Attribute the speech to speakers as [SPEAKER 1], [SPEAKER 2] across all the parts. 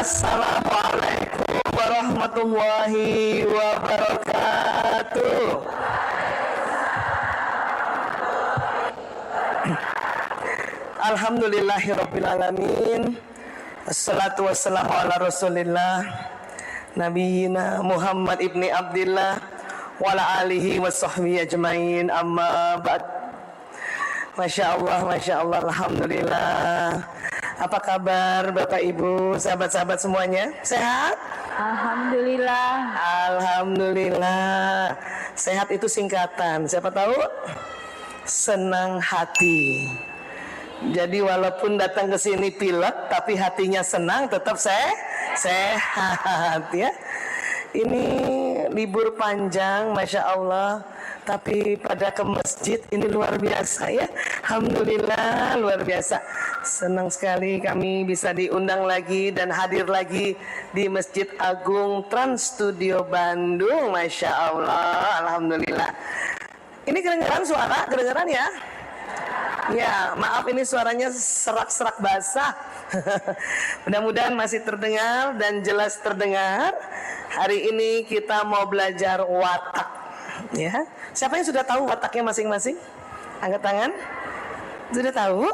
[SPEAKER 1] Assalamualaikum warahmatullahi wabarakatuh. Alhamdulillahirabbil alamin. Assalatu wassalamu ala Rasulillah Nabiyina Muhammad ibni Abdillah wa ala alihi wa sahbihi ajmain, amma ba'd. Masya Allah, alhamdulillah. Apa kabar Bapak Ibu, sahabat-sahabat semuanya? Sehat?
[SPEAKER 2] Alhamdulillah.
[SPEAKER 1] Alhamdulillah. Sehat itu singkatan, siapa tahu? Senang hati. Jadi walaupun datang ke sini pilek, tapi hatinya senang, tetap sehat ya. Ini libur panjang, Masya Allah. Tapi pada ke masjid ini luar biasa ya. Alhamdulillah, luar biasa. Senang sekali kami bisa diundang lagi dan hadir lagi di Masjid Agung Trans Studio Bandung. Masya Allah, alhamdulillah. Ini kedengaran suara, kedengaran ya? Ya, maaf ini suaranya serak-serak basah. Mudah-mudahan masih terdengar dan jelas terdengar. Hari ini kita mau belajar watak, ya. Siapa yang sudah tahu wataknya masing-masing? Angkat tangan. Sudah tahu?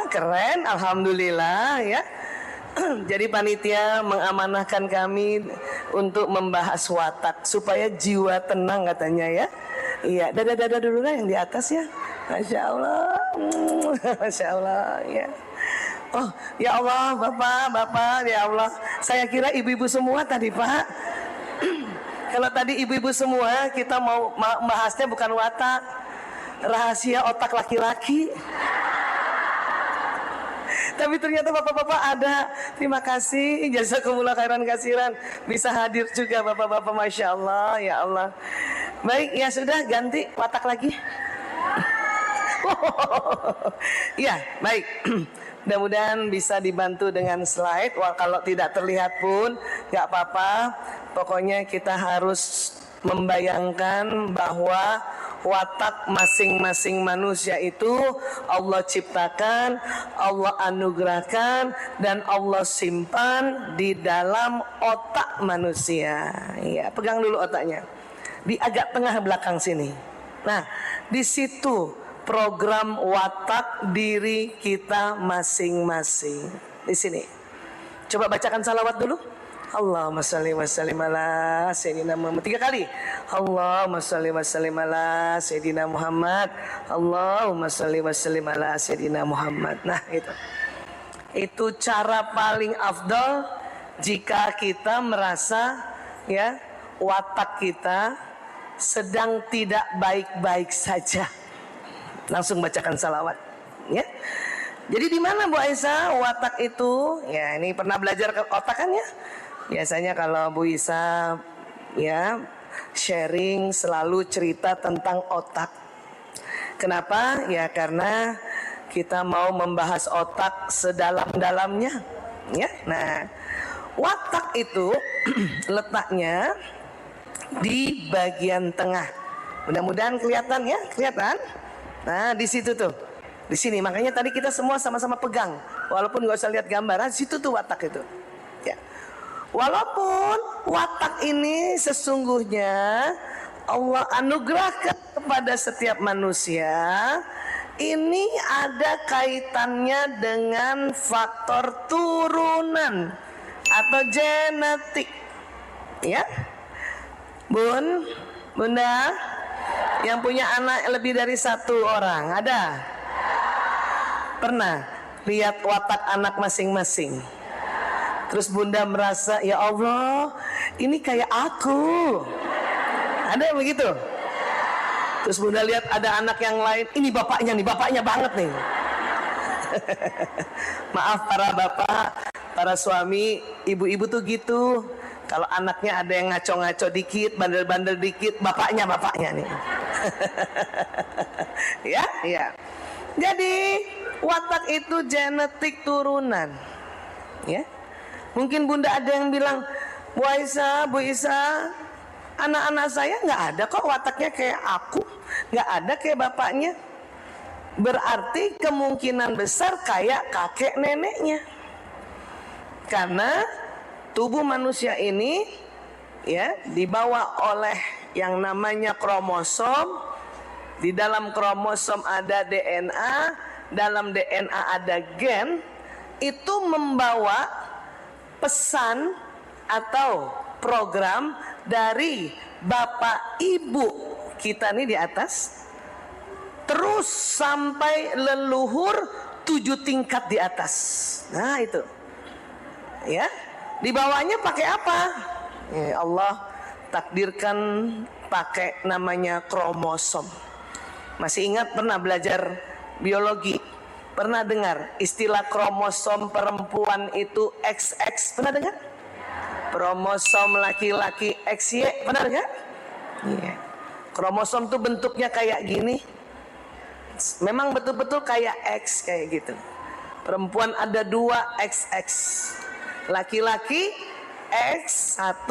[SPEAKER 1] Keren, alhamdulillah ya. Jadi panitia mengamanahkan kami untuk membahas watak supaya jiwa tenang katanya ya. Iya, dada-dada dulu lah yang di atas ya. Masya Allah, Masya Allah ya. Oh ya Allah, bapak, ya Allah. Saya kira ibu-ibu semua tadi Pak. Kalau tadi ibu-ibu semua, kita mau bahasnya bukan watak, rahasia otak laki-laki. Tapi ternyata bapak-bapak ada. Terima kasih, jazakumullah khairan kasiran. Bisa hadir juga bapak-bapak, Masya Allah, ya Allah. Baik, ya sudah ganti watak lagi. Ya, baik. Mudah-mudahan bisa dibantu dengan slide. Wah, kalau tidak terlihat pun nggak apa-apa. Pokoknya kita harus membayangkan bahwa watak masing-masing manusia itu Allah ciptakan, Allah anugerahkan, dan Allah simpan di dalam otak manusia. Ya, pegang dulu otaknya. Di agak tengah belakang sini. Nah, di situ program watak diri kita masing-masing. Di sini. Coba bacakan salawat dulu. Allahumma shalli wa sallim ala Sayyidina Muhammad. 3 kali. Allahumma shalli wa sallim ala Sayyidina Muhammad. Allahumma shalli wa sallim ala Sayyidina Muhammad. Nah, itu. Itu cara paling afdal jika kita merasa ya watak kita sedang tidak baik-baik saja. Langsung bacakan salawat ya. Jadi di mana Bu Aisyah watak itu? Ya, ini pernah belajar ke otak kan ya? Biasanya kalau Bu Isa ya sharing selalu cerita tentang otak. Kenapa? Ya karena kita mau membahas otak sedalam-dalamnya ya. Nah, watak itu letaknya di bagian tengah. Mudah-mudahan kelihatan ya, kelihatan? Nah, di situ tuh. Di sini, makanya tadi kita semua sama-sama pegang. Walaupun nggak usah lihat gambar, di situ tuh watak itu. Ya. Walaupun watak ini sesungguhnya Allah anugerahkan kepada setiap manusia, ini ada kaitannya dengan faktor turunan atau genetik. Ya. Bunda, yang punya anak lebih dari 1 orang, ada? Pernah lihat watak anak masing-masing? Terus Bunda merasa, ya Allah, ini kayak aku. Ada yang begitu? Terus Bunda lihat ada anak yang lain, ini bapaknya banget nih. Maaf para bapak, para suami, ibu-ibu tuh gitu. Kalau anaknya ada yang ngaco-ngaco dikit, bandel-bandel dikit, bapaknya nih. Ya. Jadi watak itu genetik turunan. Ya. Mungkin Bunda ada yang bilang, Bu Isa, anak-anak saya nggak ada kok wataknya kayak aku, nggak ada kayak bapaknya. Berarti kemungkinan besar kayak kakek neneknya. Karena tubuh manusia ini ya dibawa oleh yang namanya kromosom. Di dalam kromosom ada DNA, dalam DNA ada gen. Itu membawa pesan atau program dari bapak ibu kita nih di atas, terus sampai leluhur 7 tingkat di atas. Nah itu ya, dibawanya pakai apa? Ya, Allah takdirkan pakai namanya kromosom. Masih ingat pernah belajar biologi? Pernah dengar istilah kromosom perempuan itu XX? Pernah dengar? Kromosom laki-laki XY? Pernah dengar? Iya. Kromosom tuh bentuknya kayak gini. Memang betul-betul kayak X kayak gitu. Perempuan ada 2 XX. Laki-laki X1,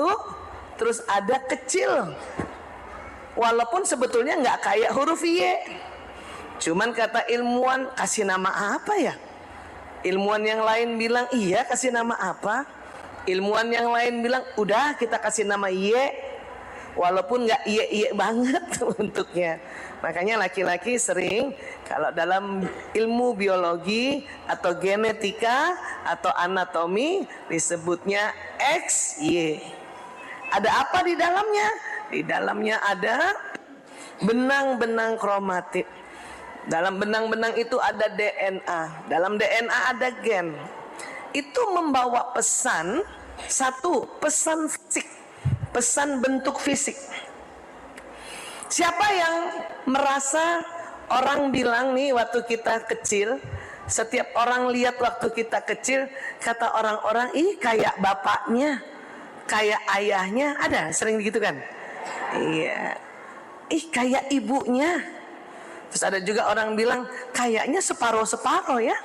[SPEAKER 1] terus ada kecil. Walaupun sebetulnya nggak kayak huruf Y. Cuman kata ilmuwan, kasih nama apa ya? Ilmuwan yang lain bilang iya kasih nama apa? Ilmuwan yang lain bilang udah kita kasih nama Y. Walaupun nggak Y banget bentuknya. Makanya laki-laki sering kalau dalam ilmu biologi atau genetika atau anatomi disebutnya XY. Ada apa di dalamnya? Di dalamnya ada benang-benang kromatit. Dalam benang-benang itu ada DNA. Dalam DNA ada gen. Itu membawa pesan, satu, pesan fisik, pesan bentuk fisik. Siapa yang merasa orang bilang nih waktu kita kecil, setiap orang lihat waktu kita kecil, kata orang-orang, ih kayak bapaknya, kayak ayahnya, ada sering gitu kan? Iya. Ih kayak ibunya. Terus ada juga orang bilang kayaknya separuh-separuh ya.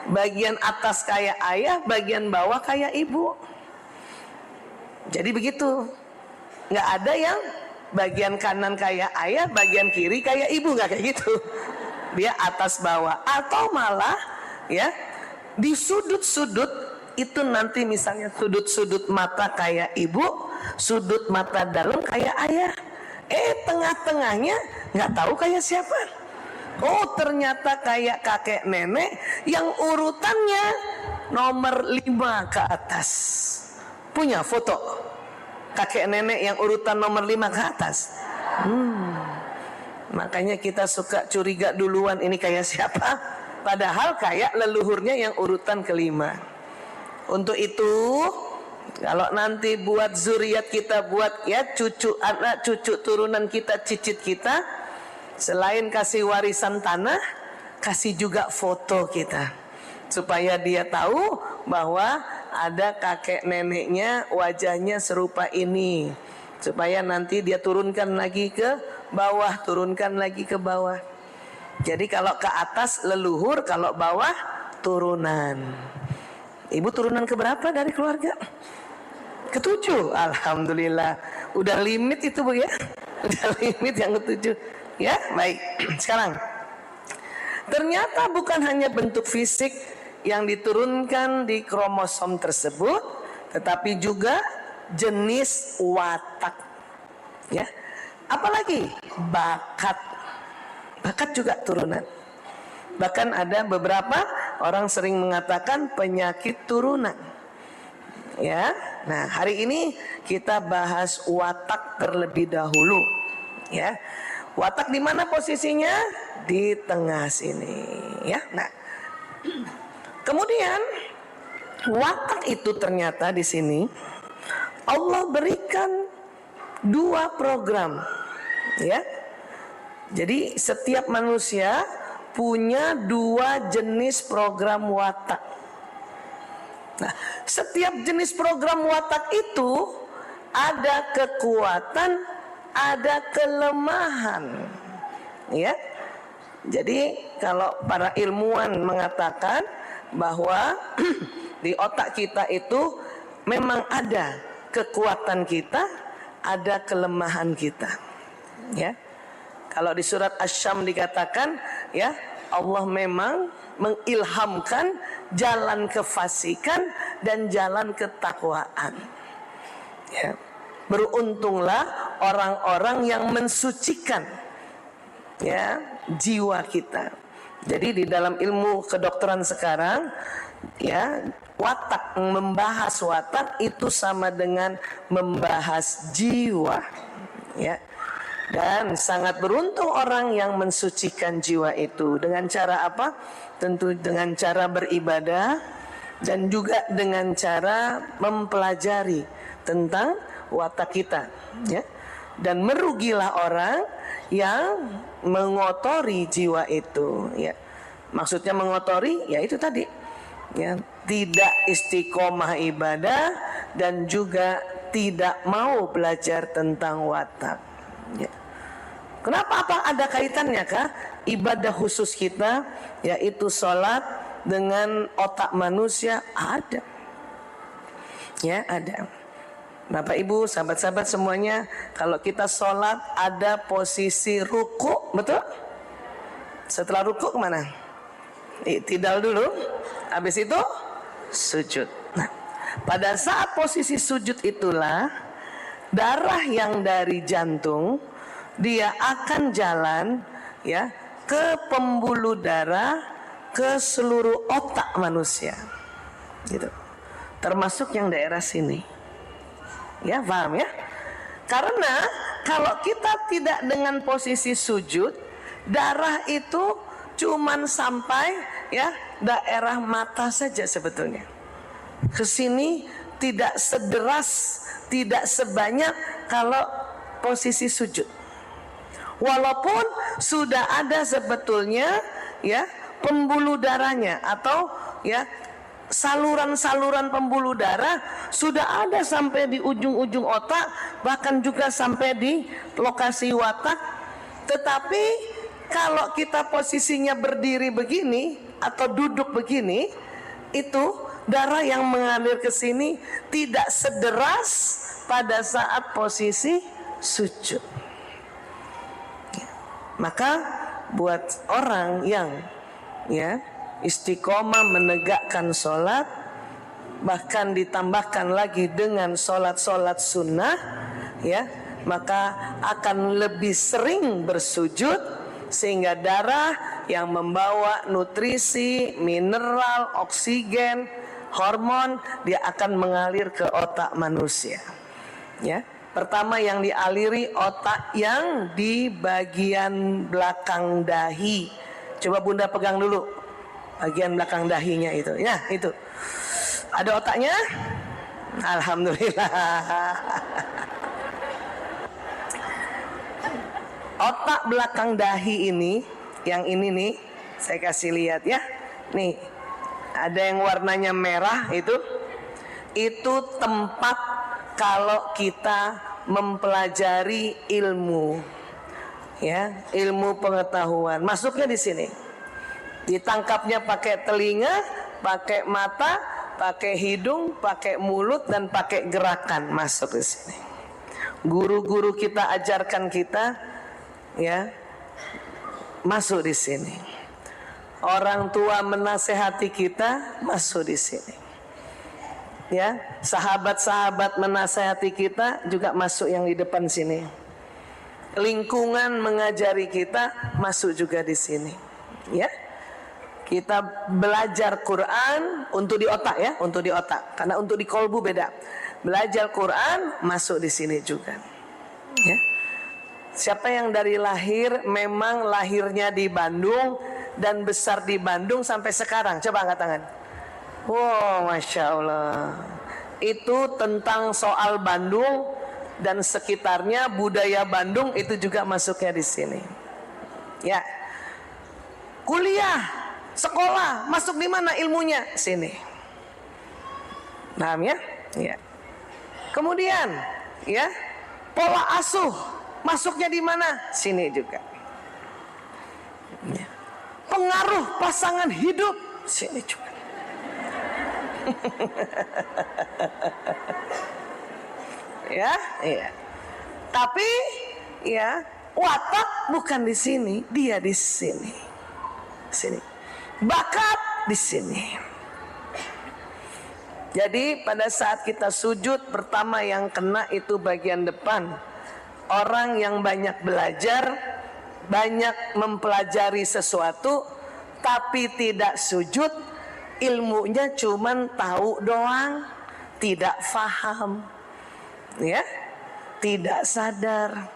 [SPEAKER 1] Bagian atas kayak ayah, bagian bawah kayak ibu. Jadi begitu. Nggak ada yang bagian kanan kayak ayah, bagian kiri kayak ibu, nggak kayak gitu. Dia atas bawah. Atau malah ya di sudut-sudut itu nanti misalnya sudut-sudut mata kayak ibu, sudut mata dalam kayak ayah. Tengah-tengahnya nggak tahu kayak siapa. Oh ternyata kayak kakek nenek yang urutannya nomor 5 ke atas. Punya foto kakek nenek yang urutan nomor 5 ke atas. Makanya kita suka curiga duluan ini kayak siapa, padahal kayak leluhurnya yang urutan kelima. Untuk itu kalau nanti buat zuriat kita, buat ya cucu, anak cucu turunan kita, cicit kita, selain kasih warisan tanah, kasih juga foto kita, supaya dia tahu bahwa ada kakek neneknya wajahnya serupa ini, supaya nanti dia turunkan lagi ke bawah, turunkan lagi ke bawah. Jadi kalau ke atas leluhur, kalau bawah turunan. Ibu turunan keberapa dari keluarga? Ke-7. Alhamdulillah. Udah limit itu Bu ya. Udah limit yang ke-7. Ya, baik. Sekarang ternyata bukan hanya bentuk fisik yang diturunkan di kromosom tersebut, tetapi juga jenis watak. Ya. Apalagi bakat. Bakat juga turunan. Bahkan ada beberapa orang sering mengatakan penyakit turunan. Ya. Nah, hari ini kita bahas watak terlebih dahulu. Ya. Watak di mana posisinya? Di tengah sini, ya. Nah, kemudian watak itu ternyata di sini Allah berikan 2 program, ya. Jadi setiap manusia punya 2 jenis program watak. Nah, setiap jenis program watak itu ada kekuatan, ada kelemahan. Ya. Jadi kalau para ilmuwan mengatakan bahwa di otak kita itu memang ada kekuatan kita, ada kelemahan kita. Ya. Kalau di surat Asy-Syams dikatakan ya, Allah memang mengilhamkan jalan kefasikan dan jalan ketakwaan. Ya. Beruntunglah orang-orang yang mensucikan ya jiwa kita. Jadi di dalam ilmu kedokteran sekarang ya, watak, membahas watak itu sama dengan membahas jiwa ya. Dan sangat beruntung orang yang mensucikan jiwa itu. Dengan cara apa? Tentu dengan cara beribadah dan juga dengan cara mempelajari tentang watak kita ya. Dan merugilah orang yang mengotori jiwa itu ya. Maksudnya mengotori ya itu tadi ya, tidak istiqomah ibadah dan juga tidak mau belajar tentang watak ya. Kenapa, apa ada kaitannya kah ibadah khusus kita yaitu sholat dengan otak manusia? Ada ya, ada. Bapak Ibu, sahabat-sahabat semuanya, kalau kita sholat ada posisi ruku, betul? Setelah ruku kemana? Iktidal dulu, habis itu sujud. Nah, pada saat posisi sujud itulah darah yang dari jantung dia akan jalan ya ke pembuluh darah, ke seluruh otak manusia gitu, termasuk yang daerah sini ya, paham ya? Karena kalau kita tidak dengan posisi sujud, darah itu cuman sampai ya daerah mata saja sebetulnya. Kesini tidak sederas, tidak sebanyak kalau posisi sujud. Walaupun sudah ada sebetulnya ya pembuluh darahnya atau ya saluran-saluran pembuluh darah sudah ada sampai di ujung-ujung otak, bahkan juga sampai di lokasi watak. Tetapi kalau kita posisinya berdiri begini atau duduk begini, itu darah yang mengalir ke sini tidak sederas pada saat posisi sujud. Maka buat orang yang ya istiqomah menegakkan sholat, bahkan ditambahkan lagi dengan sholat-sholat sunnah ya, maka akan lebih sering bersujud sehingga darah yang membawa nutrisi, mineral, oksigen, hormon dia akan mengalir ke otak manusia ya. Pertama yang dialiri otak yang di bagian belakang dahi. Coba Bunda pegang dulu bagian belakang dahinya itu. Ya, itu. Ada otaknya? Alhamdulillah. Otak belakang dahi ini, yang ini nih, saya kasih lihat ya. Nih, ada yang warnanya merah itu tempat kalau kita mempelajari ilmu ya, ilmu pengetahuan masuknya di sini. Ditangkapnya pakai telinga, pakai mata, pakai hidung, pakai mulut dan pakai gerakan masuk di sini. Guru-guru kita ajarkan kita ya masuk di sini. Orang tua menasehati kita masuk di sini. Ya, sahabat-sahabat menasehati kita juga masuk yang di depan sini. Lingkungan mengajari kita masuk juga di sini. Ya, kita belajar Quran untuk di otak ya, untuk di otak. Karena untuk di kolbu beda. Belajar Quran masuk di sini juga. Ya. Siapa yang dari lahir memang lahirnya di Bandung dan besar di Bandung sampai sekarang? Coba angkat tangan. Wow, Masya Allah. Itu tentang soal Bandung dan sekitarnya, budaya Bandung itu juga masuknya di sini. Ya. Kuliah, sekolah, masuk di mana ilmunya? Sini. Paham ya? Ya. Kemudian, ya, pola asuh masuknya di mana? Sini juga. Ya. Pengaruh pasangan hidup, sini juga. Ya, iya. Tapi ya watak bukan di sini, dia di sini. Sini. Bakat di sini. Jadi pada saat kita sujud, pertama yang kena itu bagian depan. Orang yang banyak belajar, banyak mempelajari sesuatu, tapi tidak sujud, ilmunya cuman tahu doang, tidak faham, ya, tidak sadar.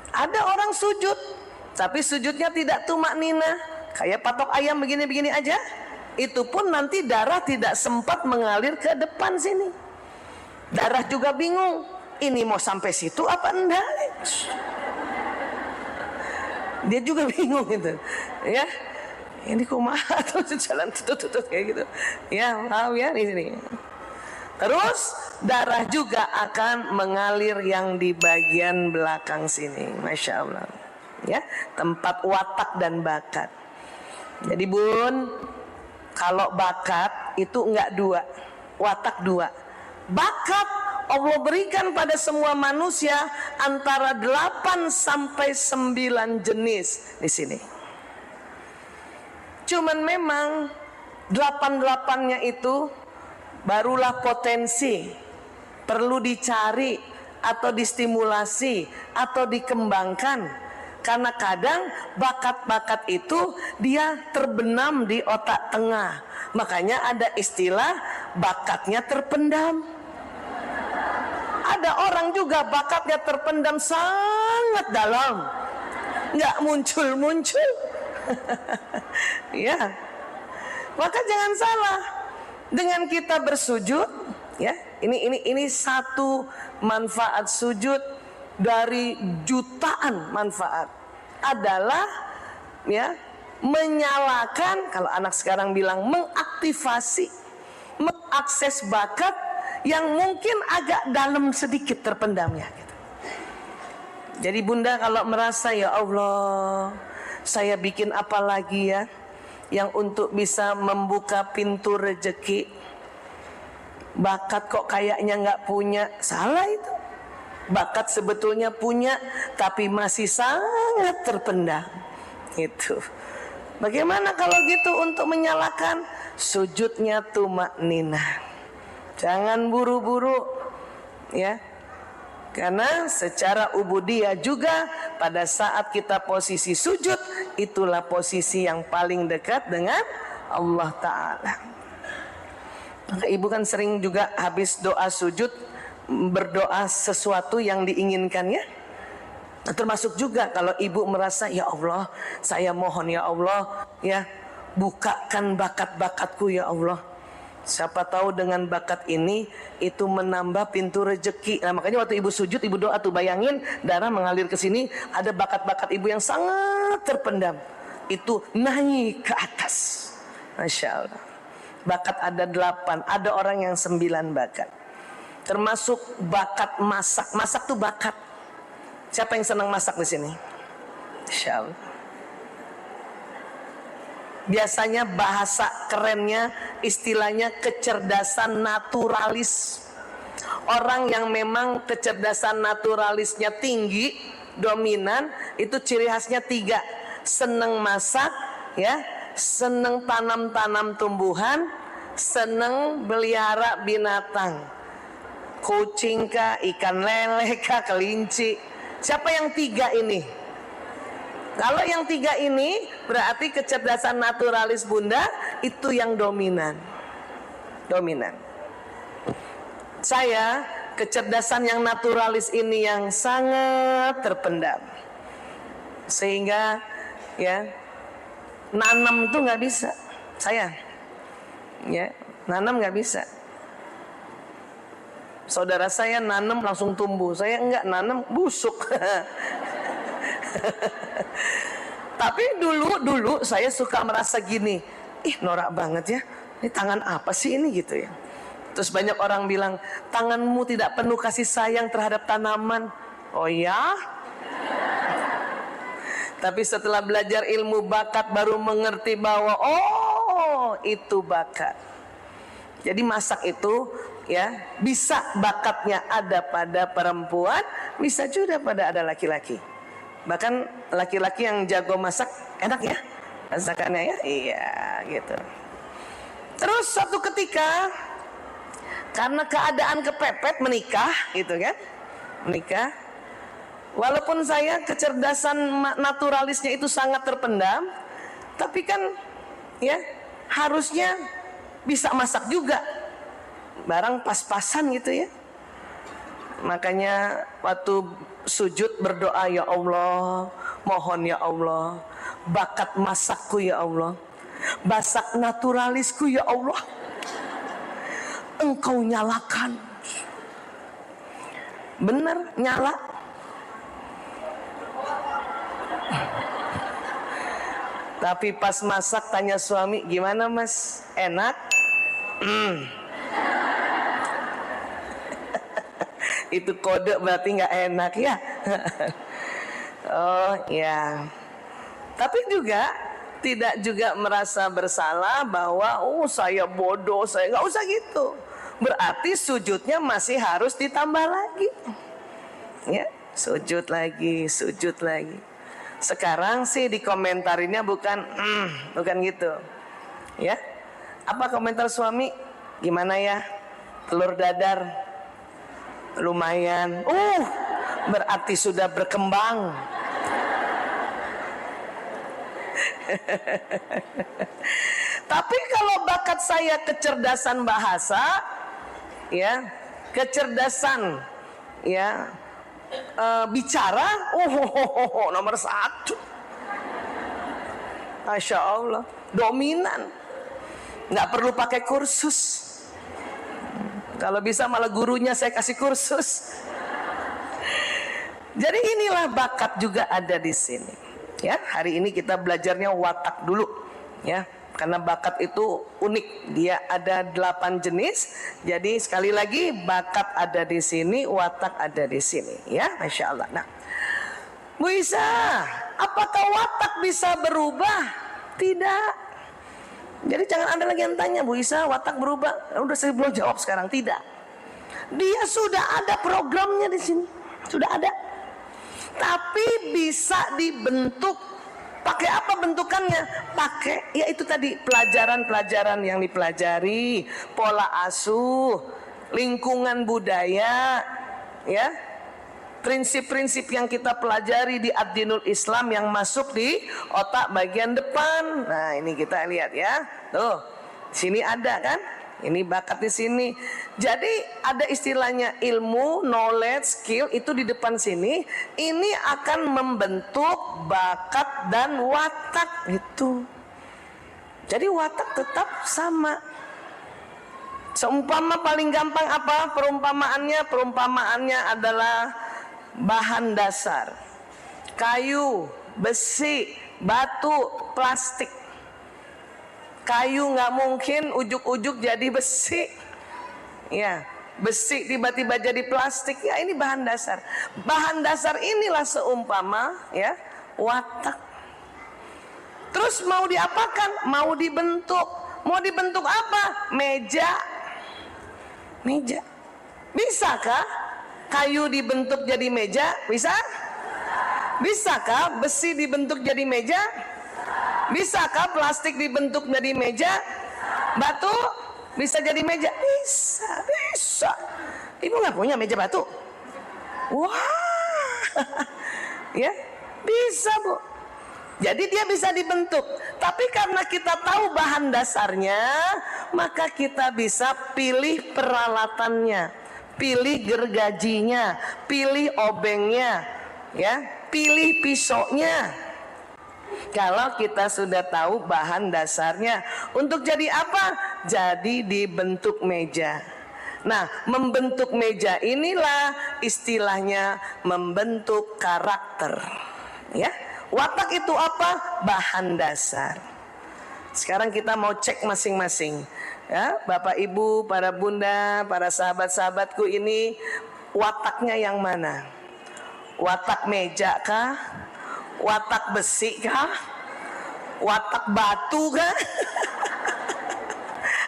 [SPEAKER 1] Ada orang sujud, tapi sujudnya tidak tumakninah, kayak patok ayam begini-begini aja. Itu pun nanti darah tidak sempat mengalir ke depan sini. Darah juga bingung, ini mau sampai situ apa enggak? Dia juga bingung gitu, ya. Ini kumaha terus jalan tutut kayak gitu. Ya, tahu ya di sini. Terus darah juga akan mengalir yang di bagian belakang sini, masya Allah. Ya, tempat watak dan bakat. Jadi bun, kalau bakat itu enggak dua, watak dua. Bakat Allah berikan pada semua manusia antara 8 sampai 9 jenis di sini. Cuman memang 8-8-nya itu barulah potensi, perlu dicari atau distimulasi atau dikembangkan. Karena kadang bakat-bakat itu dia terbenam di otak tengah. Makanya ada istilah bakatnya terpendam. Ada orang juga bakatnya terpendam sangat dalam, nggak muncul-muncul. Ya, maka jangan salah dengan kita bersujud. Ya, ini satu manfaat sujud dari jutaan manfaat adalah ya menyalakan, kalau anak sekarang bilang mengaktifasi, mengakses bakat yang mungkin agak dalam sedikit terpendamnya gitu. Jadi bunda kalau merasa ya Allah, saya bikin apa lagi ya yang untuk bisa membuka pintu rezeki, bakat kok kayaknya nggak punya, salah itu. Bakat sebetulnya punya, tapi masih sangat terpendam. Itu. Bagaimana kalau gitu untuk menyalakan? Sujudnya tumakninah. Jangan buru-buru, ya. Karena secara ubudiyah juga pada saat kita posisi sujud, itulah posisi yang paling dekat dengan Allah Ta'ala. Maka ibu kan sering juga habis doa sujud berdoa sesuatu yang diinginkannya. Termasuk juga kalau ibu merasa ya Allah, saya mohon ya Allah, ya bukakan bakat-bakatku ya Allah. Siapa tahu dengan bakat ini itu menambah pintu rezeki. Nah makanya waktu ibu sujud, ibu doa tuh bayangin darah mengalir ke sini, ada bakat-bakat ibu yang sangat terpendam. Itu naik ke atas. Masya Allah. Bakat ada 8, ada orang yang 9 bakat. Termasuk bakat masak. Masak tuh bakat. Siapa yang senang masak di sini? Insya Allah. Biasanya bahasa kerennya, istilahnya kecerdasan naturalis. Orang yang memang kecerdasan naturalisnya tinggi, dominan, itu ciri khasnya 3. Senang masak, ya, senang tanam-tanam tumbuhan, senang pelihara binatang. Kucing kah, ikan lele kah, kelinci. Siapa yang 3 ini? Kalau yang 3 ini berarti kecerdasan naturalis bunda itu yang dominan. Dominan. Saya kecerdasan yang naturalis ini yang sangat terpendam. Sehingga ya nanam tuh nggak bisa. Saya ya nanam nggak bisa. Saudara saya nanam langsung tumbuh, saya enggak, nanam busuk. Tapi dulu saya suka merasa gini, ih norak banget ya, ini tangan apa sih ini gitu ya. Terus banyak orang bilang, tanganmu tidak penuh kasih sayang terhadap tanaman. Oh ya? Tapi setelah belajar ilmu bakat baru mengerti bahwa oh itu bakat. Jadi masak itu ya bisa bakatnya ada pada perempuan, bisa juga pada ada laki-laki. Bahkan laki-laki yang jago masak enak ya, Rasakannya ya? Iya, gitu. Terus suatu ketika karena keadaan kepepet menikah, gitu kan? Menikah. Walaupun saya kecerdasan naturalisnya itu sangat terpendam, tapi kan ya harusnya bisa masak juga. Barang pas-pasan gitu ya. Makanya waktu sujud berdoa, ya Allah, mohon ya Allah, bakat masakku ya Allah, bakat naturalisku ya Allah, Engkau nyalakan. Bener, nyala. Tapi pas masak tanya suami, gimana mas? Enak? Itu kode berarti nggak enak ya. Oh ya. Tapi juga tidak juga merasa bersalah bahwa saya bodoh, saya nggak usah gitu. Berarti sujudnya masih harus ditambah lagi. Ya, sujud lagi, sujud lagi. Sekarang sih di komentarinnya bukan gitu. Ya. Apa komentar suami? Gimana ya? Telur dadar lumayan. Berarti sudah berkembang. Tapi kalau bakat saya kecerdasan bahasa, ya, kecerdasan, ya, bicara, nomor 1. Masya Allah, dominan. Nggak perlu pakai kursus. Kalau bisa malah gurunya saya kasih kursus. Jadi inilah bakat juga ada di sini. Ya, hari ini kita belajarnya watak dulu, ya. Karena bakat itu unik, dia ada 8 jenis. Jadi sekali lagi bakat ada di sini, watak ada di sini, ya, masya Allah. Nah, Bu Isa, apakah watak bisa berubah? Tidak. Jadi jangan Anda lagi yang tanya, Bu Isa, watak berubah? Udah saya belum jawab sekarang, tidak. Dia sudah ada programnya di sini, sudah ada. Tapi bisa dibentuk. Pakai apa bentukannya? Pakai, ya itu tadi, pelajaran-pelajaran yang dipelajari, pola asuh, lingkungan budaya, ya, prinsip-prinsip yang kita pelajari di Ad-Dinul Islam yang masuk di otak bagian depan. Nah, ini kita lihat ya. Tuh, sini ada kan? Ini bakat di sini. Jadi ada istilahnya ilmu, knowledge, skill itu di depan sini. Ini akan membentuk bakat dan watak itu. Jadi watak tetap sama. Seumpama paling gampang apa perumpamaannya? Perumpamaannya adalah bahan dasar. Kayu, besi, batu, plastik. Kayu nggak mungkin ujuk-ujuk jadi besi, ya. Besi tiba-tiba jadi plastik, ya ini bahan dasar. Bahan dasar inilah seumpama, ya, watak. Terus mau diapakan? Mau dibentuk. Mau dibentuk apa? Meja. Meja. Bisakah kayu dibentuk jadi meja? Bisa? Bisakah besi dibentuk jadi meja? Bisakah plastik dibentuk jadi meja? Batu bisa jadi meja? Bisa, bisa. Ibu nggak punya meja batu? Wah, ya bisa Bu. Jadi dia bisa dibentuk. Tapi karena kita tahu bahan dasarnya, maka kita bisa pilih peralatannya, pilih gergajinya, pilih obengnya, ya, pilih pisaunya. Kalau kita sudah tahu bahan dasarnya, untuk jadi apa? Jadi dibentuk meja. Nah, membentuk meja inilah istilahnya membentuk karakter. Ya, watak itu apa? Bahan dasar. Sekarang kita mau cek masing-masing. Ya, Bapak Ibu, para bunda, para sahabat-sahabatku ini wataknya yang mana? Watak meja kah? Watak besi kah? Watak batu kah?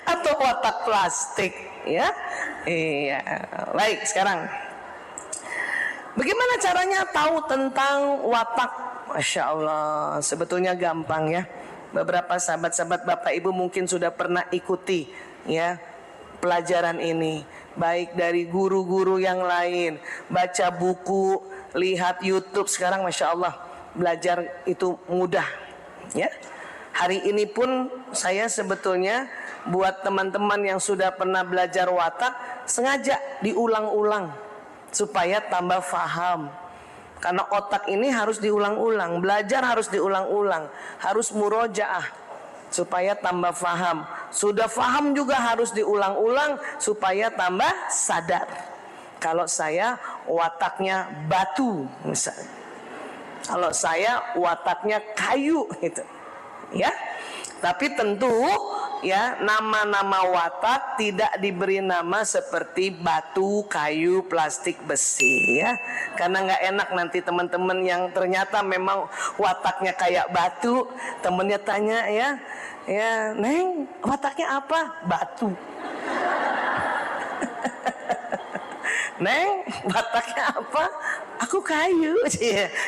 [SPEAKER 1] Atau watak plastik, ya? Iya. Baik, sekarang bagaimana caranya tahu tentang watak? Masya Allah, sebetulnya gampang ya. beberapa sahabat-sahabat Bapak Ibu mungkin sudah pernah ikuti ya pelajaran ini, baik dari guru-guru yang lain, baca buku, lihat YouTube. Sekarang Masya Allah belajar itu mudah ya. Hari ini pun saya sebetulnya buat teman-teman yang sudah pernah belajar watak, sengaja diulang-ulang supaya tambah faham. Karena otak ini harus diulang-ulang, belajar harus diulang-ulang, harus murojaah supaya tambah faham. Sudah faham juga harus diulang-ulang supaya tambah sadar. Kalau saya wataknya batu misalnya, kalau saya wataknya kayu gitu. Ya, tapi tentu ya nama-nama watak tidak diberi nama seperti batu, kayu, plastik, besi ya, karena nggak enak nanti teman-teman yang ternyata memang wataknya kayak batu, temennya tanya ya, Neng wataknya apa? Batu. Neng wataknya apa? Aku kayu.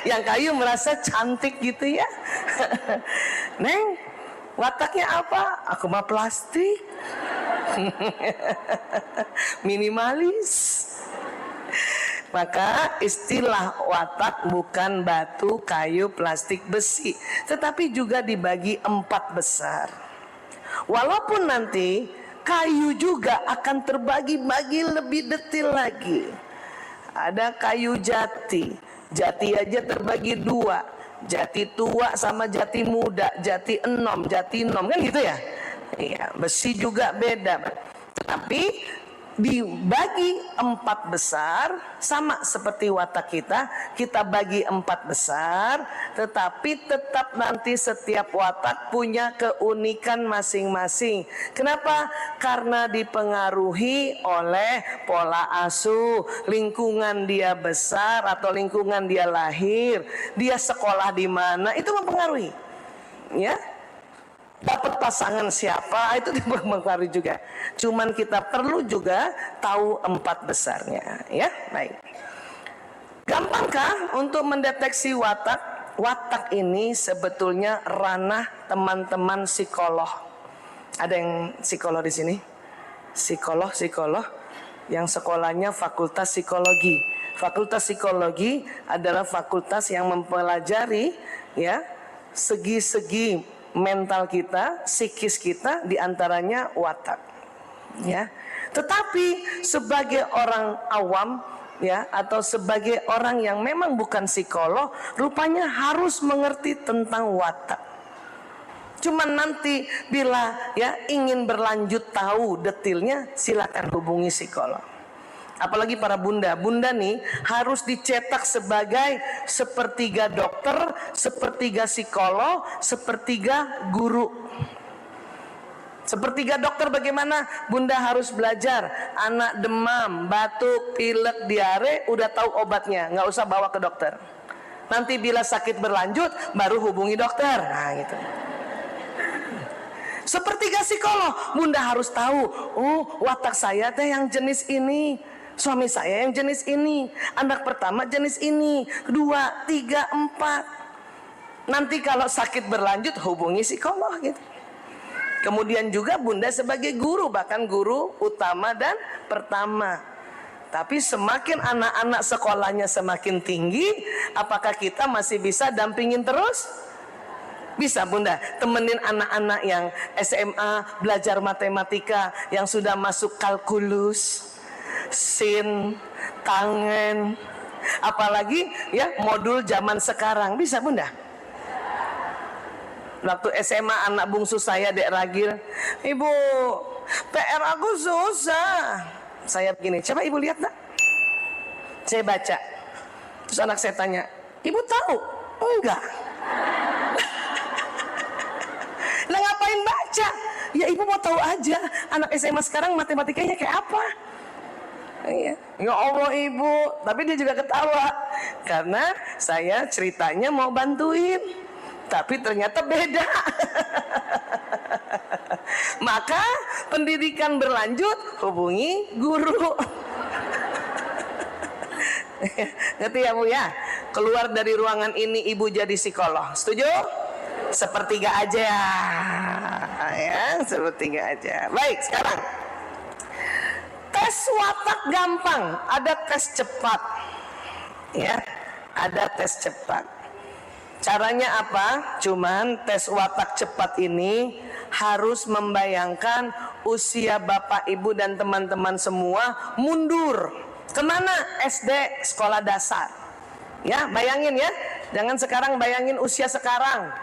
[SPEAKER 1] Yang kayu merasa cantik gitu ya. Neng wataknya apa? Aku mah plastik. Minimalis. Maka istilah watak bukan batu, kayu, plastik, besi, tetapi juga dibagi 4 besar. Walaupun nanti kayu juga akan terbagi-bagi lebih detail lagi. Ada kayu jati, jati aja terbagi 2, jati tua sama jati muda, jati enom, kan gitu ya. Iya, besi juga beda. Tapi dibagi 4 besar, sama seperti watak kita bagi 4 besar, tetapi tetap nanti setiap watak punya keunikan masing-masing. Kenapa? Karena dipengaruhi oleh pola asuh, lingkungan dia besar atau lingkungan dia lahir, dia sekolah di mana, itu mempengaruhi. Ya. Dapat pasangan siapa itu dipengaruhi juga. Cuman kita perlu juga tahu 4 besarnya ya. Baik. Gampangkah untuk mendeteksi watak? Watak ini sebetulnya ranah teman-teman psikolog. Ada yang psikolog di sini? Psikolog yang sekolahnya Fakultas Psikologi. Fakultas Psikologi adalah fakultas yang mempelajari ya segi-segi mental kita, psikis kita, diantaranya watak. Ya, tetapi sebagai orang awam, ya, atau sebagai orang yang memang bukan psikolog, rupanya harus mengerti tentang watak. Cuman nanti bila ya ingin berlanjut tahu detailnya, silakan hubungi psikolog. Apalagi para bunda nih harus dicetak sebagai sepertiga dokter, sepertiga psikolog, sepertiga guru. Sepertiga dokter bagaimana? Bunda harus belajar. Anak demam, batuk, pilek, diare, udah tahu obatnya, nggak usah bawa ke dokter. Nanti bila sakit berlanjut, baru hubungi dokter. Nah gitu. Sepertiga psikolog, bunda harus tahu. Oh, watak saya teh yang jenis ini. Suami saya yang jenis ini, anak pertama jenis ini, 2, 3, 4. Nanti kalau sakit berlanjut hubungi psikolog gitu. Kemudian juga bunda sebagai guru, bahkan guru utama dan pertama. Tapi semakin anak-anak sekolahnya semakin tinggi, apakah kita masih bisa dampingin terus? Bisa bunda, temenin anak-anak yang SMA belajar matematika, yang sudah masuk kalkulus, sin, tangen, apalagi ya modul zaman sekarang, bisa bunda. Waktu SMA anak bungsu saya Dek Ragil, ibu PR aku susah. Saya begini, coba ibu lihat nak. Saya baca, terus anak saya tanya, ibu tahu? Enggak. Lah ngapain baca? Ya ibu mau tahu aja anak SMA sekarang matematikanya kayak apa. Ya Allah ibu, tapi dia juga ketawa karena saya ceritanya mau bantuin, tapi ternyata beda. Maka pendidikan berlanjut, hubungi guru. Ngerti ya bu ya? Keluar dari ruangan ini ibu jadi psikolog, setuju? sepertiga aja ya, sepertiga aja. Baik, sekarang tes watak gampang, ada tes cepat ya, ada tes cepat. Caranya apa? Cuman tes watak cepat ini harus membayangkan usia Bapak Ibu dan teman-teman semua mundur. Kemana? SD, sekolah dasar. Ya, bayangin ya. Jangan sekarang bayangin usia sekarang.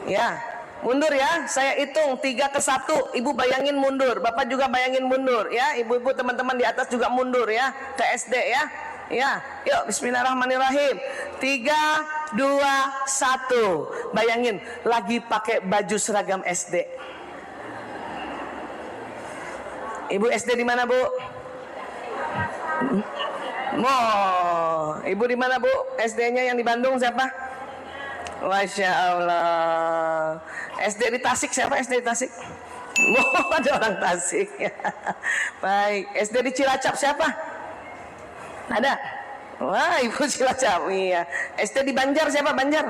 [SPEAKER 1] Ya, mundur ya. Saya hitung 3 ke 1. Ibu bayangin mundur. Bapak juga bayangin mundur ya. Ibu-ibu teman-teman di atas juga mundur ya. Ke SD ya. Ya, yuk bismillahirrahmanirrahim. 3, 2, 1. Bayangin lagi pakai baju seragam SD. Ibu SD di mana, Bu? Ibu di mana, Bu? SD-nya yang di Bandung siapa? Masya Allah. SD di Tasik siapa? SD di Tasik? Ada orang Tasik. Baik. SD di Cilacap siapa? Ada? Wah, Ibu Cilacap. Iya. SD di Banjar siapa? Banjar?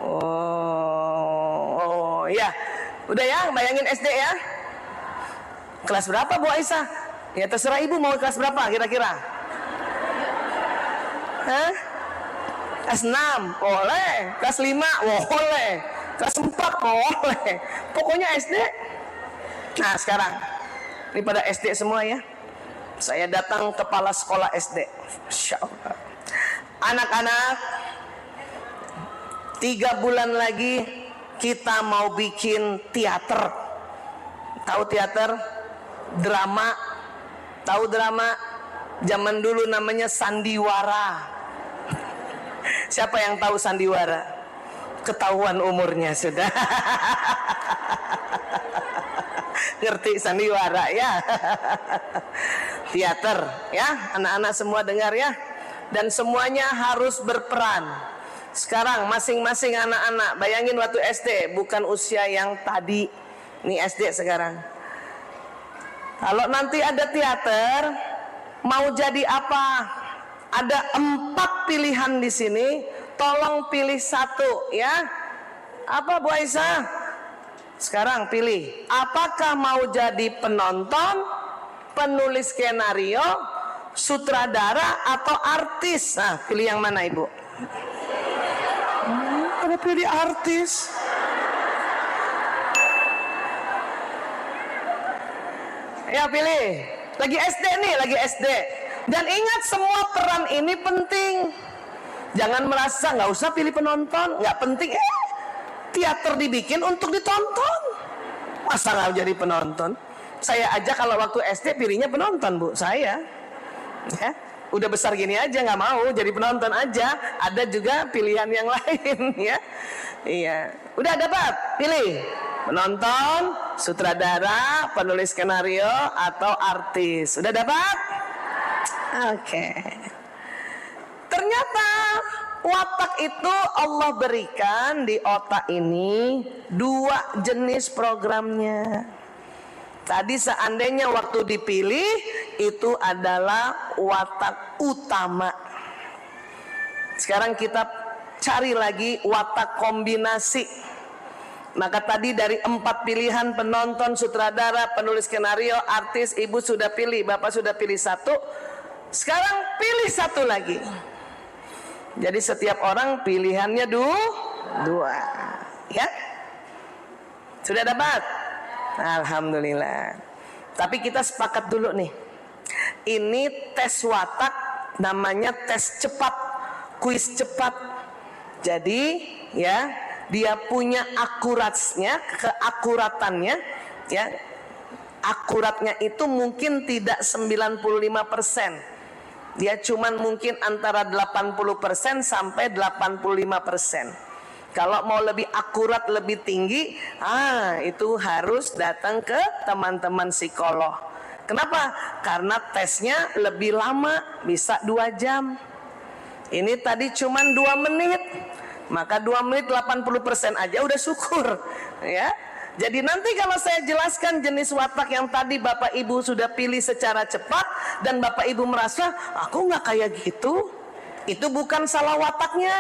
[SPEAKER 1] Oh, ya. Udah ya, bayangin SD ya. Kelas berapa, Bu Aisyah? Ya terserah Ibu mau kelas berapa kira-kira? Hah? Kelas 6 boleh, kelas 5 boleh, kelas 4 boleh. Pokoknya SD. Nah, sekarang ini pada SD semua ya. Saya datang kepala sekolah SD. Masya Allah. Anak-anak, 3 bulan lagi kita mau bikin teater. Tahu teater? Drama. Tahu drama? Zaman dulu namanya sandiwara. Siapa yang tahu sandiwara? Ketahuan umurnya sudah. Ngerti sandiwara ya. Teater ya, anak-anak semua dengar ya. Dan semuanya harus berperan. Sekarang masing-masing anak-anak bayangin waktu SD, bukan usia yang tadi. Ini SD sekarang. Kalau nanti ada teater, mau jadi apa? Ada 4 pilihan di sini. Tolong pilih 1 ya. Apa, Bu Aisyah? Sekarang pilih. Apakah mau jadi penonton, penulis skenario, sutradara atau artis? Nah, pilih yang mana, Ibu? Ada pilih artis. Ya pilih. Lagi SD nih, lagi SD. Dan ingat semua peran ini penting. Jangan merasa nggak usah pilih penonton, nggak penting. Teater dibikin untuk ditonton. Masa nggak jadi penonton? Saya aja kalau waktu SD pilihnya penonton, Bu. Saya. Ya, udah besar gini aja nggak mau jadi penonton aja. Ada juga pilihan yang lain ya. Iya. Udah dapat? Pilih. Penonton, sutradara, penulis skenario, atau artis. Sudah dapat? Oke. Ternyata watak itu Allah berikan di otak ini 2 jenis programnya. Tadi seandainya waktu dipilih itu adalah watak utama. Sekarang kita cari lagi watak kombinasi. Maka tadi dari 4 pilihan penonton, sutradara, penulis skenario, artis, Ibu sudah pilih, Bapak sudah pilih 1. Sekarang pilih 1 lagi. Jadi setiap orang pilihannya 2 ya. Sudah dapat? Alhamdulillah. Tapi kita sepakat dulu nih. Ini tes watak namanya tes cepat, kuis cepat. Jadi ya, dia punya keakuratannya ya. Akuratnya itu mungkin tidak 95%. Dia cuman mungkin antara 80% sampai 85%. Kalau mau lebih akurat, lebih tinggi, itu harus datang ke teman-teman psikolog. Kenapa? Karena tesnya lebih lama, bisa 2 jam. Ini tadi cuman 2 menit. Maka 2 menit 80% aja udah syukur ya. Jadi nanti kalau saya jelaskan jenis watak yang tadi Bapak Ibu sudah pilih secara cepat dan Bapak Ibu merasa aku nggak kayak gitu, itu bukan salah wataknya,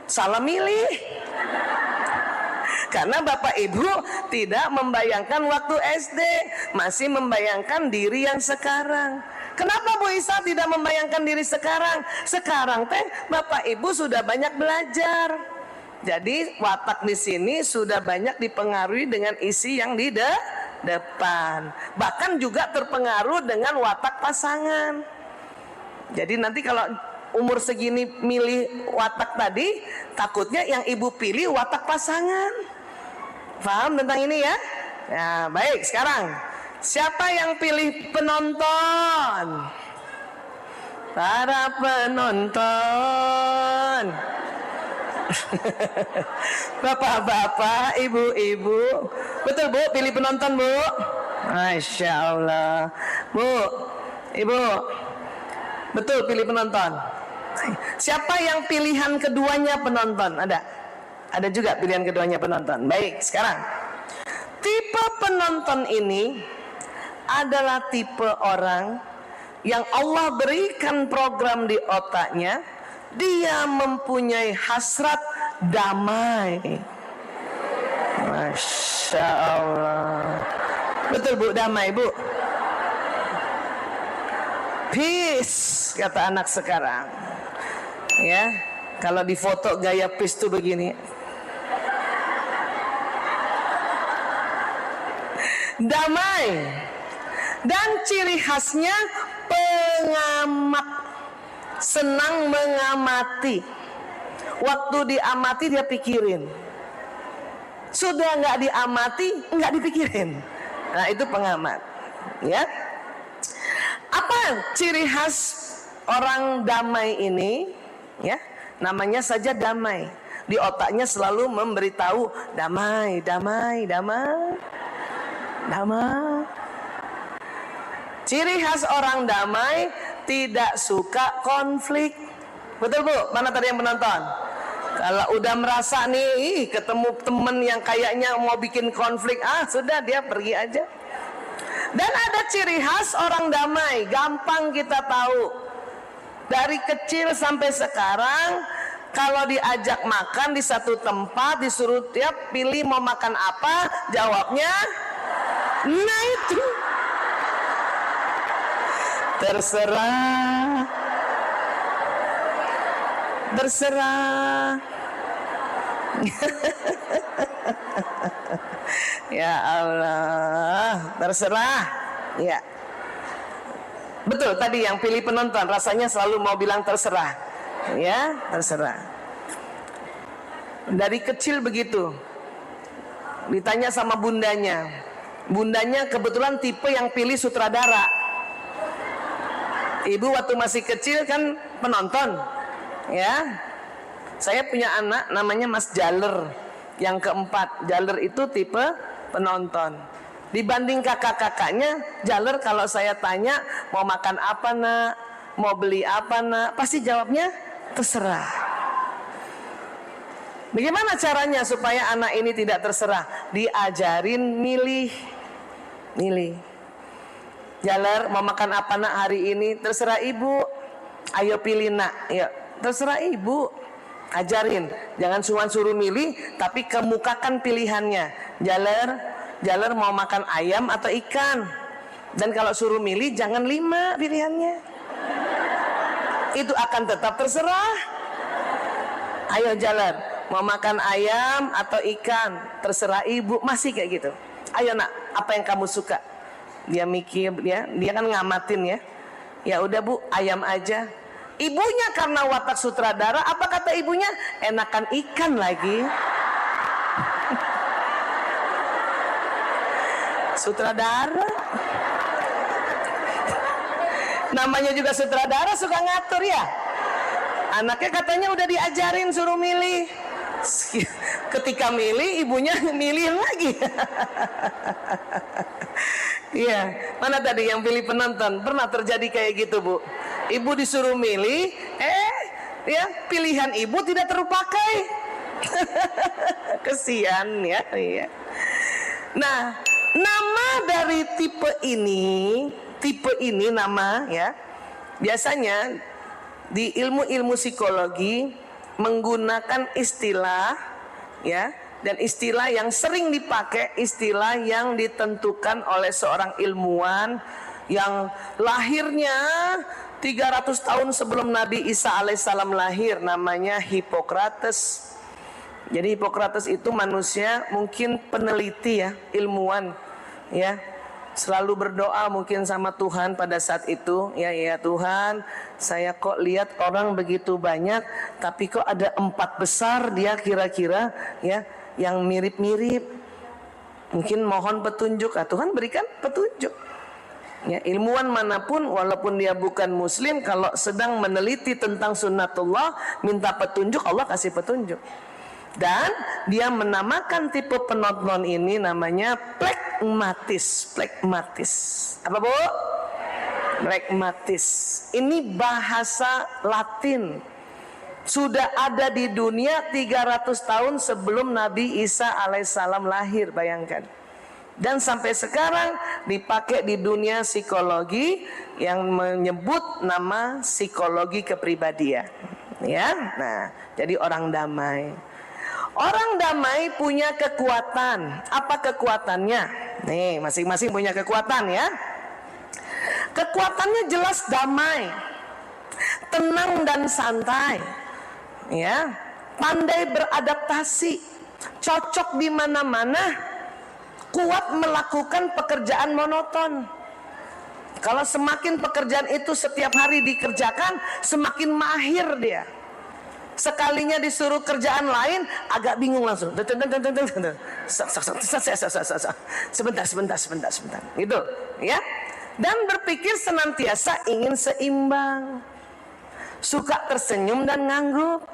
[SPEAKER 1] salah milih. Karena Bapak Ibu tidak membayangkan waktu SD, masih membayangkan diri yang sekarang. Kenapa Bu Isa tidak membayangkan diri sekarang? Sekarang teh Bapak Ibu sudah banyak belajar. Jadi watak di sini sudah banyak dipengaruhi dengan isi yang di depan. Bahkan juga terpengaruh dengan watak pasangan. Jadi nanti kalau umur segini milih watak tadi, takutnya yang ibu pilih watak pasangan. Paham tentang ini ya? Ya, baik, sekarang siapa yang pilih penonton? Para penonton. Bapak-bapak, ibu-ibu. Betul Bu, pilih penonton Bu. Masya Allah. Bu, Ibu, betul pilih penonton. Siapa yang pilihan keduanya penonton? Ada? Ada juga pilihan keduanya penonton. Baik, sekarang tipe penonton ini adalah tipe orang yang Allah berikan program di otaknya. Dia mempunyai hasrat damai. Masya Allah. Betul Bu, damai Bu. Peace, kata anak sekarang. Ya, kalau di foto gaya peace tuh begini. Damai. Dan ciri khasnya pengamat. Senang mengamati. Waktu diamati dia pikirin. Sudah nggak diamati, nggak dipikirin. Nah itu pengamat. Ya. Apa ciri khas orang damai ini? Ya, namanya saja damai. Di otaknya selalu memberitahu damai, damai, damai, damai. Ciri khas orang damai tidak suka konflik. Betul Bu? Mana tadi yang penonton? Kalau udah merasa nih ketemu temen yang kayaknya mau bikin konflik, sudah dia pergi aja. Dan ada ciri khas orang damai, gampang kita tahu. Dari kecil sampai sekarang, kalau diajak makan di satu tempat, disuruh tiap pilih mau makan apa, jawabnya, nah itu. Terserah. Terserah. Ya Allah, terserah. Ya. Betul tadi yang pilih penonton rasanya selalu mau bilang terserah. Ya, terserah. Dari kecil begitu. Ditanya sama bundanya. Bundanya kebetulan tipe yang pilih sutradara. Ibu waktu masih kecil kan penonton. Ya. Saya punya anak namanya Mas Jaler. Yang keempat, Jaler itu tipe penonton. Dibanding kakak-kakaknya, Jaler kalau saya tanya mau makan apa nak, mau beli apa nak, pasti jawabnya terserah. Bagaimana caranya supaya anak ini tidak terserah? Diajarin milih. Milih. Jaler mau makan apa nak hari ini? Terserah ibu. Ayo pilih nak. Ya, terserah ibu. Ajarin, jangan cuma suruh milih, tapi kemukakan pilihannya. Jaler mau makan ayam atau ikan. Dan kalau suruh milih, jangan 5 pilihannya. Itu akan tetap terserah. Ayo Jaler, mau makan ayam atau ikan, terserah ibu. Masih kayak gitu. Ayo nak, apa yang kamu suka? Dia mikir, dia kan ngamatin ya. Ya udah Bu, ayam aja. Ibunya karena watak sutradara, apa kata ibunya? Enakan ikan lagi. Sutradara. Namanya juga sutradara suka ngatur ya. Anaknya katanya udah diajarin suruh milih. Ketika milih, ibunya milih lagi. Iya, mana tadi yang pilih penonton? Pernah terjadi kayak gitu Bu? Ibu disuruh milih, ya pilihan ibu tidak terpakai. Kesian ya. Iya. Nah, nama dari tipe ini nama ya. Biasanya di ilmu-ilmu psikologi menggunakan istilah ya Dan istilah yang sering dipakai, istilah yang ditentukan oleh seorang ilmuwan yang lahirnya 300 tahun sebelum Nabi Isa alaihissalam lahir, namanya Hippocrates. Jadi Hippocrates itu manusia mungkin peneliti ya, ilmuwan ya. Selalu berdoa mungkin sama Tuhan pada saat itu, ya Tuhan, saya kok lihat orang begitu banyak, tapi kok ada 4 besar dia kira-kira ya, yang mirip-mirip. Mungkin mohon petunjuk, Tuhan berikan petunjuk. Ya, ilmuwan manapun walaupun dia bukan muslim, kalau sedang meneliti tentang sunnatullah, minta petunjuk, Allah kasih petunjuk. Dan dia menamakan tipe penonton ini namanya plekmatis. Plekmatis. Apa Bu? Plekmatis. Ini bahasa Latin. Sudah ada di dunia 300 tahun sebelum Nabi Isa alaihissalam lahir, bayangkan. Dan sampai sekarang dipakai di dunia psikologi yang menyebut nama psikologi kepribadian. Ya, nah, jadi orang damai. Orang damai punya kekuatan. Apa kekuatannya? Nih, masing-masing punya kekuatan ya. Kekuatannya jelas damai, tenang dan santai. Ya, pandai beradaptasi, cocok di mana-mana, kuat melakukan pekerjaan monoton. Kalau semakin pekerjaan itu setiap hari dikerjakan, semakin mahir dia. Sekalinya disuruh kerjaan lain agak bingung langsung. Sebentar. Gitu, ya. Dan berpikir senantiasa ingin seimbang. Suka tersenyum dan ngangguk.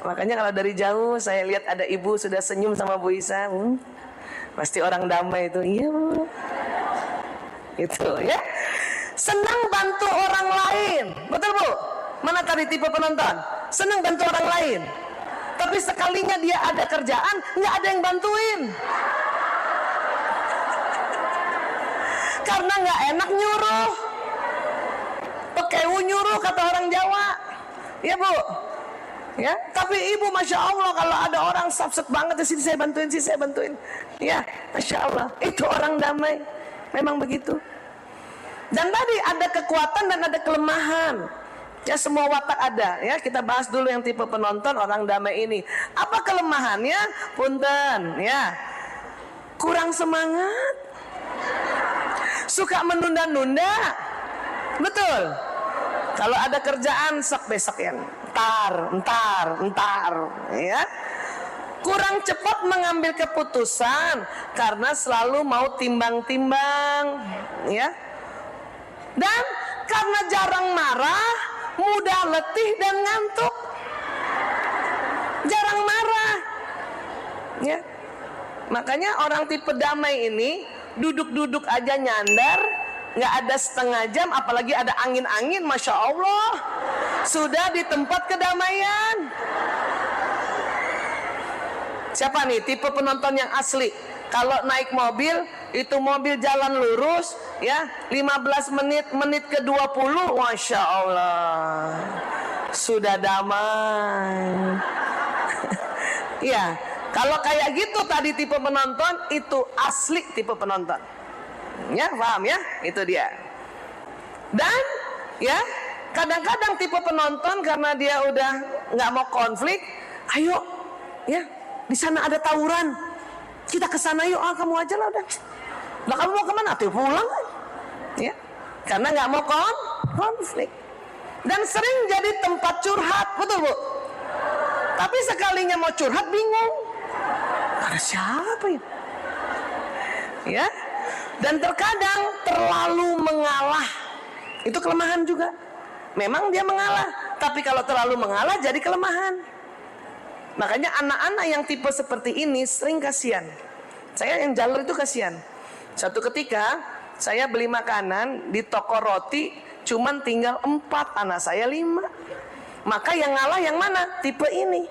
[SPEAKER 1] Makanya kalau dari jauh saya lihat ada ibu sudah senyum sama Bu Isa, pasti orang damai itu. Iya, Bu. Itu, ya. Senang bantu orang lain. Betul, Bu? Mana tadi tipe penonton? Senang bantu orang lain, tapi sekalinya dia ada kerjaan, nggak ada yang bantuin, karena nggak enak nyuruh. Pekewu nyuruh kata orang Jawa, ya Bu. Ya, tapi ibu masya Allah kalau ada orang sapsek banget di sini saya bantuin, ya masya Allah itu orang damai, memang begitu. Dan tadi ada kekuatan dan ada kelemahan. Ya, semua watak ada ya. Kita bahas dulu yang tipe penonton orang damai ini. Apa kelemahannya? Punten ya. Kurang semangat. Suka menunda-nunda. Betul. Kalau ada kerjaan sok besok ya. Entar ya. Kurang cepat mengambil keputusan karena selalu mau timbang-timbang ya. Dan karena jarang marah, mudah letih dan ngantuk. Jarang marah. Ya. Makanya orang tipe damai ini duduk-duduk aja nyandar, nggak ada setengah jam, apalagi ada angin-angin, masya Allah, sudah di tempat kedamaian. Siapa nih tipe penonton yang asli? Kalau naik mobil, itu mobil jalan lurus ya, 15 menit ke 20, masya Allah sudah damai. Ya, kalau kayak gitu tadi tipe penonton, itu asli tipe penonton. Ya, paham ya? Itu dia. Dan ya, kadang-kadang tipe penonton karena dia udah nggak mau konflik, ayo ya, di sana ada tawuran, kita ke sana yuk. Kamu aja lah udah. Lah kamu mau kemana? Tuh pulang. Ya, karena nggak mau konflik. Dan sering jadi tempat curhat, betul Bu? Tapi sekalinya mau curhat bingung. Ada siapa ya? Ya. Dan terkadang terlalu mengalah. Itu kelemahan juga. Memang dia mengalah, tapi kalau terlalu mengalah jadi kelemahan. Makanya anak-anak yang tipe seperti ini sering kasihan. Saya yang jalur itu kasihan. Satu ketika saya beli makanan di toko roti, cuman tinggal 4, anak saya 5. Maka yang ngalah yang mana? Tipe ini.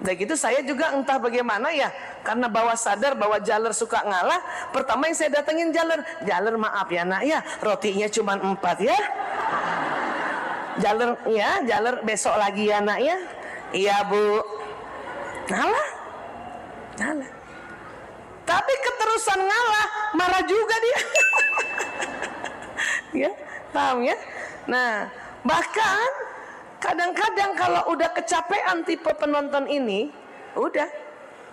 [SPEAKER 1] Dan gitu saya juga entah bagaimana ya, karena bawa sadar bahwa Jaler suka ngalah. Pertama yang saya datengin Jaler, maaf ya nak ya, rotinya cuma 4 ya. Jaler besok lagi ya nak ya. Iya Bu. Ngalah. Tapi keterusan ngalah, marah juga dia. Ya, paham ya? Nah, bahkan kadang-kadang kalau udah kecapean tipe penonton ini, udah,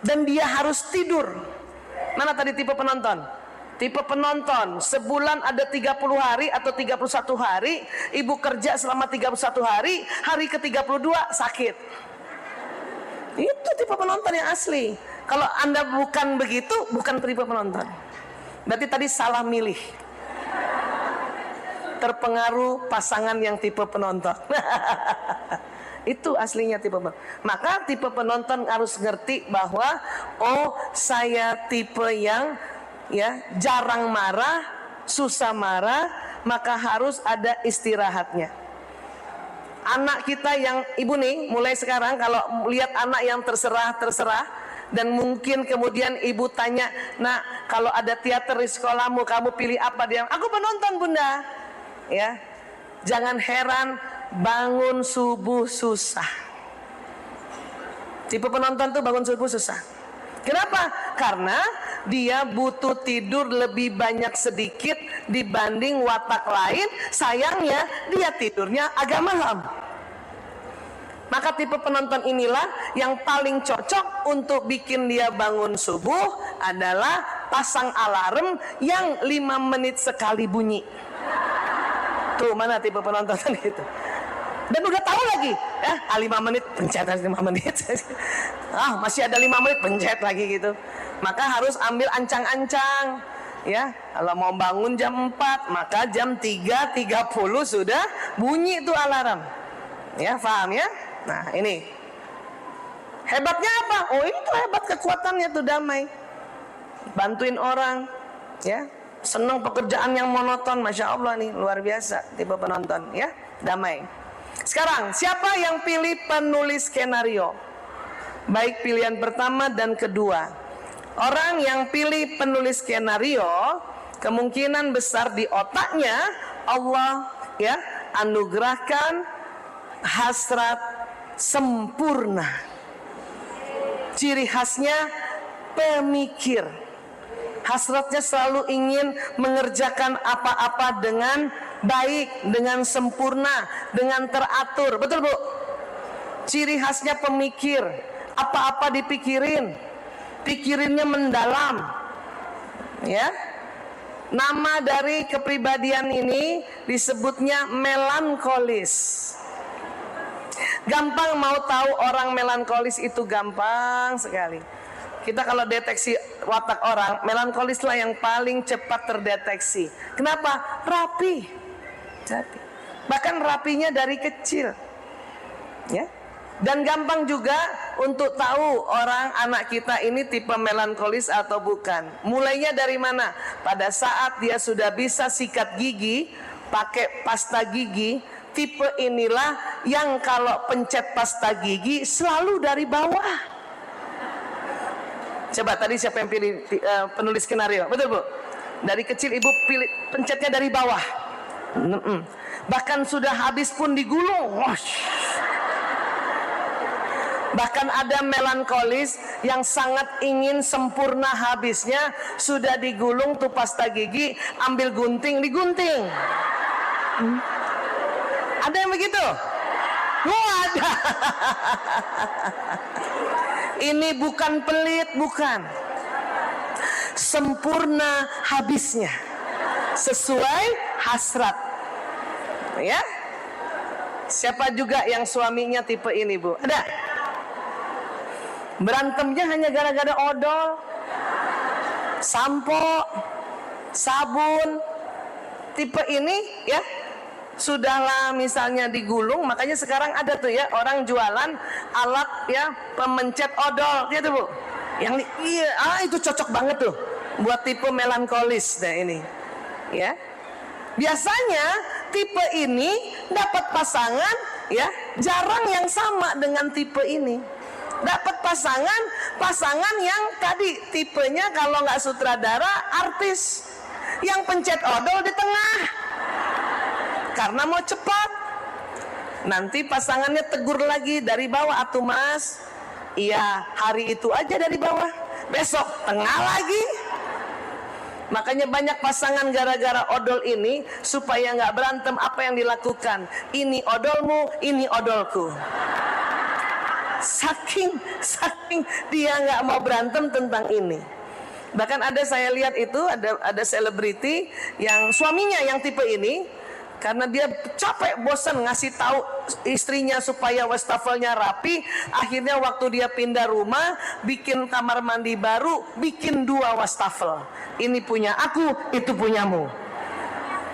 [SPEAKER 1] dan dia harus tidur. Mana tadi tipe penonton? Tipe penonton sebulan ada 30 hari atau 31 hari, ibu kerja selama 31 hari, hari ke-32 sakit. Itu tipe penonton yang asli. Kalau Anda bukan begitu, bukan tipe penonton. Berarti tadi salah milih. Terpengaruh pasangan yang tipe penonton. Itu aslinya tipe penonton. Maka tipe penonton harus ngerti bahwa oh, saya tipe yang jarang marah, susah marah, maka harus ada istirahatnya. Anak kita yang ibu nih, mulai sekarang kalau lihat anak yang terserah dan mungkin kemudian ibu tanya, "Nak, kalau ada teater di sekolahmu, kamu pilih apa?" Dia, "Aku penonton, Bunda." Ya. Jangan heran bangun subuh susah. Tipe penonton tuh bangun subuh susah. Kenapa? Karena dia butuh tidur lebih banyak sedikit dibanding watak lain. Sayangnya dia tidurnya agak malam. Maka tipe penonton inilah yang paling cocok untuk bikin dia bangun subuh adalah pasang alarm yang 5 menit sekali bunyi. Tuh, mana tipe penonton gitu. Dan udah tahu lagi, 5 menit, pencet 5 menit. Masih ada 5 menit, pencet lagi gitu. Maka harus ambil ancang-ancang. Ya, kalau mau bangun jam 4, maka jam 3.30 sudah bunyi itu alarm. Ya, paham ya? Nah, ini. Hebatnya apa? Oh, itu hebat kekuatannya tuh damai. Bantuin orang, ya. Senang pekerjaan yang monoton, Masya Allah nih, luar biasa tipe penonton, ya. Damai. Sekarang, siapa yang pilih penulis skenario? Baik pilihan pertama dan kedua. Orang yang pilih penulis skenario, kemungkinan besar di otaknya Allah ya anugerahkan hasrat sempurna. Ciri khasnya pemikir. Hasratnya selalu ingin mengerjakan apa-apa dengan baik, dengan sempurna, dengan teratur. Betul, Bu? Ciri khasnya pemikir. Apa-apa dipikirin. Pikirinnya mendalam. Ya. Nama dari kepribadian ini disebutnya melankolis. Gampang mau tahu orang melankolis itu gampang sekali. Kita kalau deteksi watak orang, melankolislah yang paling cepat terdeteksi. Kenapa? Rapi. Bahkan rapinya dari kecil. Ya. Dan gampang juga untuk tahu orang anak kita ini tipe melankolis atau bukan. Mulainya dari mana? Pada saat dia sudah bisa sikat gigi, pakai pasta gigi, tipe inilah yang kalau pencet pasta gigi selalu dari bawah. Coba tadi siapa yang pilih penulis skenario? Betul, Bu? Dari kecil ibu pilih pencetnya dari bawah. Bahkan sudah habis pun digulung. Bahkan ada melankolis yang sangat ingin sempurna habisnya, sudah digulung tuh pasta gigi, ambil gunting, digunting. Ada yang begitu? Ada. Ini bukan pelit, bukan. Sempurna habisnya. Sesuai hasrat. Ya. Siapa juga yang suaminya tipe ini, Bu? Ada? Berantemnya hanya gara-gara odol, sampo, sabun. Tipe ini ya sudahlah misalnya digulung, makanya sekarang ada tuh ya orang jualan alat ya pemencet odol, ya tuh, Bu. Yang itu cocok banget tuh buat tipe melankolis deh ini. Ya. Biasanya tipe ini dapat pasangan ya jarang yang sama dengan tipe ini. Dapat pasangan yang tadi tipenya kalau nggak sutradara, artis yang pencet odol di tengah karena mau cepat. Nanti pasangannya tegur lagi dari bawah, atuh Mas, Iya, hari itu aja dari bawah, besok tengah lagi. Makanya banyak pasangan gara-gara odol ini, supaya nggak berantem, apa yang dilakukan? Ini odolmu, ini odolku. Saking dia nggak mau berantem tentang ini. Bahkan ada, saya lihat itu ada selebriti yang suaminya yang tipe ini, karena dia capek bosan ngasih tahu istrinya supaya wastafelnya rapi, akhirnya waktu dia pindah rumah, bikin kamar mandi baru, bikin 2 wastafel. Ini punya aku, itu punyamu.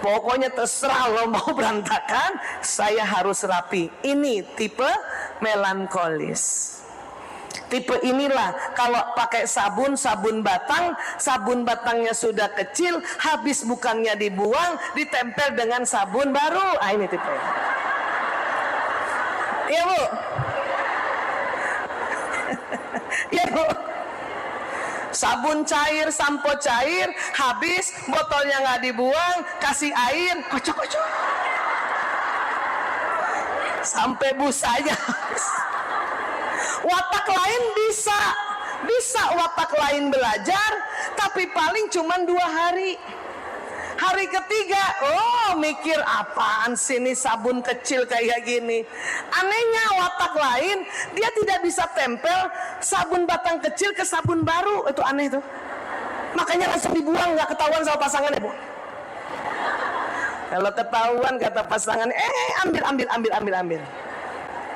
[SPEAKER 1] Pokoknya terserah lo mau berantakan, saya harus rapi. Ini tipe melankolis. Tipe inilah kalau pakai sabun batangnya sudah kecil, habis bukannya dibuang, ditempel dengan sabun baru. Ah, ini tipe. Iya Bu. Iya Bu. Sabun cair, sampo cair, habis botolnya nggak dibuang, kasih air, kocok-kocok. Sampai busanya habis. Watak lain bisa watak lain belajar, tapi paling cuma 2 hari. Hari ketiga, oh mikir apaan sih ini sabun kecil kayak gini. Anehnya watak lain, dia tidak bisa tempel sabun batang kecil ke sabun baru. Itu aneh tuh. Makanya langsung dibuang, nggak ketahuan sama pasangannya Bu. Kalau ketahuan kata pasangan, ambil.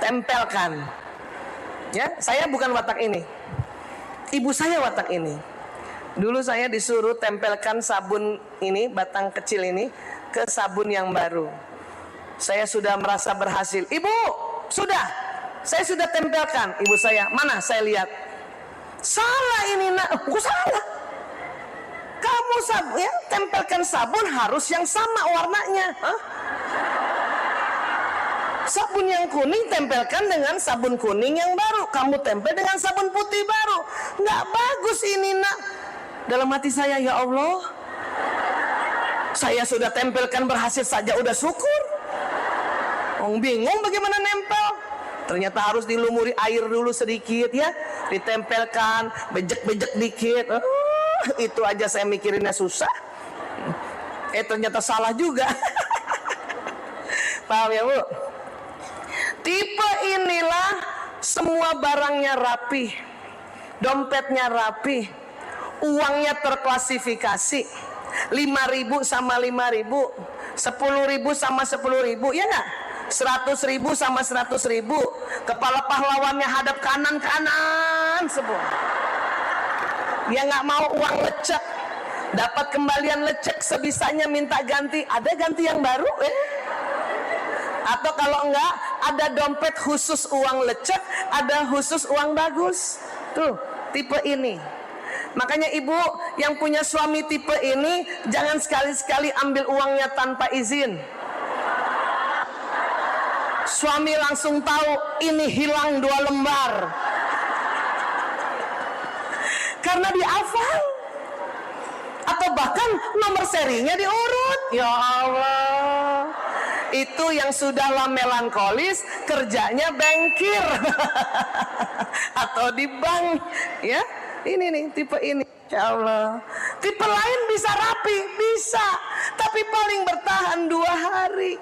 [SPEAKER 1] Tempelkan. Ya, saya bukan watak ini. Ibu saya watak ini. Dulu saya disuruh tempelkan sabun ini, batang kecil ini, ke sabun yang baru. Saya sudah merasa berhasil. Ibu, sudah. Saya sudah tempelkan. Ibu saya, mana? Saya lihat. Salah ini nak. Kok salah? Kamu ya, tempelkan sabun harus yang sama warnanya. Hah? Sabun yang kuning tempelkan dengan sabun kuning yang baru. Kamu tempel dengan sabun putih baru. Nggak bagus ini nak. Dalam hati saya, ya Allah, saya sudah tempelkan berhasil saja udah syukur. Bingung bagaimana nempel. Ternyata harus dilumuri air dulu sedikit ya. Ditempelkan, bejek-bejek dikit. Itu aja saya mikirinnya susah. Ternyata salah juga. Paham ya Bu? Tipe inilah semua barangnya rapi, dompetnya rapi, uangnya terklasifikasi, 5.000 sama 5.000, 10.000 sama 10.000, ya nggak? 100.000 sama 100.000, kepala pahlawannya hadap kanan semua. Dia nggak mau uang lecek, dapat kembalian lecek sebisanya minta ganti, ada ganti yang baru Atau kalau enggak, ada dompet khusus uang lecek, ada khusus uang bagus. Tuh, tipe ini. Makanya ibu yang punya suami tipe ini, jangan sekali-sekali ambil uangnya tanpa izin. Suami langsung tahu ini hilang 2 lembar. Karena dihafal. Atau bahkan nomor serinya diurut. Ya Allah. Itu yang sudahlah melankolis, kerjanya bankir atau di bank, ya. Ini nih tipe ini, ya Allah. Tipe lain bisa rapi, bisa, tapi paling bertahan 2 hari.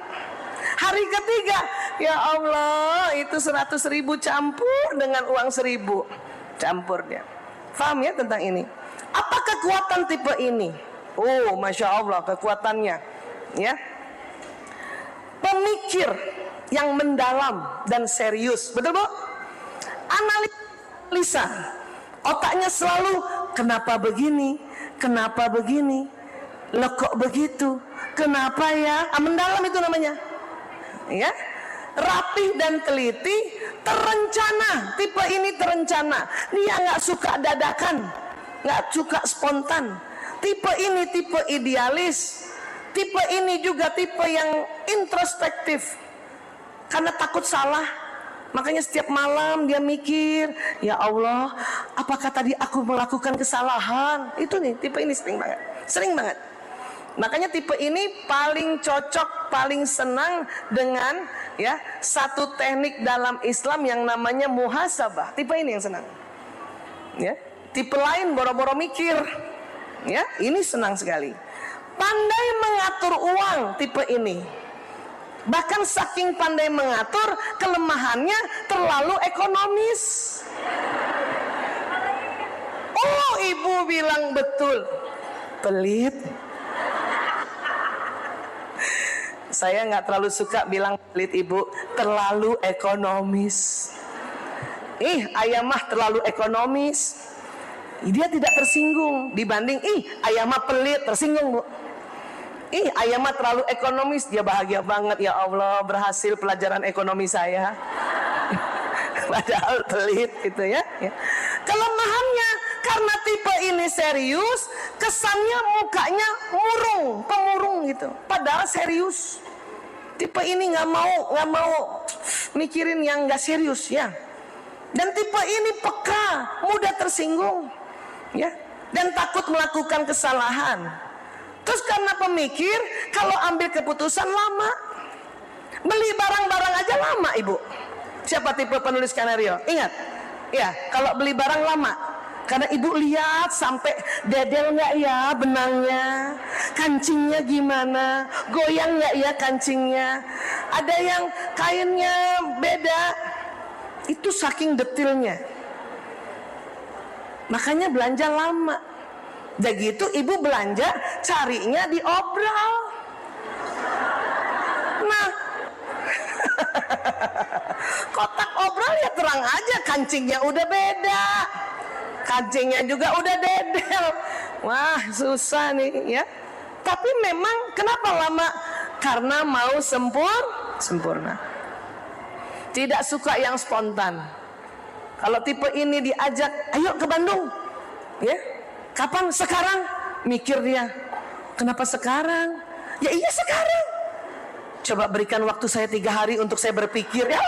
[SPEAKER 1] Hari ketiga, ya Allah, itu 100.000 campur dengan uang 1.000, campur dia. Paham ya tentang ini? Apa kekuatan tipe ini? Oh, masya Allah kekuatannya, ya. Pemikir yang mendalam dan serius, betul Bu? Analisa, otaknya selalu kenapa begini, loh kok begitu, kenapa ya? Mendalam itu namanya, ya. Rapi dan teliti, terencana. Tipe ini terencana. Dia nggak suka dadakan, nggak suka spontan. Tipe ini tipe idealis. Tipe ini juga tipe yang introspektif, karena takut salah. Makanya setiap malam dia mikir, ya Allah, apakah tadi aku melakukan kesalahan? Itu nih, tipe ini sering banget. Makanya tipe ini paling cocok, paling senang dengan ya satu teknik dalam Islam yang namanya muhasabah. Tipe ini yang senang. Ya, tipe lain boro-boro mikir. Ya, ini senang sekali. Pandai mengatur uang tipe ini. Bahkan saking pandai mengatur, kelemahannya terlalu ekonomis. Oh, ibu bilang betul. Pelit. Saya nggak terlalu suka bilang pelit, ibu. Terlalu ekonomis. Ayah mah terlalu ekonomis. Dia tidak tersinggung dibanding ayah mah pelit, tersinggung, bu. Ayah mah terlalu ekonomis, dia bahagia banget, ya Allah berhasil pelajaran ekonomi saya. Padahal pelit gitu ya. Kelemahannya karena tipe ini serius, kesannya mukanya murung, pemurung gitu. Padahal serius. Tipe ini nggak mau mikirin yang nggak serius ya. Dan tipe ini peka, mudah tersinggung, ya, dan takut melakukan kesalahan. Terus karena pemikir, kalau ambil keputusan lama, beli barang-barang aja lama, ibu. Siapa tipe penulis skenario? Ingat, ya, kalau beli barang lama, karena ibu lihat sampai dedel nggak ya benangnya, kancingnya gimana, goyang nggak ya kancingnya, ada yang kainnya beda. Itu saking detailnya. Makanya belanja lama. Udah gitu ibu belanja carinya di obral. Nah, kotak obral ya terang aja kancingnya udah beda. Kancingnya juga udah dedel. Wah, susah nih ya. Tapi memang kenapa lama? Karena mau sempurna. Tidak suka yang spontan. Kalau tipe ini diajak, ayo ke Bandung, ya, kapan? Sekarang. Mikir dia, kenapa sekarang? Ya iya sekarang. Coba berikan waktu saya 3 hari untuk saya berpikir. Ya.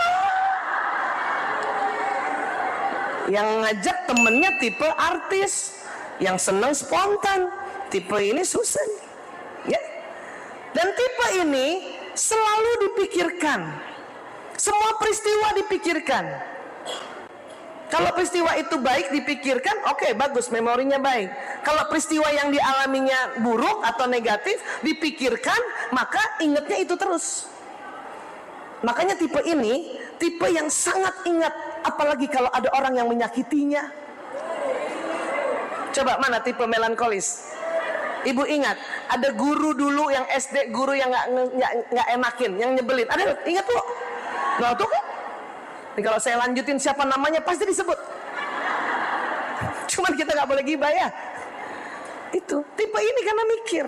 [SPEAKER 1] Yang ngajak temennya tipe artis, yang senang spontan. Tipe ini susah, ya. Dan tipe ini selalu dipikirkan. Semua peristiwa dipikirkan. Kalau peristiwa itu baik dipikirkan, oke, bagus, memorinya baik. Kalau peristiwa yang dialaminya buruk atau negatif dipikirkan, maka ingatnya itu terus. Makanya tipe ini tipe yang sangat ingat, apalagi kalau ada orang yang menyakitinya. Coba mana tipe melankolis? Ibu ingat, ada guru dulu yang SD, guru yang nggak enakin, yang nyebelin. Ada, ingat tuh? Nah tuh kan, nih, kalau saya lanjutin siapa namanya pasti disebut. Cuman kita nggak boleh gibah ya. Itu tipe ini karena mikir.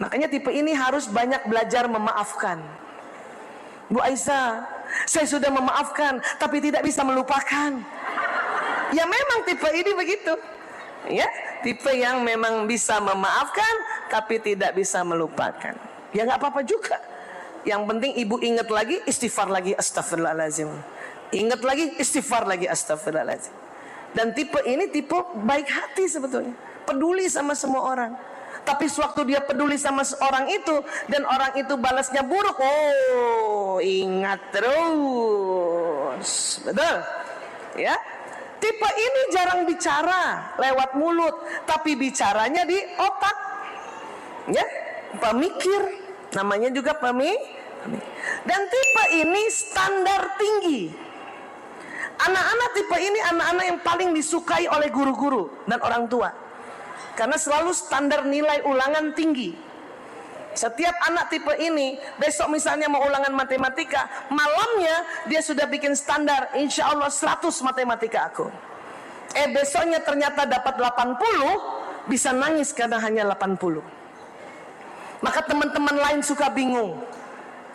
[SPEAKER 1] Makanya tipe ini harus banyak belajar memaafkan. Bu Aisyah, saya sudah memaafkan tapi tidak bisa melupakan. Ya memang tipe ini begitu. Ya, tipe yang memang bisa memaafkan tapi tidak bisa melupakan. Ya nggak apa-apa juga. Yang penting ibu ingat lagi, istighfar lagi, astagfirullahaladzim. Ingat lagi, istighfar lagi, astagfirullahaladzim. Dan tipe ini tipe baik hati sebetulnya, peduli sama semua orang. Tapi sewaktu dia peduli sama seorang itu dan orang itu balasnya buruk, oh ingat terus, betul? Ya, tipe ini jarang bicara lewat mulut, tapi bicaranya di otak. Ya, pemikir. Namanya juga dan tipe ini standar tinggi. Anak-anak tipe ini anak-anak yang paling disukai oleh guru-guru dan orang tua, karena selalu standar nilai ulangan tinggi. Setiap anak tipe ini besok misalnya mau ulangan matematika, malamnya dia sudah bikin standar, insya Allah 100 matematika aku. Besoknya ternyata dapat 80, bisa nangis karena hanya 80. Maka teman-teman lain suka bingung.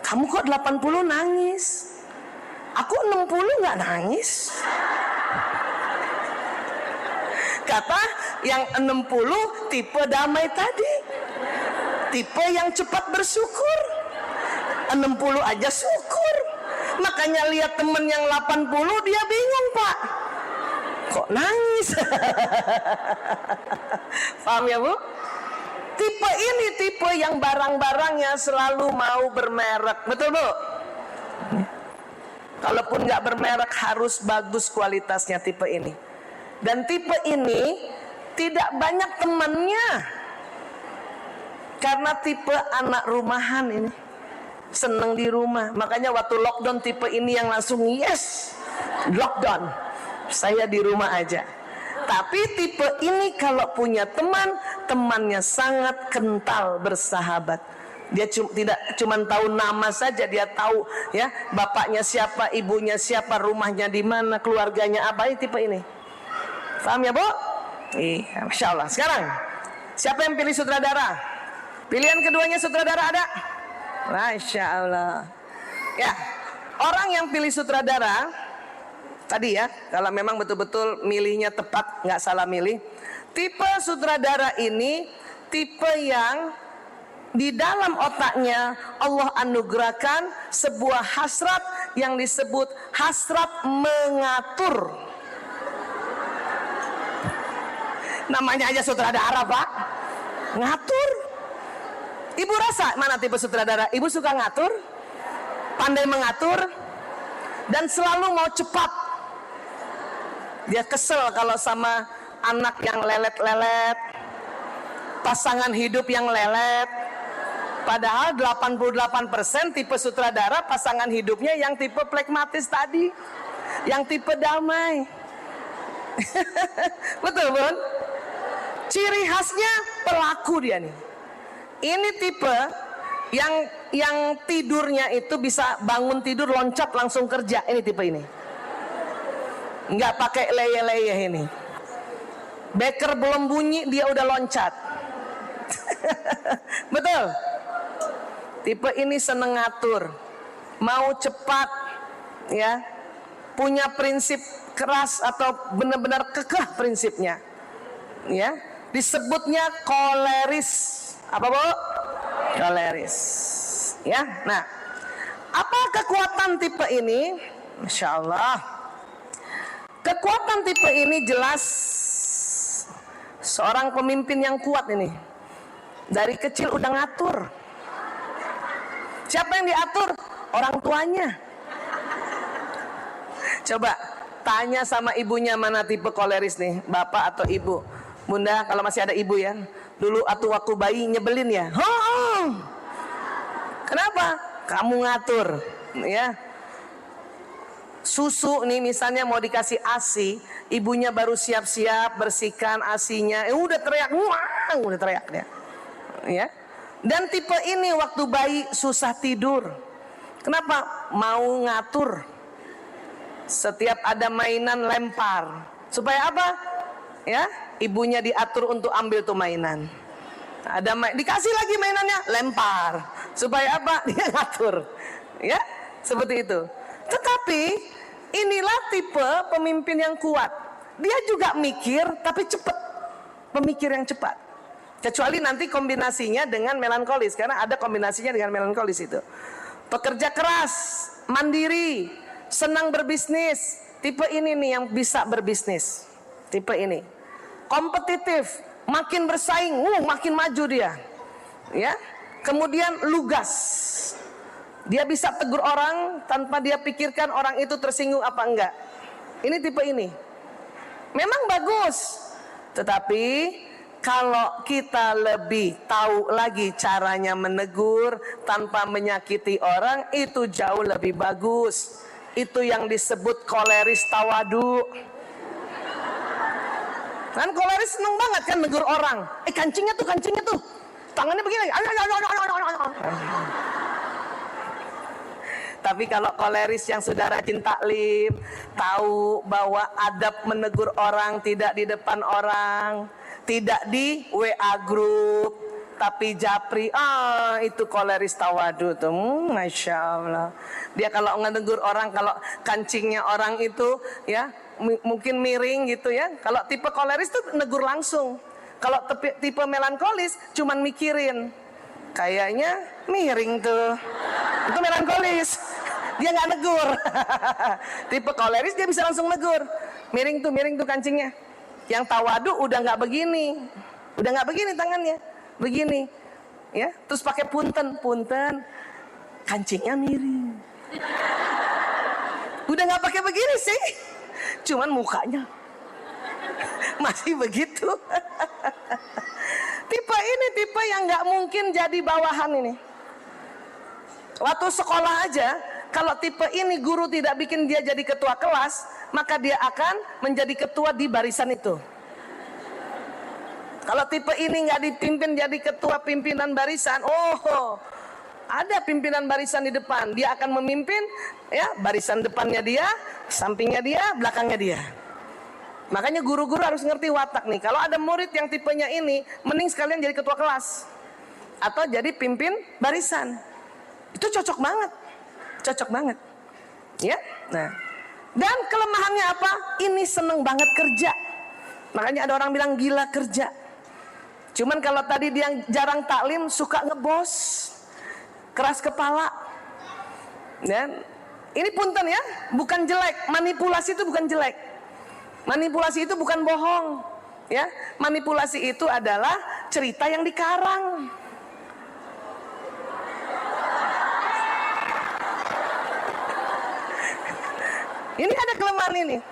[SPEAKER 1] Kamu kok 80 nangis? Aku 60 nggak nangis. Kata yang 60 tipe damai tadi. Tipe yang cepat bersyukur. 60 aja syukur. Makanya lihat teman yang 80 dia bingung, Pak. Kok nangis? Paham ya, Bu? ini tipe yang barang-barangnya selalu mau bermerek. Betul, Bu? Kalaupun nggak bermerek harus bagus kualitasnya tipe ini. Dan tipe ini tidak banyak temannya. Karena tipe anak rumahan ini. Seneng di rumah. Makanya waktu lockdown tipe ini yang langsung yes, lockdown. Saya di rumah aja. Tapi tipe ini kalau punya teman, temannya sangat kental bersahabat. Dia tidak cuma tahu nama saja, dia tahu ya bapaknya siapa, ibunya siapa, rumahnya di mana, keluarganya apa. Ini tipe ini. Paham ya, Bu? Iya, Masya Allah. Sekarang siapa yang pilih sutradara? Pilihan keduanya sutradara ada? Masya Allah. Ya, orang yang pilih sutradara tadi ya, kalau memang betul-betul milihnya tepat, nggak salah milih. Tipe sutradara ini tipe yang di dalam otaknya Allah anugerahkan sebuah hasrat yang disebut hasrat mengatur. Namanya aja sutradara, Pak. Ngatur. Ibu rasa mana tipe sutradara? Ibu suka ngatur, pandai mengatur, dan selalu mau cepat. Dia kesel kalau sama anak yang lelet-lelet, pasangan hidup yang lelet. Padahal 88% tipe sutradara pasangan hidupnya yang tipe pragmatis tadi, yang tipe damai. Betul, Bun? Ciri khasnya pelaku dia nih. Ini tipe yang tidurnya itu bisa bangun tidur loncat langsung kerja. Ini tipe ini. Nggak pakai leye-leye ini. Beker belum bunyi dia udah loncat. Betul. Tipe ini seneng ngatur, mau cepat, ya, punya prinsip keras atau benar-benar kekeh prinsipnya, ya. Disebutnya koleris. Apa, Bu? Koleris. Ya. Nah, apa kekuatan tipe ini? Masya Allah. Kekuatan tipe ini jelas seorang pemimpin yang kuat ini. Dari kecil udah ngatur. Siapa yang diatur? Orang tuanya. Coba tanya sama ibunya mana tipe koleris nih, bapak atau ibu. Bunda, kalau masih ada ibu ya. Dulu waktu bayi nyebelin ya. Kenapa? Kamu ngatur, ya. Susu nih misalnya mau dikasih ASI, ibunya baru siap-siap bersihkan ASINya, udah teriak, wah, udah teriak dia. Ya. Dan tipe ini waktu bayi susah tidur. Kenapa? Mau ngatur. Setiap ada mainan lempar. Supaya apa? Ya, ibunya diatur untuk ambil tuh mainan. Dikasih lagi mainannya, lempar. Supaya apa? Dia ngatur. Ya, seperti itu. Tetapi inilah tipe pemimpin yang kuat. Dia juga mikir tapi cepat. Pemikir yang cepat. Kecuali nanti kombinasinya dengan melankolis, karena ada kombinasinya dengan melankolis itu. Pekerja keras, mandiri, senang berbisnis. Tipe ini nih yang bisa berbisnis. Tipe ini. Kompetitif, makin bersaing, makin maju dia. Ya. Kemudian lugas. Dia bisa tegur orang tanpa dia pikirkan orang itu tersinggung apa enggak. Ini tipe ini. Memang bagus. Tetapi kalau kita lebih tahu lagi caranya menegur tanpa menyakiti orang, itu jauh lebih bagus. Itu yang disebut koleris tawadu. Kan koleris seneng banget kan negur orang. Kancingnya tuh. Tangannya begini. Tapi kalau koleris yang sudah rajin taklim, tahu bahwa adab menegur orang tidak di depan orang, tidak di WA grup, tapi japri, itu koleris tawadu tuh, Masya Allah. Dia kalau ngenegur orang, kalau kancingnya orang itu, ya mungkin miring gitu ya. Kalau tipe koleris tuh negur langsung. Kalau tipe melankolis, cuman mikirin. Kayaknya miring tuh. Itu melankolis. Dia nggak negur. Tipe koleris dia bisa langsung negur. Miring tuh kancingnya. Yang tawadu udah nggak begini. Udah nggak begini tangannya. Begini. ya, terus pakai punten, kancingnya miring. Udah nggak pakai begini sih, cuman mukanya masih begitu. Tipe ini tipe yang nggak mungkin jadi bawahan ini. Waktu sekolah aja, kalau tipe ini guru tidak bikin dia jadi ketua kelas, maka dia akan menjadi ketua di barisan itu. Kalau tipe ini nggak dipimpin jadi ketua pimpinan barisan, ada pimpinan barisan di depan, dia akan memimpin, ya, barisan depannya dia, sampingnya dia, belakangnya dia. Makanya guru-guru harus ngerti watak nih. Kalau ada murid yang tipenya ini, mending sekalian jadi ketua kelas atau jadi pimpin barisan. Itu cocok banget, ya. Nah, dan kelemahannya apa? Ini seneng banget kerja. Makanya ada orang bilang gila kerja. Cuman kalau tadi dia jarang taklim, suka ngebos, keras kepala. Dan ini punten ya, bukan jelek. Manipulasi itu bukan jelek. Manipulasi itu bukan bohong, ya. Manipulasi itu adalah cerita yang dikarang. Ini ada kelemahan ini.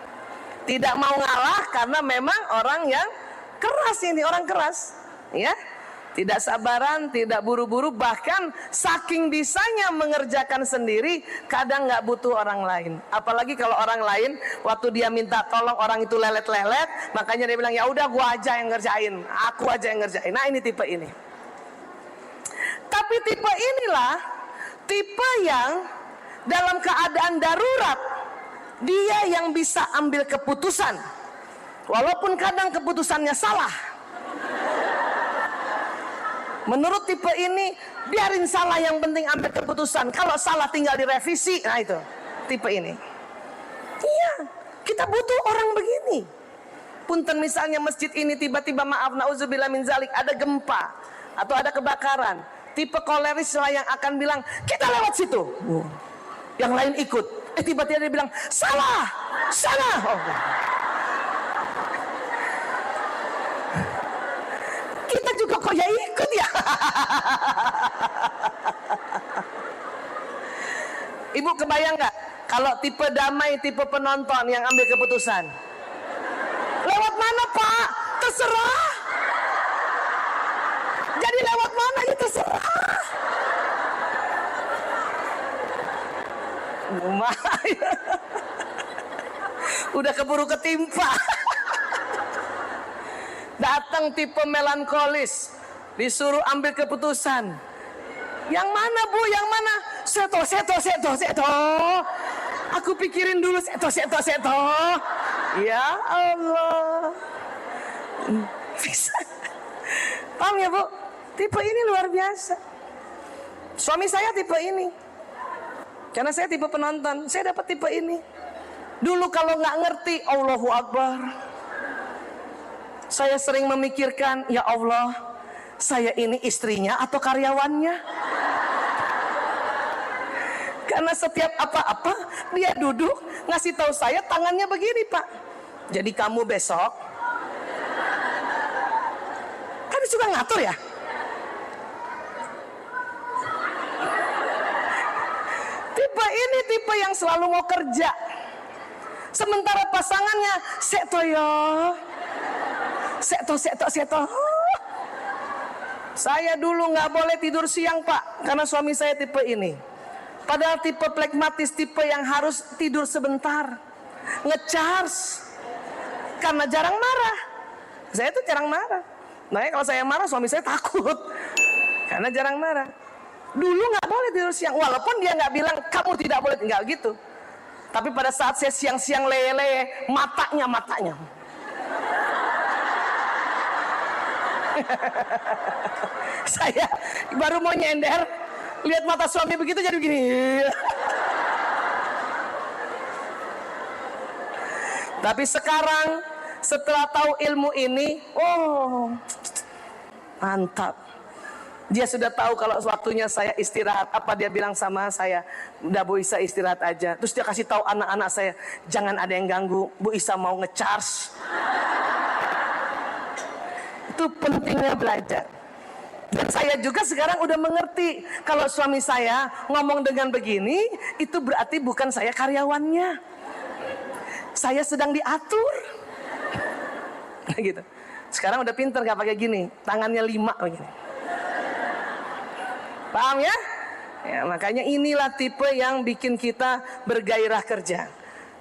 [SPEAKER 1] Tidak mau ngalah karena memang orang yang keras ini, orang keras, ya. Tidak sabaran, tidak buru-buru, bahkan saking bisanya mengerjakan sendiri, kadang nggak butuh orang lain. Apalagi kalau orang lain waktu dia minta tolong orang itu lelet-lelet, makanya dia bilang ya udah gua aja yang ngerjain, aku aja yang ngerjain. Nah, ini tipe ini. Tapi tipe inilah tipe yang dalam keadaan darurat dia yang bisa ambil keputusan, walaupun kadang keputusannya salah. Menurut tipe ini, biarin salah, yang penting ambil keputusan. Kalau salah tinggal direvisi. Nah, itu tipe ini. Iya, kita butuh orang begini. Punten, misalnya masjid ini tiba-tiba, maaf, na'udzubillah min zalik, ada gempa atau ada kebakaran, tipe koleris lah yang akan bilang kita lewat situ. Yang lain ikut. Tiba-tiba dia bilang salah. Kita juga kok ya ikut ya. Ibu kebayang nggak kalau tipe damai, tipe penonton yang ambil keputusan? Lewat mana Pak? Terserah. Jadi lewat mana ya terserah. Udah keburu ketimpa. Datang tipe melankolis, disuruh ambil keputusan. Yang mana Bu? Yang mana? Seto. Aku pikirin dulu, seto. Ya Allah. Bisa. Paham ya Bu? Tipe ini luar biasa. Suami saya tipe ini. Karena saya tipe penonton, saya dapat tipe ini. Dulu kalau nggak ngerti, Allahu Akbar, saya sering memikirkan, ya Allah, saya ini istrinya atau karyawannya? Karena setiap apa-apa dia duduk ngasih tahu saya, tangannya begini Pak. Jadi kamu besok, kan dia suka ngatur ya. Tipe ini tipe yang selalu mau kerja. Sementara pasangannya seto. Saya dulu nggak boleh tidur siang Pak, karena suami saya tipe ini. Padahal tipe plekmatis, tipe yang harus tidur sebentar, ngecharge, karena jarang marah. Saya tuh jarang marah. Makanya kalau saya marah suami saya takut, karena jarang marah. Dulu nggak boleh tidur siang, walaupun dia nggak bilang kamu tidak boleh, tinggal gitu. Tapi pada saat saya siang-siang lele, matanya. Saya baru mau nyender, lihat mata suami begitu jadi begini. Tapi sekarang setelah tahu ilmu ini, mantap. Dia sudah tahu kalau waktunya saya istirahat. Apa dia bilang sama saya? Udah Bu Isa istirahat aja. Terus dia kasih tahu anak-anak saya, jangan ada yang ganggu, Bu Isa mau ngecharge. Itu pentingnya belajar. Dan saya juga sekarang udah mengerti kalau suami saya ngomong dengan begini, itu berarti bukan saya karyawannya. Saya sedang diatur. Gitu. Sekarang udah pinter gak pakai gini, tangannya 5 begini. Paham ya? Ya, makanya inilah tipe yang bikin kita bergairah kerja.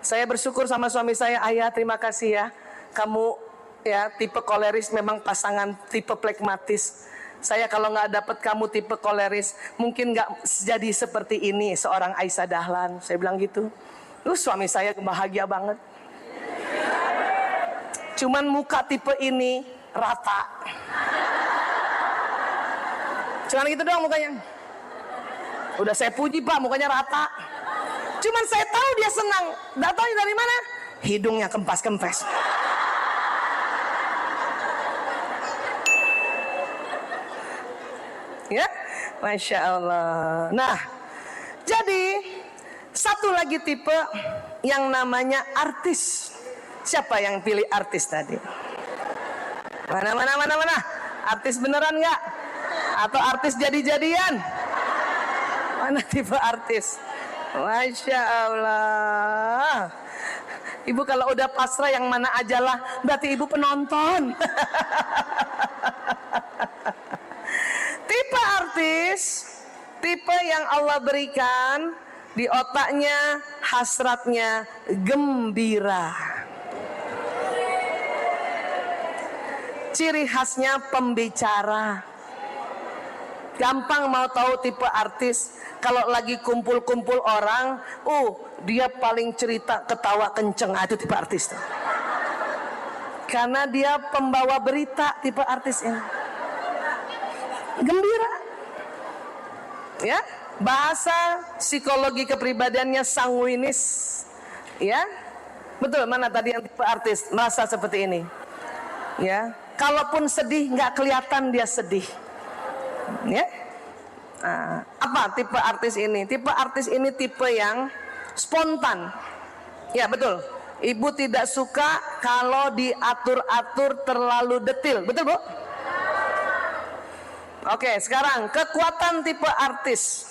[SPEAKER 1] Saya bersyukur sama suami saya, ayah terima kasih ya. Kamu ya tipe koleris, memang pasangan tipe plekmatis. Saya kalau nggak dapet kamu tipe koleris, mungkin nggak jadi seperti ini seorang Aisyah Dahlan. Saya bilang gitu. Suami saya bahagia banget. Cuman muka tipe ini rata. Cuman gitu doang mukanya. Udah saya puji Pak, mukanya rata. Cuman saya tahu dia senang. Datangnya dari mana? Hidungnya kempas-kempes. Ya, Masya Allah. Nah, jadi satu lagi tipe yang namanya artis. Siapa yang pilih artis tadi? Mana? Artis beneran nggak? Atau artis jadi-jadian? Mana tipe artis? Masya Allah. Ibu kalau udah pasrah yang mana ajalah, berarti ibu penonton. Tipe artis, tipe yang Allah berikan di otaknya, hasratnya gembira. Ciri khasnya pembicara. Gampang mau tahu tipe artis. Kalau lagi kumpul-kumpul orang, dia paling cerita ketawa kenceng. Itu tipe artis tuh. Karena dia pembawa berita, tipe artis ini. Gembira. Ya, bahasa psikologi kepribadiannya sanguinis. Ya. Betul, mana tadi yang tipe artis merasa seperti ini? Ya. Kalaupun sedih nggak kelihatan dia sedih. Ya. Apa tipe artis ini? Tipe artis ini tipe yang spontan. Ya betul. Ibu tidak suka kalau diatur-atur terlalu detail. Betul Bu? Oke, sekarang kekuatan tipe artis.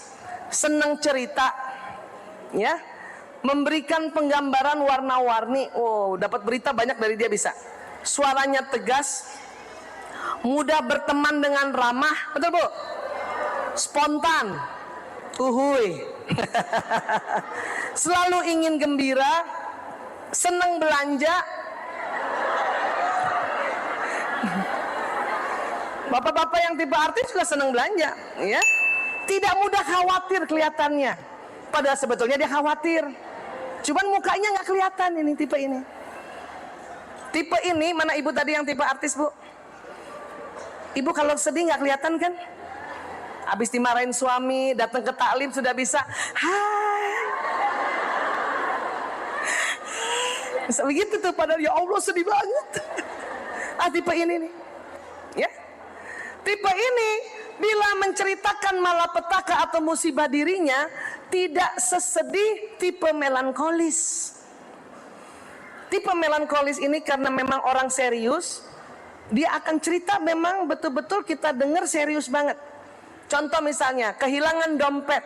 [SPEAKER 1] Senang cerita. Ya. Memberikan penggambaran warna-warni. Dapat berita banyak dari dia bisa. Suaranya tegas. Mudah berteman dengan ramah. Betul Bu? Spontan, uhuy. Selalu ingin gembira, senang belanja. Bapak-bapak yang tipe artis juga senang belanja, ya. Tidak mudah khawatir kelihatannya, padahal sebetulnya dia khawatir. Cuman mukanya nggak kelihatan ini tipe ini. Tipe ini mana ibu tadi yang tipe artis Bu? Ibu kalau sedih nggak kelihatan kan? Habis dimarahin suami, datang ke taklim sudah bisa, hai. Bisa begitu tuh, padahal ya Allah sedih banget. Tipe ini nih. Ya. Tipe ini bila menceritakan malapetaka atau musibah dirinya tidak sesedih tipe melankolis. Tipe melankolis ini karena memang orang serius, dia akan cerita memang betul-betul kita dengar serius banget. Contoh misalnya, kehilangan dompet.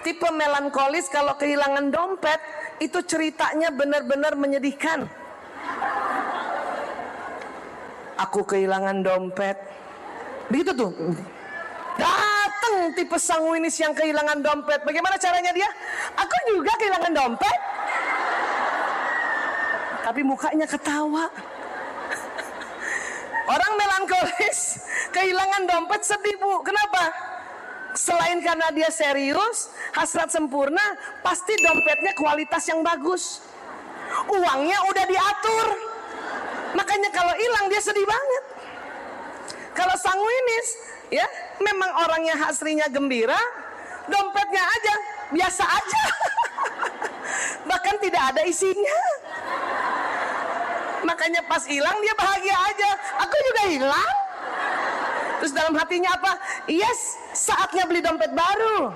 [SPEAKER 1] Tipe melankolis kalau kehilangan dompet, itu ceritanya benar-benar menyedihkan. Aku kehilangan dompet. Begitu tuh. Datang tipe sanguinis yang kehilangan dompet. Bagaimana caranya dia? Aku juga kehilangan dompet. Tapi mukanya ketawa. Orang melankolis kehilangan dompet sedih Bu. Kenapa? Selain karena dia serius, hasrat sempurna, pasti dompetnya kualitas yang bagus. Uangnya udah diatur. Makanya kalau hilang dia sedih banget. Kalau sanguinis, ya memang orangnya hasrinya gembira, dompetnya aja biasa aja. Bahkan tidak ada isinya. Makanya pas hilang dia bahagia aja. Aku juga hilang. Terus dalam hatinya apa? Yes, saatnya beli dompet baru.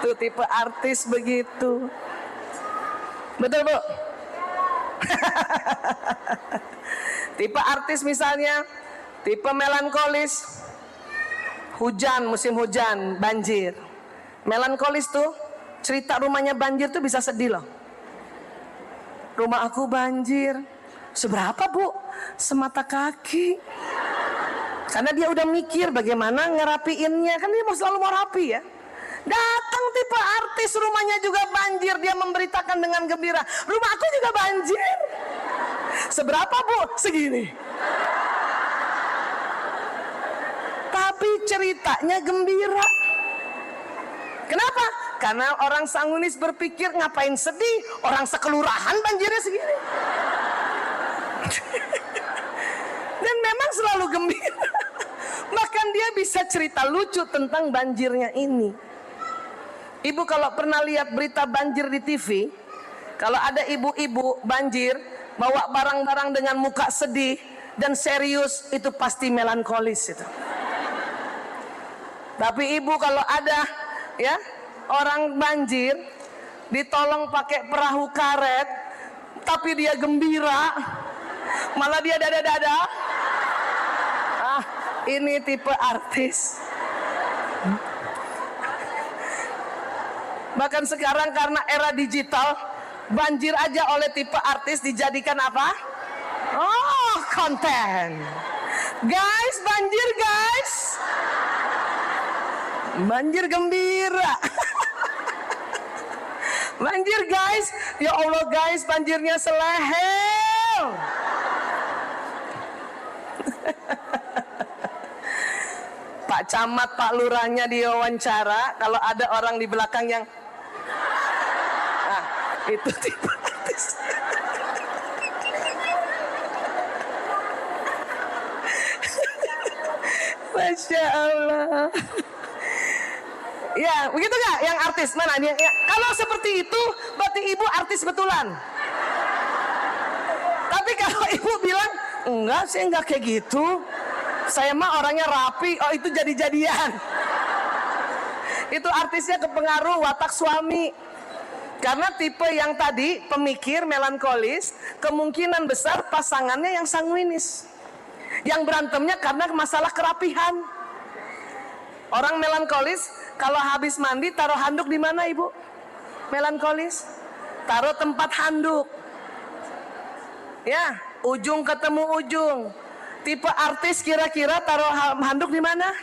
[SPEAKER 1] Tuh tipe artis begitu. Betul Bu? Tipe artis misalnya Tipe melankolis, hujan, musim hujan, banjir. Melankolis tuh cerita rumahnya banjir tuh bisa sedih loh. Rumah aku banjir. Seberapa bu? Semata kaki. Karena dia udah mikir bagaimana ngerapiinnya. Kan dia selalu mau rapi ya. Datang tipe artis rumahnya juga banjir. Dia memberitakan dengan gembira, rumah aku juga banjir. Seberapa bu? Segini. Tapi ceritanya gembira. Kenapa? Karena orang sanguinis berpikir, ngapain sedih? Orang sekelurahan banjirnya segini. Dan memang selalu gembira. Bahkan dia bisa cerita lucu tentang banjirnya ini. Ibu kalau pernah lihat berita banjir di TV, kalau ada ibu-ibu banjir bawa barang-barang dengan muka sedih dan serius, itu pasti melankolis itu. Tapi ibu kalau ada ya orang banjir ditolong pakai perahu karet, tapi dia gembira, malah dia dada-dada, ini tipe artis. Bahkan sekarang karena era digital, banjir aja oleh tipe artis dijadikan apa? Oh, konten. Guys, banjir guys. Banjir gembira. Banjir guys. Ya Allah guys, banjirnya seleher. Pak Camat, Pak Lurahnya diwawancara, kalau ada orang di belakang yang itu tipe artis. Masya Allah. Ya, begitu nggak? Yang artis mana dia? Ya, kalau seperti itu, berarti ibu artis betulan. Tapi kalau ibu bilang, enggak sih, enggak kayak gitu. Saya mah orangnya rapi. Oh, itu jadi-jadian. Itu artisnya kepengaruh watak suami. Karena tipe yang tadi, pemikir, melankolis, kemungkinan besar pasangannya yang sanguinis. Yang berantemnya karena masalah kerapihan. Orang melankolis, kalau habis mandi taruh handuk di mana ibu? Melankolis, taruh tempat handuk. Ya, ujung ketemu ujung. Tipe artis kira-kira taruh handuk di mana?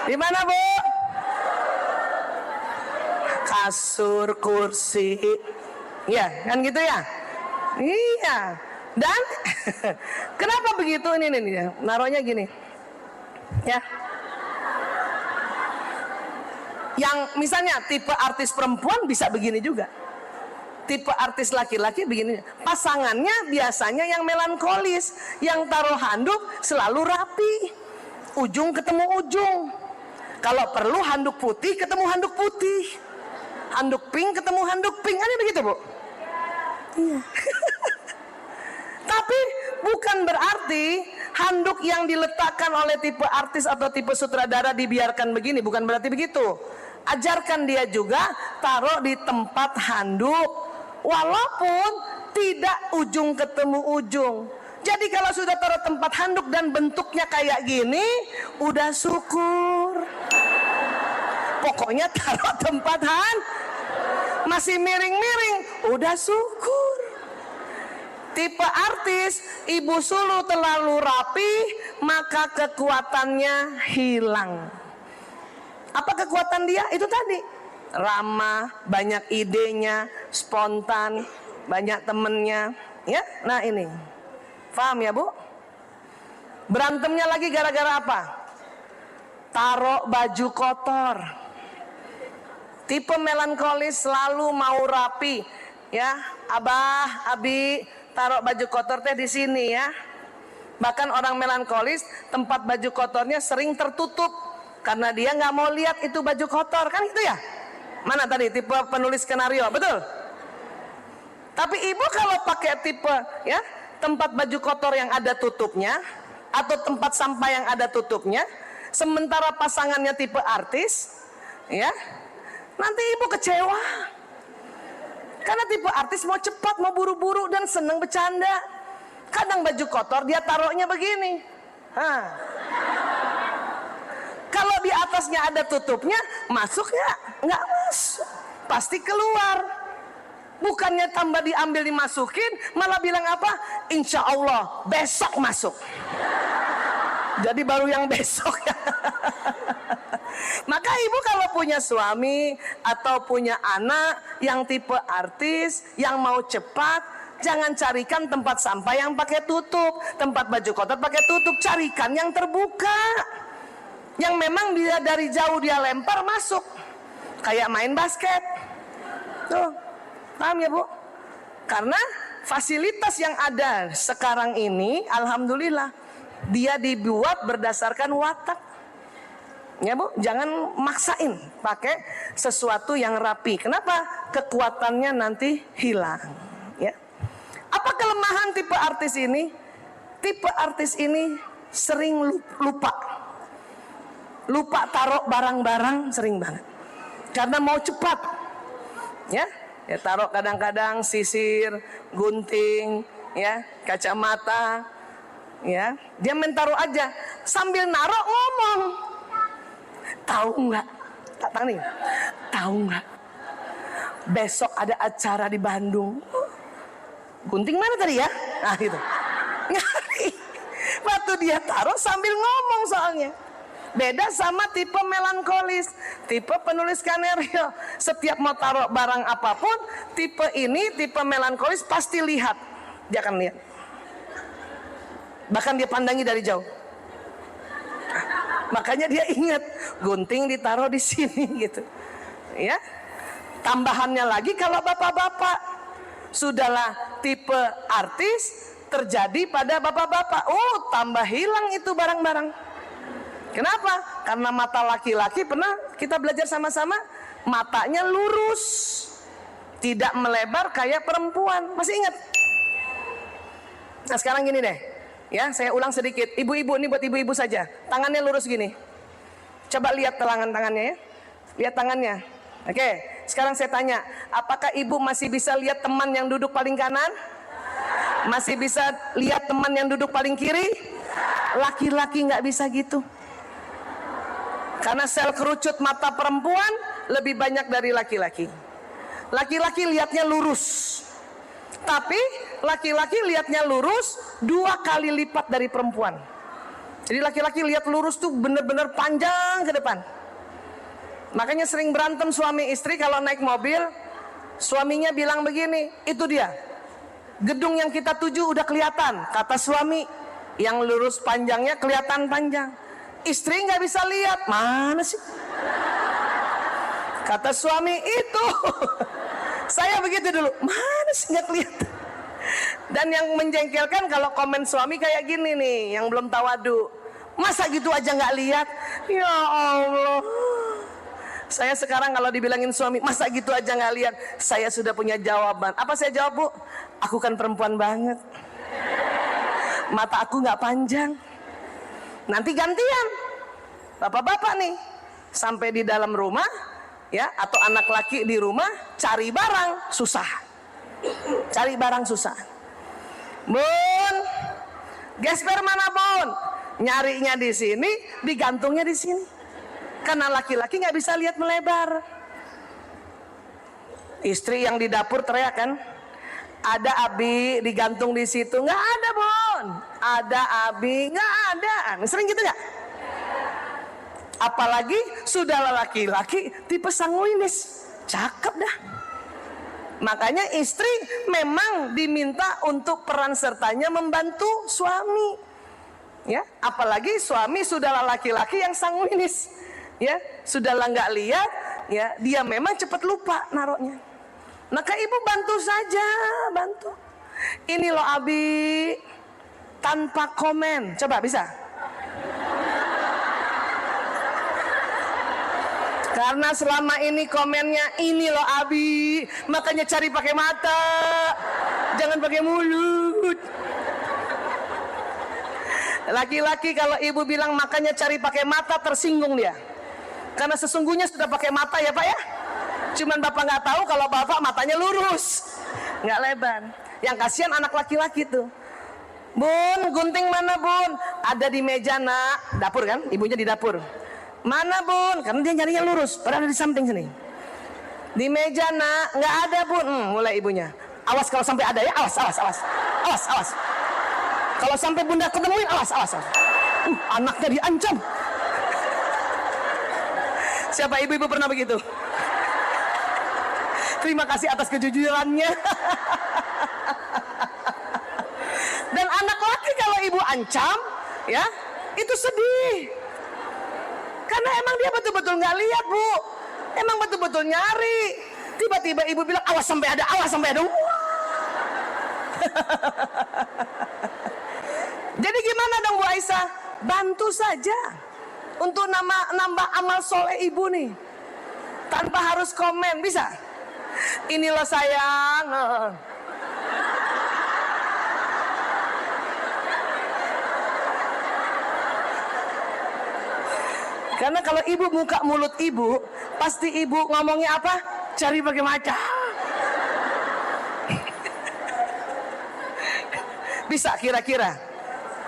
[SPEAKER 1] Di mana bu? Kasur, kursi. Ya, kan gitu ya? Iya. Dan kenapa begitu? Ini naruhnya gini. Ya. Yang misalnya tipe artis perempuan bisa begini juga. Tipe artis laki-laki begini. Pasangannya biasanya yang melankolis, yang taruh handuk selalu rapi. Ujung ketemu ujung. Kalau perlu handuk putih ketemu handuk putih. Handuk pink ketemu handuk pink. Ada begitu, Bu? Iya. Tapi bukan berarti handuk yang diletakkan oleh tipe artis atau tipe sutradara dibiarkan begini, bukan berarti begitu. Ajarkan dia juga taruh di tempat handuk, walaupun tidak ujung ketemu ujung. Jadi kalau sudah taruh tempat handuk dan bentuknya kayak gini, udah syukur. Pokoknya taruh tempat masih miring-miring, udah syukur. Tipe artis, ibu sulung terlalu rapi, maka kekuatannya hilang. Apa kekuatan dia? Itu tadi, ramah, banyak idenya, spontan, banyak temennya. Ya, nah ini, paham ya bu? Berantemnya lagi gara-gara apa? Taruh baju kotor. Tipe melankolis selalu mau rapi, ya, abah, abi, taruh baju kotor teh di sini ya. Bahkan orang melankolis tempat baju kotornya sering tertutup karena dia nggak mau lihat itu baju kotor, kan gitu ya? Mana tadi tipe penulis skenario, betul? Tapi ibu kalau pakai tipe ya tempat baju kotor yang ada tutupnya atau tempat sampah yang ada tutupnya, sementara pasangannya tipe artis, ya, nanti ibu kecewa. Karena tipe artis mau cepat, mau buru-buru dan seneng bercanda. Kadang baju kotor dia taruhnya begini. Kalau di atasnya ada tutupnya, masuk ya? Nggak masuk. Pasti keluar. Bukannya tambah diambil dimasukin, malah bilang apa? Insya Allah besok masuk. Jadi baru yang besok. Maka ibu kalau punya suami atau punya anak yang tipe artis, yang mau cepat, jangan carikan tempat sampah yang pakai tutup, tempat baju kotor pakai tutup, carikan yang terbuka. Yang memang dia dari jauh dia lempar masuk. Kayak main basket. Tuh, paham ya Bu? Karena fasilitas yang ada sekarang ini, alhamdulillah, dia dibuat berdasarkan watak. Ya Bu, jangan maksain pakai sesuatu yang rapi. Kenapa? Kekuatannya nanti hilang. Ya. Apa kelemahan tipe artis ini? Tipe artis ini sering lupa taruh barang-barang, sering banget. Karena mau cepat. Ya taruh kadang-kadang sisir, gunting, ya, kacamata, ya. Dia main taruh aja sambil naruh ngomong. Tahu nggak? Tak tahu nih. Tahu nggak? Besok ada acara di Bandung. Gunting mana tadi ya? Nah gitu. Ngari. Waktu dia taruh sambil ngomong soalnya. Beda sama tipe melankolis, tipe penulis skenario. Setiap mau taruh barang apapun, tipe ini, tipe melankolis pasti lihat. Dia akan lihat. Bahkan dia pandangi dari jauh. Makanya dia ingat gunting ditaruh di sini gitu. Ya. Tambahannya lagi kalau bapak-bapak sudahlah tipe artis terjadi pada bapak-bapak. Oh, tambah hilang itu barang-barang. Kenapa? Karena mata laki-laki pernah kita belajar sama-sama, matanya lurus, tidak melebar kayak perempuan. Masih ingat? Nah sekarang gini deh, ya saya ulang sedikit. Ibu-ibu, ini buat ibu-ibu saja. Tangannya lurus gini. Coba lihat tangannya ya. Lihat tangannya. Oke, sekarang saya tanya, apakah ibu masih bisa lihat teman yang duduk paling kanan? Masih bisa lihat teman yang duduk paling kiri? Laki-laki nggak bisa gitu. Karena sel kerucut mata perempuan lebih banyak dari laki-laki. Laki-laki lihatnya lurus. Tapi laki-laki lihatnya lurus 2 kali lipat dari perempuan. Jadi laki-laki lihat lurus tuh bener-bener panjang ke depan. Makanya sering berantem suami istri kalau naik mobil. Suaminya bilang begini, itu dia. Gedung yang kita tuju udah kelihatan. Kata suami, yang lurus panjangnya kelihatan panjang. Istri nggak bisa lihat, mana sih? Kata suami itu, saya begitu dulu, mana sih nggak kelihatan. Dan yang menjengkelkan kalau komen suami kayak gini nih, yang belum tawadu, masa gitu aja nggak lihat? Ya Allah. Saya sekarang kalau dibilangin suami, masa gitu aja nggak lihat? Saya sudah punya jawaban. Apa saya jawab Bu? Aku kan perempuan banget. Mata aku nggak panjang. Nanti gantian, bapak-bapak nih, sampai di dalam rumah, ya, atau anak laki di rumah, cari barang susah, cari barang susah. Bun, gesper mana Bun? Nyarinya di sini, digantungnya di sini, karena laki-laki nggak bisa lihat melebar. Istri yang di dapur teriak kan, ada Abi digantung di situ, nggak ada Bon. Ada Abi, nggak ada. Sering gitu nggak? Apalagi sudah laki-laki tipe sanguinis, cakep dah. Makanya istri memang diminta untuk peran sertanya membantu suami. Ya, apalagi suami sudah laki-laki yang sanguinis, ya, sudahlah nggak lihat, ya, dia memang cepat lupa naruhnya. Maka ibu bantu saja, bantu. Ini loh Abi, tanpa komen. Coba bisa? Karena selama ini komennya, ini loh Abi, makanya cari pakai mata, jangan pakai mulut. Laki-laki kalau ibu bilang makanya cari pakai mata, tersinggung dia. Karena sesungguhnya sudah pakai mata ya Pak ya. Cuman bapak nggak tahu kalau bapak matanya lurus, nggak lebar. Yang kasihan anak laki-laki tuh. Bun, gunting mana bun? Ada di meja nak. Dapur kan? Ibunya di dapur. Mana bun? Karena dia nyarinya lurus. Padahal ada di samping sini. Di meja nak. Nggak ada bun. Mulai ibunya. Awas kalau sampai ada ya. Awas, awas, awas. Awas, awas. Kalau sampai bunda ketemuin, awas, awas, awas. Anaknya diancam. Siapa ibu-ibu pernah begitu? Terima kasih atas kejujurannya. Dan anak laki kalau ibu ancam, ya, itu sedih. Karena emang dia betul-betul nggak lihat, Bu. Emang betul-betul nyari. Tiba-tiba ibu bilang, awas sampai ada, awas sampai ada. Jadi gimana dong Bu Aisyah? Bantu saja untuk nambah amal soleh ibu nih. Tanpa harus komen, bisa? Ini loh sayang. Karena kalau ibu buka mulut ibu, pasti ibu ngomongnya apa? Cari pakai mata. Bisa kira-kira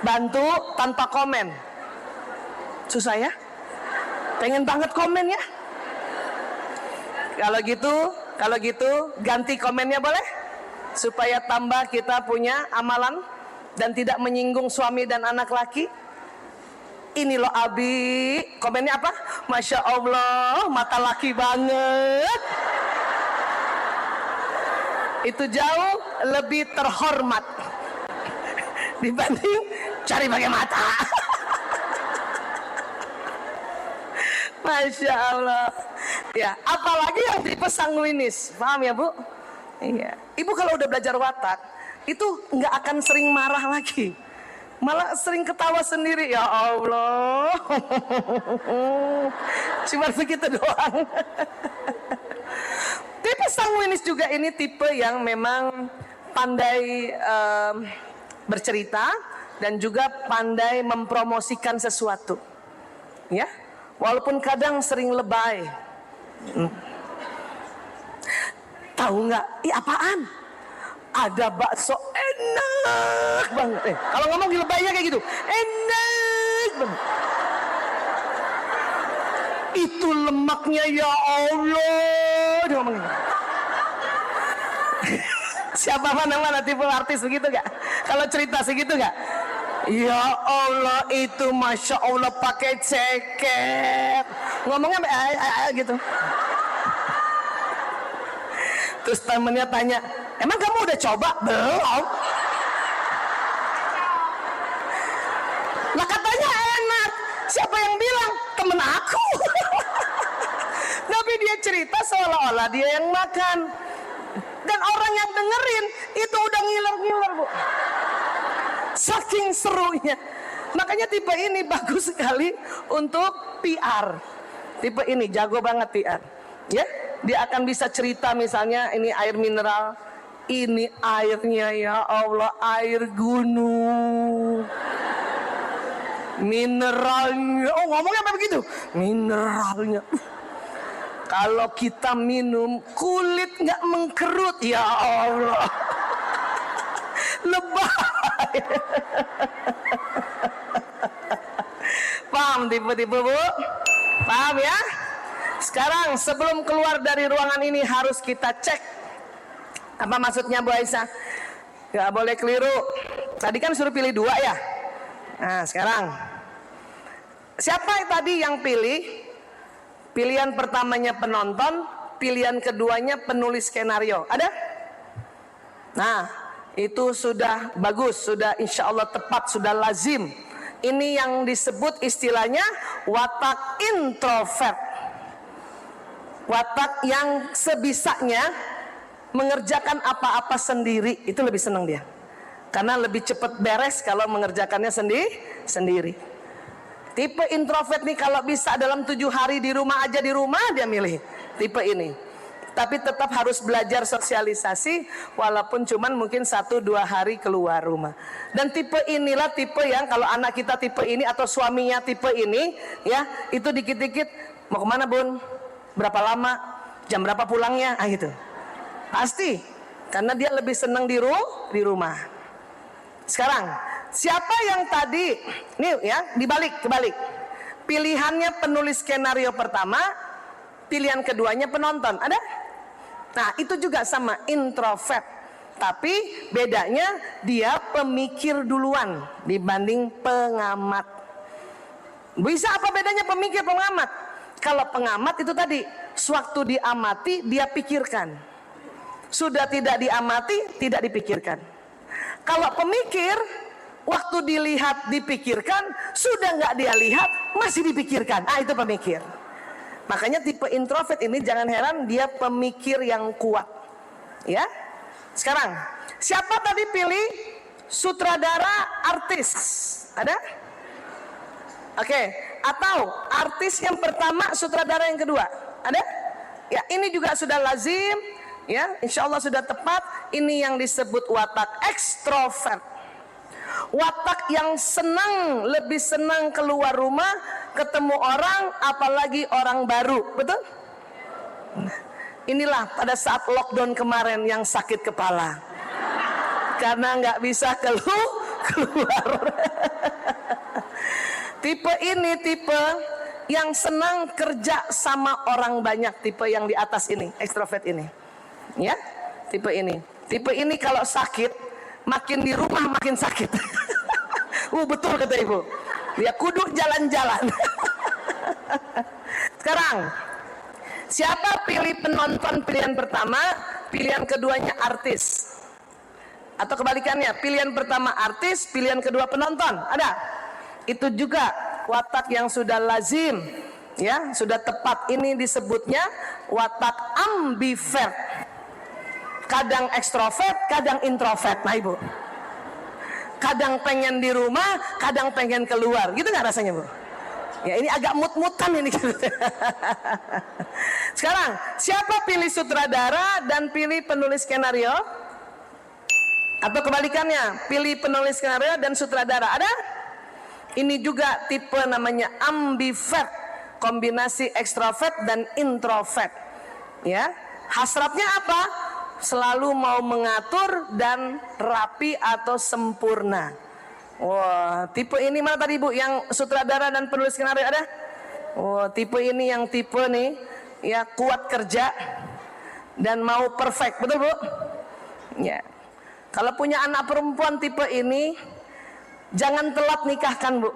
[SPEAKER 1] bantu tanpa komen? Susah ya? Pengen banget komen ya? Kalau gitu ganti komennya boleh? Supaya tambah kita punya amalan dan tidak menyinggung suami dan anak laki. Ini loh Abi, komennya apa? Masya Allah, mata laki banget. Itu jauh lebih terhormat dibanding cari pakai mata. Masya Allah. Ya, apalagi yang tipe sanguinis, paham ya Bu? Iya. Ibu kalau udah belajar watak, itu nggak akan sering marah lagi. Malah sering ketawa sendiri, ya Allah. Cuma begitu doang. Tipe sanguinis juga ini tipe yang memang pandai bercerita dan juga pandai mempromosikan sesuatu. Ya, walaupun kadang sering lebay. Tahu nggak? Ih apaan? Ada bakso enak banget. Kalau ngomong di lebaynya kayak gitu, enak banget. Itu lemaknya ya Allah. Dia ngomongin. Siapa mana tipe artis begitu gak? Kalau cerita segitu gak? Ya Allah itu Masya Allah pakai ceket. Ngomongnya gitu. Terus temennya tanya, emang kamu udah coba? Belum. Lah katanya enak. Siapa yang bilang? Temen aku. Tapi dia cerita seolah-olah dia yang makan. Dan orang yang dengerin itu udah ngiler-ngiler Bu. Saking serunya. Makanya tipe ini bagus sekali untuk PR. Tipe ini jago banget PR. Ya, dia akan bisa cerita misalnya ini air mineral. Ini airnya ya Allah air gunung. Mineralnya. Oh ngomongnya apa begitu? Mineralnya. Kalau kita minum kulit nggak mengkerut ya Allah. Lebay. Paham tipe-tipe Bu? Paham ya? Sekarang sebelum keluar dari ruangan ini harus kita cek. Apa maksudnya Bu Aisyah? Gak boleh keliru. Tadi kan suruh pilih 2 ya. Nah sekarang siapa tadi yang pilih? Pilihan pertamanya penonton, pilihan keduanya penulis skenario. Ada? Nah itu sudah bagus, sudah insya Allah tepat, sudah lazim. Ini yang disebut istilahnya watak introvert. Watak yang sebisanya mengerjakan apa-apa sendiri, itu lebih senang dia. Karena lebih cepat beres kalau mengerjakannya sendiri. Tipe introvert nih kalau bisa dalam 7 hari di rumah aja di rumah dia milih tipe ini. Tapi tetap harus belajar sosialisasi walaupun cuman mungkin 1-2 hari keluar rumah. Dan tipe inilah tipe yang kalau anak kita tipe ini atau suaminya tipe ini ya, itu dikit-dikit mau kemana Bun? Berapa lama? Jam berapa pulangnya? Ah gitu. Pasti karena dia lebih senang di rumah. Sekarang siapa yang tadi, nih ya, kebalik. Pilihannya penulis skenario pertama, pilihan keduanya penonton. Ada? Nah, itu juga sama, introvert. Tapi bedanya dia pemikir duluan dibanding pengamat. Bisa apa bedanya pemikir pengamat? Kalau pengamat itu tadi, sewaktu diamati dia pikirkan. Sudah tidak diamati, tidak dipikirkan. Kalau pemikir, waktu dilihat dipikirkan, sudah nggak dia lihat masih dipikirkan. Ah, itu pemikir. Makanya tipe introvert ini jangan heran dia pemikir yang kuat. Ya. Sekarang, siapa tadi pilih sutradara, artis? Ada? Oke, atau artis yang pertama, sutradara yang kedua? Ada? Ya, ini juga sudah lazim. Ya, insya Allah sudah tepat. Ini yang disebut watak ekstrovert. Watak yang senang, lebih senang keluar rumah, ketemu orang, apalagi orang baru. Betul? Inilah pada saat lockdown kemarin yang sakit kepala. Karena nggak bisa keluar. Tipe ini tipe yang senang kerja sama orang banyak. Tipe yang di atas ini, ekstrovert ini. Ya, tipe ini. Tipe ini kalau sakit, makin di rumah makin sakit. Betul kata ibu. Dia kudu jalan-jalan. Sekarang, siapa pilih penonton pilihan pertama, pilihan keduanya artis? Atau kebalikannya, pilihan pertama artis, pilihan kedua penonton? Ada? Itu juga watak yang sudah lazim, ya, sudah tepat. Ini disebutnya watak ambivert. Kadang ekstrovert, kadang introvert. Nah ibu, kadang pengen di rumah, kadang pengen keluar. Gitu nggak rasanya bu? Ya ini agak mut-mutan ini. Sekarang, siapa pilih sutradara dan pilih penulis skenario? Atau kebalikannya, pilih penulis skenario dan sutradara? Ada? Ini juga tipe namanya ambivert, kombinasi ekstrovert dan introvert. Ya, hasratnya apa? Selalu mau mengatur dan rapi atau sempurna. Wah, tipe ini mana tadi bu? Yang sutradara dan penulis skenario ada? Wah, tipe ini yang tipe nih, ya kuat kerja dan mau perfect, betul bu? Ya. Kalau punya anak perempuan tipe ini, jangan telat nikahkan bu.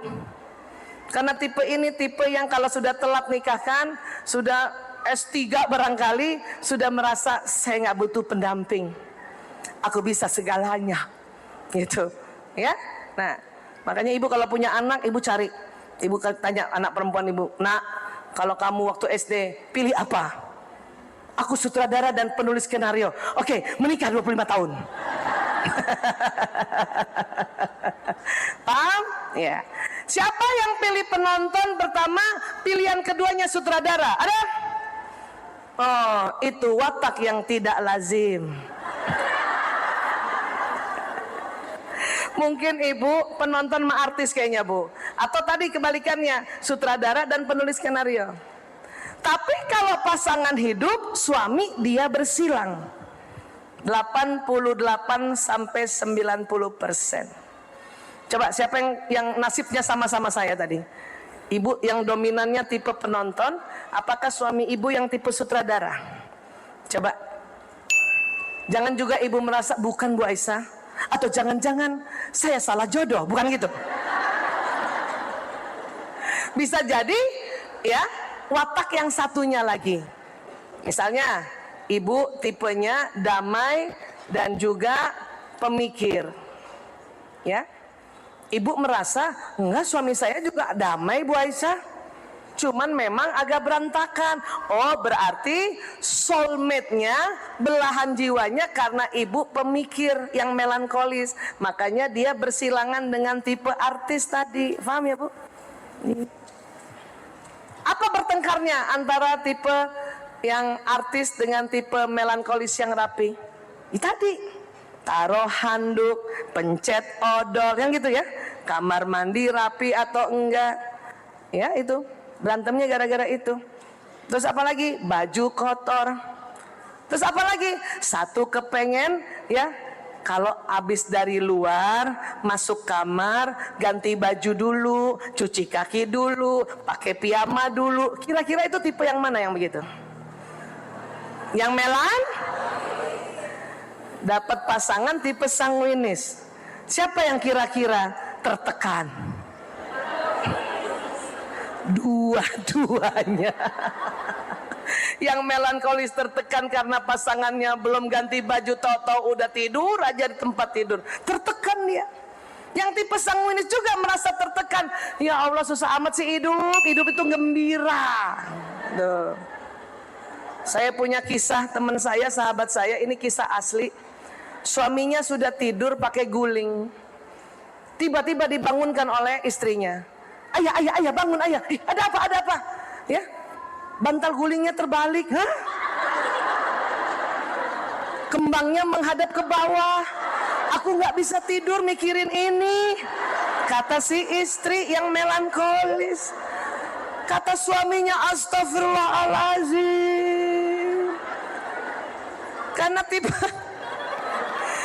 [SPEAKER 1] Karena tipe ini tipe yang kalau sudah telat nikahkan, sudah S3 barangkali, sudah merasa saya nggak butuh pendamping, aku bisa segalanya, gitu, ya. Nah, makanya ibu kalau punya anak, ibu cari, ibu tanya anak perempuan ibu, nak, kalau kamu waktu SD pilih apa? Aku sutradara dan penulis skenario. Oke, menikah 25 tahun. Paham? Ya. Siapa yang pilih penonton pertama, pilihan keduanya sutradara? Ada? Oh, itu watak yang tidak lazim. Mungkin ibu penonton sama artis kayaknya bu. Atau tadi kebalikannya, sutradara dan penulis skenario. Tapi kalau pasangan hidup, suami dia bersilang 88 sampai 90%. Coba siapa yang nasibnya sama-sama saya tadi? Ibu yang dominannya tipe penonton, apakah suami ibu yang tipe sutradara? Coba. Jangan juga ibu merasa bukan Bu Aisyah, atau jangan-jangan saya salah jodoh, bukan gitu. Bisa jadi ya, watak yang satunya lagi. Misalnya, ibu tipenya damai dan juga pemikir. Ya. Ibu merasa, enggak, suami saya juga damai Bu Aisyah, cuman memang agak berantakan. Oh, berarti soulmate-nya, belahan jiwanya karena ibu pemikir yang melankolis. Makanya dia bersilangan dengan tipe artis tadi. Paham ya Bu? Apa bertengkarnya antara tipe yang artis dengan tipe melankolis yang rapi? Tadi taruh handuk, pencet odol, yang gitu ya. Kamar mandi rapi atau enggak. Ya itu, berantemnya gara-gara itu. Terus apa lagi? Baju kotor. Terus apa lagi? Satu kepengen ya, Kalau habis dari luar, masuk kamar, ganti baju dulu, cuci kaki dulu, pakai piyama dulu. Kira-kira itu tipe yang mana yang begitu? Yang melan? Dapat pasangan tipe sanguinis. Siapa yang kira-kira tertekan? Dua-duanya. Yang melankolis tertekan karena pasangannya belum ganti baju, tahu-tahu udah tidur aja di tempat tidur, tertekan dia. Yang tipe sanguinis juga merasa tertekan. Ya Allah, susah amat sih hidup itu gembira. Duh. Saya punya kisah teman saya, sahabat saya, ini kisah asli. Suaminya sudah tidur pakai guling, tiba-tiba dibangunkan oleh istrinya. Ayah, bangun ayah. Ada apa? Ya, bantal gulingnya terbalik. Hah? Kembangnya menghadap ke bawah. Aku nggak bisa tidur mikirin ini, kata si istri yang melankolis. Kata suaminya, astagfirullahaladzim. Karena tiba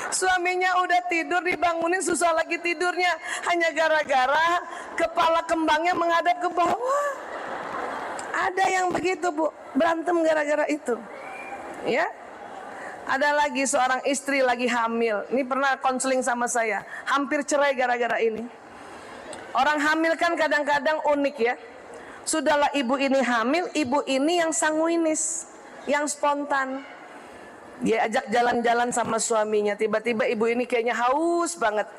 [SPEAKER 1] suaminya udah tidur, dibangunin susah lagi tidurnya, hanya gara-gara kepala kembangnya menghadap ke bawah. Ada yang begitu, Bu, berantem gara-gara itu. Ya. Ada lagi seorang istri lagi hamil. Ini pernah konseling sama saya, hampir cerai gara-gara ini. Orang hamil kan kadang-kadang unik ya. Sudahlah ibu ini hamil, ibu ini yang sanguinis, yang spontan. Dia ajak jalan-jalan sama suaminya. Tiba-tiba ibu ini kayaknya haus banget.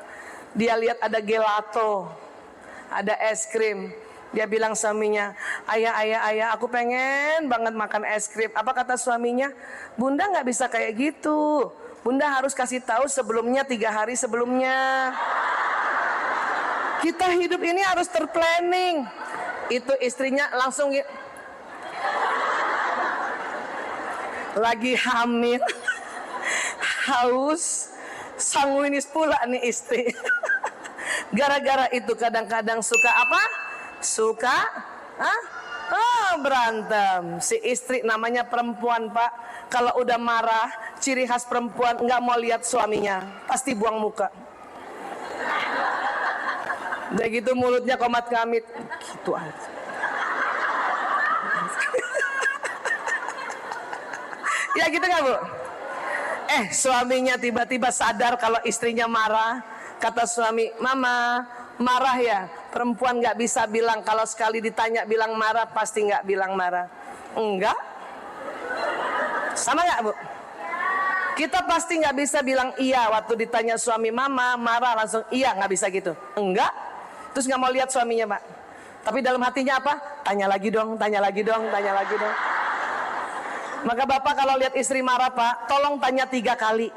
[SPEAKER 1] Dia lihat ada gelato, ada es krim. Dia bilang suaminya, ayah, aku pengen banget makan es krim. Apa kata suaminya? Bunda nggak bisa kayak gitu. Bunda harus kasih tahu sebelumnya, 3 hari sebelumnya. Kita hidup ini harus terplanning. Itu istrinya langsung lagi hamil, haus, sanguinis pula nih istri. Gara-gara itu kadang-kadang suka apa? Suka berantem. Si istri namanya perempuan, Pak. Kalau udah marah, ciri khas perempuan nggak mau lihat suaminya, pasti buang muka. Udah gitu mulutnya komat kamit, gitu aja. Ya gitu nggak, Bu? Suaminya tiba-tiba sadar kalau istrinya marah. Kata suami, Mama, marah ya? Perempuan nggak bisa bilang, kalau sekali ditanya bilang marah, pasti nggak bilang marah. Enggak? Sama nggak, Bu? Kita pasti nggak bisa bilang iya waktu ditanya suami, Mama marah, langsung iya, nggak bisa gitu. Enggak? Terus nggak mau lihat suaminya, Pak. Tapi dalam hatinya apa? Tanya lagi dong. Maka Bapak kalau lihat istri marah, Pak, tolong tanya 3 kali.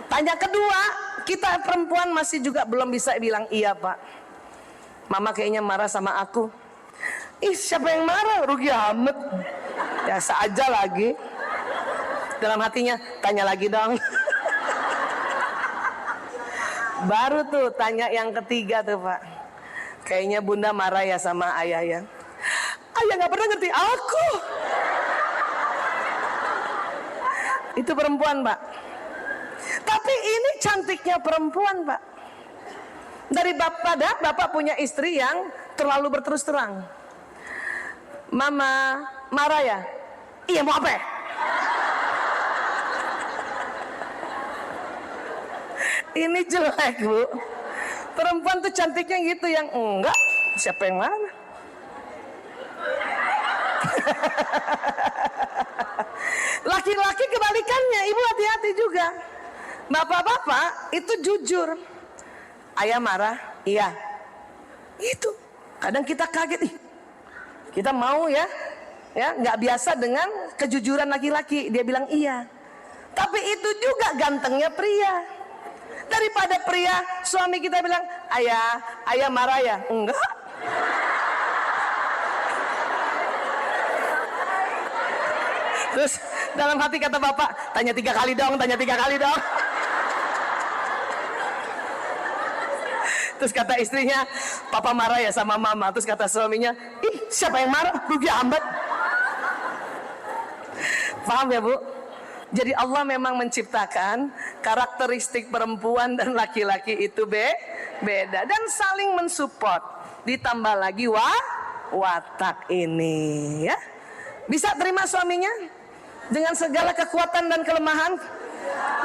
[SPEAKER 1] Tanya kedua, kita perempuan masih juga belum bisa bilang iya, Pak. Mama kayaknya marah sama aku. Ih, siapa yang marah? Rugi amat. Biasa aja lagi. Dalam hatinya, tanya lagi dong. Baru tuh tanya yang ketiga tuh, Pak. Kayaknya Bunda marah ya sama ayah ya. Ayah nggak pernah ngerti aku. Itu perempuan, Pak. Tapi ini cantiknya perempuan, Pak. Daripada Bapak punya istri yang terlalu berterus terang. Mama marah ya? Iya, mau apa? Ini jelek, Bu. Perempuan tuh cantiknya gitu, yang enggak, siapa yang marah? Laki-laki kebalikannya, ibu hati-hati juga. Bapak-bapak itu jujur. Ayah marah, iya. Itu. Kadang kita kaget, kita mau ya, nggak biasa dengan kejujuran laki-laki. Dia bilang iya. Tapi itu juga gantengnya pria. Daripada pria, suami kita bilang, ayah marah ya? Enggak. Terus dalam hati kata bapak, tanya 3 kali dong. Terus kata istrinya, papa marah ya sama mama. Terus kata suaminya, ih, siapa yang marah? Rugi amat. Paham ya, Bu? Jadi Allah memang menciptakan karakteristik perempuan dan laki-laki itu beda dan saling mensupport. Ditambah lagi watak ini ya. Bisa terima suaminya dengan segala kekuatan dan kelemahan?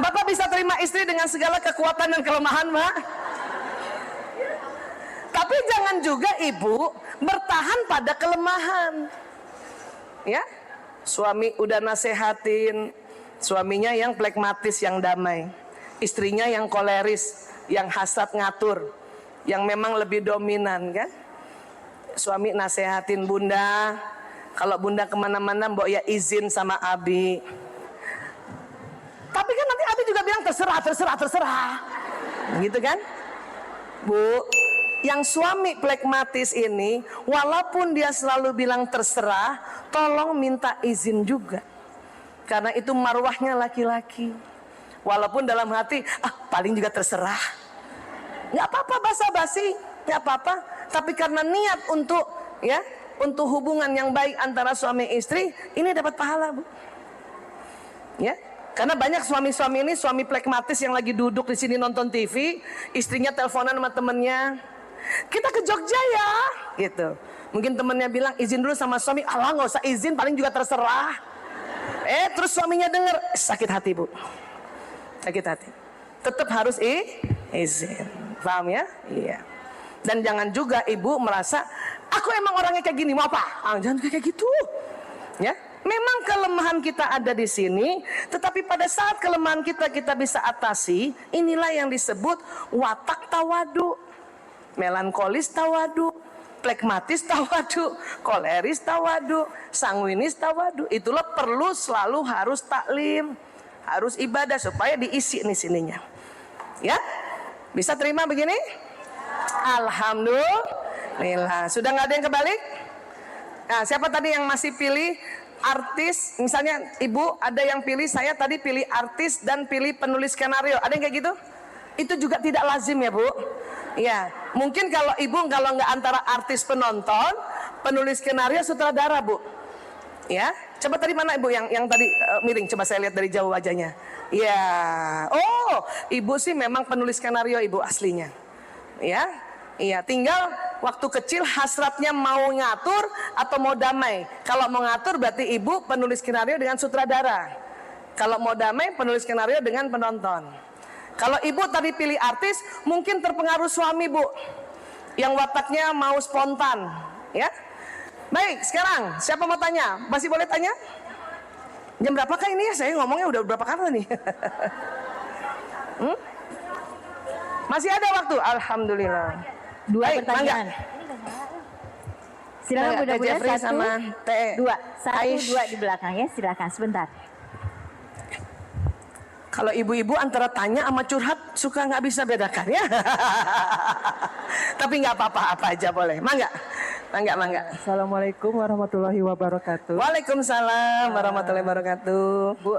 [SPEAKER 1] Bapak bisa terima istri dengan segala kekuatan dan kelemahan, Mbak? Tapi jangan juga ibu bertahan pada kelemahan. Ya, suami udah nasehatin, suaminya yang pragmatis, yang damai, istrinya yang koleris, yang hasrat ngatur, yang memang lebih dominan kan. Suami nasehatin bunda, kalau bunda kemana-mana mbok ya izin sama Abi. Tapi kan nanti Abi juga bilang terserah, gitu kan, Bu? Yang suami pragmatis ini, walaupun dia selalu bilang terserah, tolong minta izin juga. Karena itu marwahnya laki-laki. Walaupun dalam hati, paling juga terserah. Nggak apa-apa basa-basi, nggak apa-apa. Tapi karena niat untuk hubungan yang baik antara suami istri, ini dapat pahala, Bu. Ya. Karena banyak suami-suami ini, suami pragmatis yang lagi duduk di sini nonton TV, istrinya teleponan sama temennya. Kita ke Jogja ya, gitu. Mungkin temennya bilang izin dulu sama suami, alah nggak usah izin, paling juga terserah. Terus suaminya denger, sakit hati Bu, sakit hati. Tetap harus izin, paham ya? Iya. Dan jangan juga ibu merasa, aku emang orangnya kayak gini, mau apa? Jangan kayak gitu, ya. Memang kelemahan kita ada di sini, tetapi pada saat kelemahan kita bisa atasi, inilah yang disebut watak tawadu. Melankolis tawadu, pragmatis tawadu, koleris tawadu, sanguinis tawadu. Itulah perlu selalu harus taklim, harus ibadah supaya diisi nih sininya. Ya, bisa terima begini? Alhamdulillah. Sudah nggak ada yang kebalik? Nah, siapa tadi yang masih pilih artis? Misalnya ibu ada yang pilih, saya tadi pilih artis dan pilih penulis skenario. Ada yang kayak gitu? Itu juga tidak lazim ya Bu. Ya, mungkin kalau ibu nggak antara artis penonton, penulis skenario, sutradara Bu. Ya, coba tadi mana ibu yang tadi miring? Coba saya lihat dari jauh wajahnya. Ya, oh, ibu sih memang penulis skenario ibu aslinya. Ya, iya. Tinggal waktu kecil hasratnya mau ngatur atau mau damai. Kalau mau ngatur berarti ibu penulis skenario dengan sutradara. Kalau mau damai penulis skenario dengan penonton. Kalau ibu tadi pilih artis, mungkin terpengaruh suami Bu, yang wataknya mau spontan, ya. Baik, sekarang siapa mau tanya? Masih boleh tanya? Jam berapakah ini ya? Saya ngomongnya udah berapa kali nih? Masih ada waktu, alhamdulillah.
[SPEAKER 2] Dua
[SPEAKER 1] Baik,
[SPEAKER 2] pertanyaan. Silakan Bunda-Bunda,
[SPEAKER 1] Jeffrey
[SPEAKER 2] satu,
[SPEAKER 1] sama
[SPEAKER 2] dua, satu,
[SPEAKER 1] Aish.
[SPEAKER 2] dua di belakang ya. Silakan sebentar.
[SPEAKER 1] Kalau ibu-ibu antara tanya sama curhat suka nggak bisa bedakan ya. Tapi nggak apa-apa aja boleh. Mangga.
[SPEAKER 3] Assalamualaikum warahmatullahi wabarakatuh.
[SPEAKER 1] Waalaikumsalam warahmatullahi wabarakatuh.
[SPEAKER 3] Bu,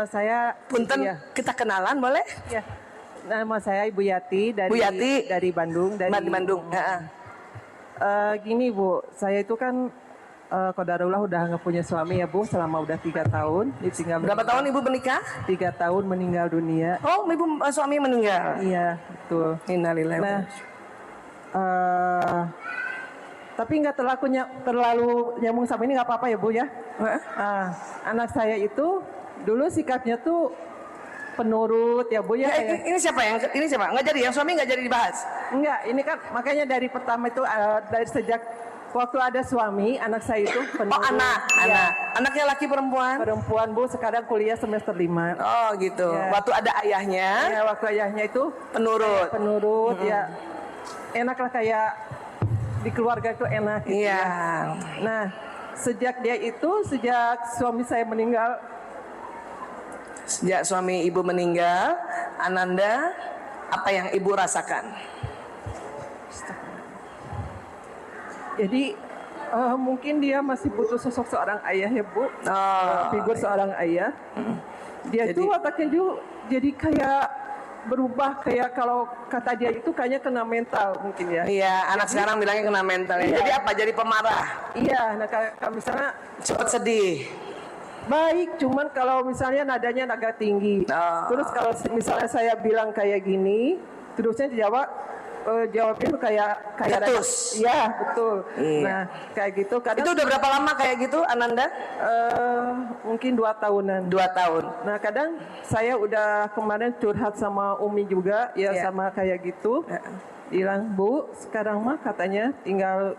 [SPEAKER 3] saya
[SPEAKER 1] Punten,
[SPEAKER 3] ya,
[SPEAKER 1] kita kenalan boleh?
[SPEAKER 3] ya. Nama saya Ibu Yati dari
[SPEAKER 1] Bu Yati.
[SPEAKER 3] dari Bandung.
[SPEAKER 1] Di Bandung.
[SPEAKER 3] Gini Bu, saya itu kan qadarullah udah nggak punya suami ya Bu, selama udah 3 tahun. Ditinggal
[SPEAKER 1] Berapa tahun ibu menikah?
[SPEAKER 3] 3 tahun meninggal dunia.
[SPEAKER 1] Oh, ibu suami meninggal.
[SPEAKER 3] Iya betul.
[SPEAKER 1] Innalillahi.
[SPEAKER 3] Nah, tapi nggak terlalu nyambung sama ini, nggak apa-apa ya Bu ya. Anak saya itu dulu sikapnya tuh penurut ya Bu ya.
[SPEAKER 1] Ini siapa yang ini siapa? Nggak jadi, yang suami nggak jadi dibahas.
[SPEAKER 3] Enggak, ini kan makanya dari pertama itu dari sejak waktu ada suami, anak saya itu penurut.
[SPEAKER 1] Oh, anak. Anaknya laki perempuan?
[SPEAKER 3] Perempuan Bu, sekarang kuliah semester 5.
[SPEAKER 1] Oh gitu.
[SPEAKER 3] Ya.
[SPEAKER 1] Waktu ada ayahnya
[SPEAKER 3] Ya, waktu ayahnya itu
[SPEAKER 1] penurut.
[SPEAKER 3] ya. Enaklah kayak di keluarga itu enak gitu
[SPEAKER 1] Iya.
[SPEAKER 3] ya. Nah, sejak suami saya meninggal,
[SPEAKER 1] Sejak suami ibu meninggal, Ananda, apa yang ibu rasakan?
[SPEAKER 3] jadi mungkin dia masih butuh sosok seorang ayah ya Bu. Figur seorang ayah. Dia tuh wataknya juga jadi kayak berubah, kayak kalau kata dia itu kayaknya kena mental mungkin ya.
[SPEAKER 1] Iya, anak sekarang bilangnya kena mental.
[SPEAKER 3] Iya.
[SPEAKER 1] Jadi apa? Jadi pemarah.
[SPEAKER 3] Iya, nah kalau misalnya
[SPEAKER 1] Cepat sedih.
[SPEAKER 3] Baik, cuman kalau misalnya nadanya agak tinggi.
[SPEAKER 1] Ah.
[SPEAKER 3] Terus kalau misalnya saya bilang kayak gini, terusnya jawabnya tuh kayak
[SPEAKER 1] Ketus.
[SPEAKER 3] Iya, betul.
[SPEAKER 1] Iya.
[SPEAKER 3] Nah, kayak gitu. Kadang
[SPEAKER 1] Itu udah berapa lama kayak gitu, Ananda?
[SPEAKER 3] mungkin 2 tahunan.
[SPEAKER 1] 2 tahun.
[SPEAKER 3] Nah, kadang saya udah kemarin curhat sama Umi juga, ya
[SPEAKER 1] Iya.
[SPEAKER 3] sama kayak gitu. Bilang, Bu, sekarang mah katanya tinggal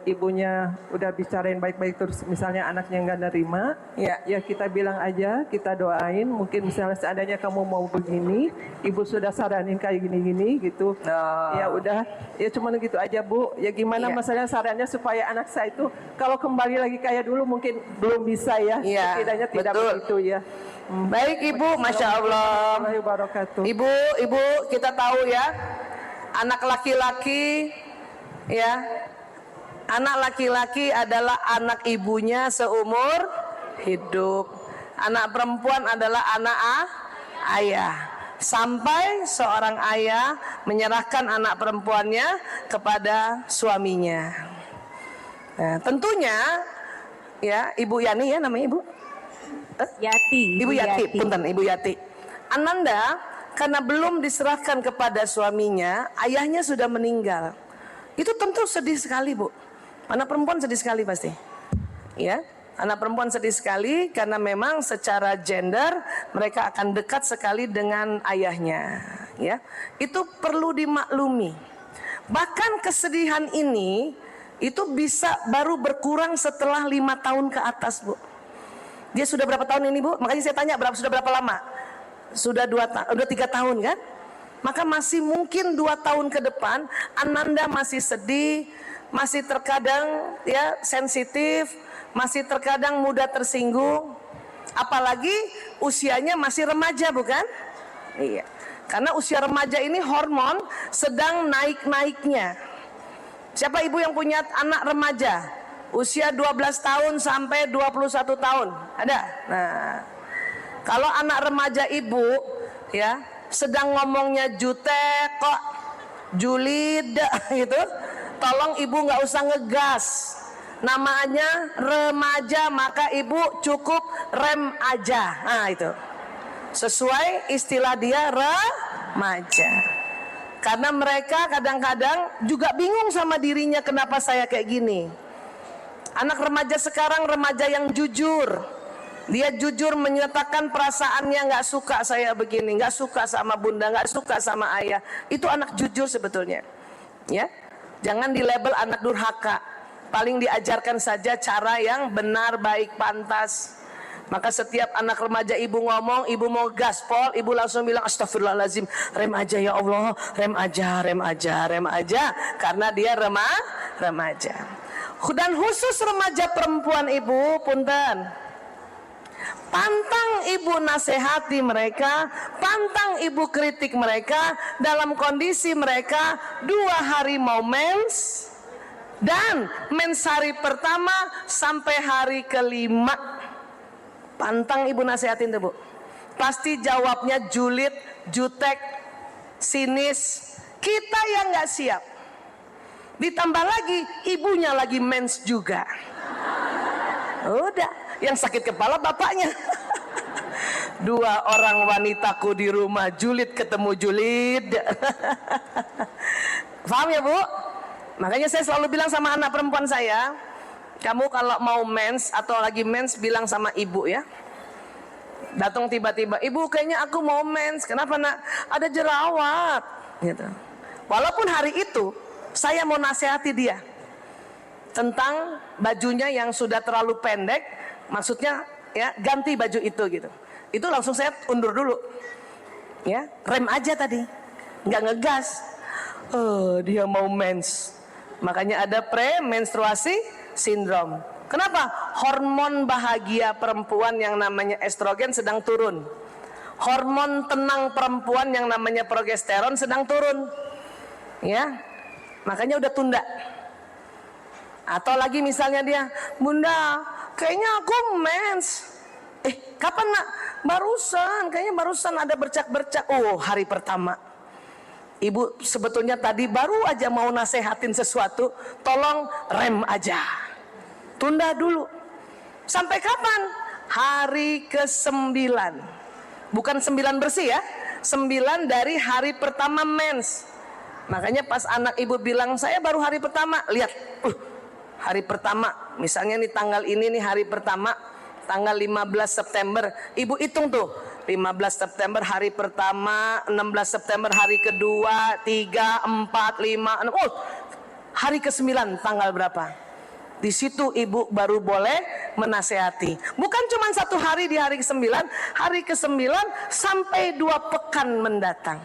[SPEAKER 3] ibunya udah bicarain baik-baik, terus misalnya anaknya nggak nerima,
[SPEAKER 1] Iya.
[SPEAKER 3] ya kita bilang aja, kita doain, mungkin misalnya seandainya kamu mau begini, ibu sudah saranin kayak gini-gini gitu.
[SPEAKER 1] Oh.
[SPEAKER 3] Ya udah, ya cuman gitu aja, Bu. Ya gimana
[SPEAKER 1] Iya.
[SPEAKER 3] masalahnya sarannya supaya anak saya itu kalau kembali lagi kayak dulu mungkin belum bisa ya,
[SPEAKER 1] Iya,
[SPEAKER 3] setidaknya tidak
[SPEAKER 1] betul.
[SPEAKER 3] begitu ya.
[SPEAKER 1] Baik Ibu, Masya Allah.
[SPEAKER 3] Warahmatullahi wabarakatuh.
[SPEAKER 1] Ibu, kita tahu ya, anak laki-laki ya, anak laki-laki adalah anak ibunya seumur hidup. Anak perempuan adalah anak ayah. Sampai seorang ayah menyerahkan anak perempuannya kepada suaminya. Nah, tentunya ya, Ibu Yani ya namanya Ibu.
[SPEAKER 2] Yati.
[SPEAKER 1] Ibu Yati, punten Ibu Yati. Ananda karena belum diserahkan kepada suaminya, ayahnya sudah meninggal. Itu tentu sedih sekali, Bu. Anak perempuan sedih sekali pasti. Ya, anak perempuan sedih sekali karena memang secara gender mereka akan dekat sekali dengan ayahnya, ya. Itu perlu dimaklumi. Bahkan kesedihan ini itu bisa baru berkurang setelah 5 tahun ke atas, Bu. Dia sudah berapa tahun ini, Bu? Makanya saya tanya sudah berapa lama? Sudah 3 tahun kan? Maka masih mungkin 2 tahun ke depan Ananda masih sedih, masih terkadang ya sensitif, masih terkadang mudah tersinggung. Apalagi usianya masih remaja, bukan? Iya. Karena usia remaja ini hormon sedang naik-naiknya. Siapa ibu yang punya anak remaja? Usia 12 tahun sampai 21 tahun. Ada? Nah, kalau anak remaja ibu ya sedang ngomongnya jutek kok, julid gitu, tolong ibu nggak usah ngegas. Namanya remaja, maka ibu cukup rem aja. Nah itu sesuai istilah dia, remaja. Karena mereka kadang-kadang juga bingung sama dirinya, kenapa saya kayak gini. Anak remaja sekarang remaja yang jujur. Dia jujur menyatakan perasaannya, nggak suka saya begini, nggak suka sama bunda, nggak suka sama ayah. Itu anak jujur sebetulnya. Ya, jangan dilabel anak durhaka. Paling diajarkan saja cara yang benar, baik, pantas. Maka setiap anak remaja ibu ngomong, ibu mau gaspol, ibu langsung bilang astagfirullahaladzim, rem aja ya Allah, rem aja, rem aja, rem aja, karena dia remaja. Dan khusus remaja perempuan ibu, punten. Pantang ibu nasihati mereka, pantang ibu kritik mereka dalam kondisi mereka 2 hari mau mens dan mens hari pertama sampai hari ke-5. Pantang ibu nasihatin tuh, Bu. Pasti jawabnya julid, jutek, sinis. Kita yang nggak siap. Ditambah lagi ibunya lagi mens juga. Udah, yang sakit kepala bapaknya. 2 orang wanitaku di rumah, julid ketemu julid. Paham ya, Bu? Makanya saya selalu bilang sama anak perempuan saya, kamu kalau mau mens atau lagi mens bilang sama ibu ya. Datang tiba-tiba, ibu kayaknya aku mau mens. Kenapa nak? Ada jerawat gitu. Walaupun hari itu saya mau nasihati dia tentang bajunya yang sudah terlalu pendek, maksudnya ya ganti baju itu gitu. Itu langsung saya undur dulu. Ya, rem aja tadi. Nggak ngegas. Dia mau mens. Makanya ada premenstruasi sindrom. Kenapa? Hormon bahagia perempuan yang namanya estrogen sedang turun. Hormon tenang perempuan yang namanya progesteron sedang turun. Ya. Makanya udah tunda. Atau lagi misalnya dia, bunda, kayaknya aku mens. Kapan nak? Barusan, kayaknya barusan ada bercak-bercak. Oh, hari pertama. Ibu sebetulnya tadi baru aja mau nasehatin sesuatu, tolong rem aja. Tunda dulu. Sampai kapan? hari ke-9. Bukan 9 bersih ya, 9 dari hari pertama mens. Makanya pas anak ibu bilang saya baru hari pertama, lihat, hari pertama, misalnya nih tanggal ini nih hari pertama, tanggal 15 September, ibu hitung tuh, 15 September hari pertama, 16 September hari kedua, 3, 4, 5, 6, hari ke-9 tanggal berapa? Di situ ibu baru boleh menasehati. Bukan cuma 1 hari di hari ke-9, hari ke-9 sampai 2 pekan mendatang.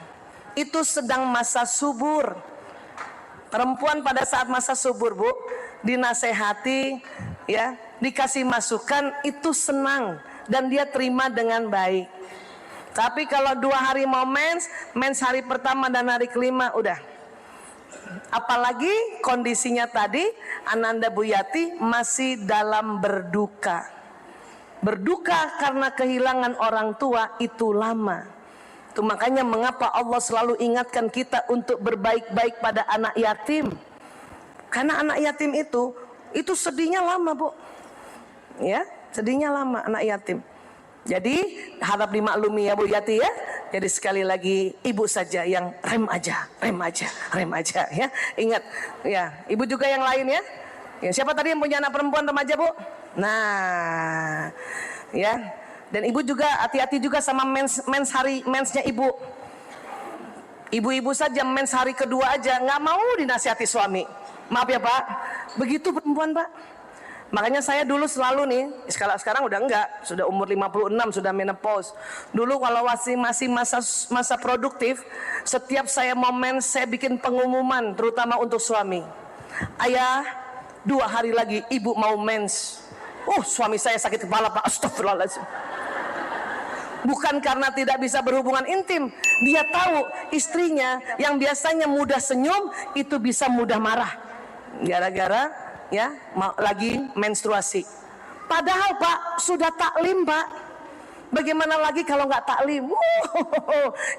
[SPEAKER 1] Itu sedang masa subur. Perempuan pada saat masa subur, Bu, dinasehati, ya, dikasih masukan, itu senang dan dia terima dengan baik. Tapi kalau 2 hari mau mens hari pertama dan hari ke-5 udah. Apalagi kondisinya tadi Ananda Bu Yati masih dalam berduka. Berduka karena kehilangan orang tua itu lama. Itu makanya mengapa Allah selalu ingatkan kita untuk berbaik-baik pada anak yatim. Karena anak yatim itu sedihnya lama, Bu. Ya, sedihnya lama anak yatim. Jadi harap dimaklumi ya Bu Yati ya. Jadi sekali lagi ibu saja yang rem aja ya. Ingat ya, ibu juga yang lain ya. Ya, siapa tadi yang punya anak perempuan remaja, Bu? Nah, ya. Dan ibu juga hati-hati juga sama mensnya ibu. Ibu-ibu saja mens hari kedua aja nggak mau dinasihati suami. Maaf ya Pak, begitu perempuan Pak. Makanya saya dulu selalu nih, sekarang udah enggak, sudah umur 56, sudah menopause. Dulu kalau masih masa produktif, setiap saya mau mens saya bikin pengumuman terutama untuk suami. Ayah, 2 hari lagi ibu mau mens. Suami saya sakit kepala Pak, astagfirullahaladzim. Bukan karena tidak bisa berhubungan intim, dia tahu istrinya yang biasanya mudah senyum itu bisa mudah marah gara-gara ya lagi menstruasi. Padahal Pak sudah taklim Pak. Bagaimana lagi kalau nggak taklim?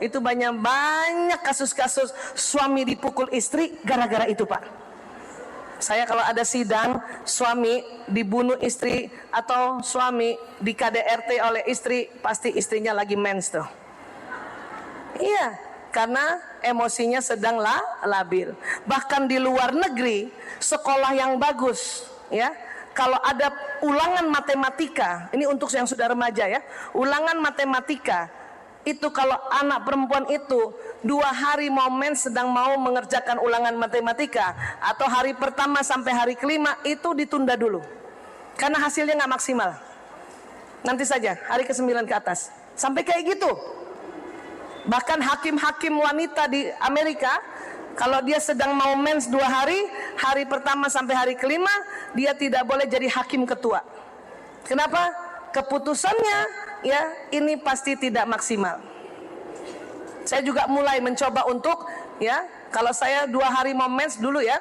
[SPEAKER 1] Itu banyak kasus-kasus suami dipukul istri gara-gara itu Pak. Saya kalau ada sidang suami dibunuh istri atau suami di KDRT oleh istri, pasti istrinya lagi mens tuh. Iya, karena emosinya sedang labil. Bahkan di luar negeri, sekolah yang bagus, ya. Kalau ada ulangan matematika, ini untuk yang sudah remaja ya, ulangan matematika, itu kalau anak perempuan itu 2 hari mau mens sedang mau mengerjakan ulangan matematika, atau hari pertama sampai hari ke-5 itu ditunda dulu, karena hasilnya nggak maksimal. Nanti saja hari ke-9 ke atas, sampai kayak gitu. Bahkan hakim-hakim wanita di Amerika, kalau dia sedang mau mens 2 hari, hari pertama sampai hari ke-5, dia tidak boleh jadi hakim ketua. Kenapa? Keputusannya ya ini pasti tidak maksimal. Saya juga mulai mencoba untuk ya, kalau saya 2 hari mau mens dulu ya,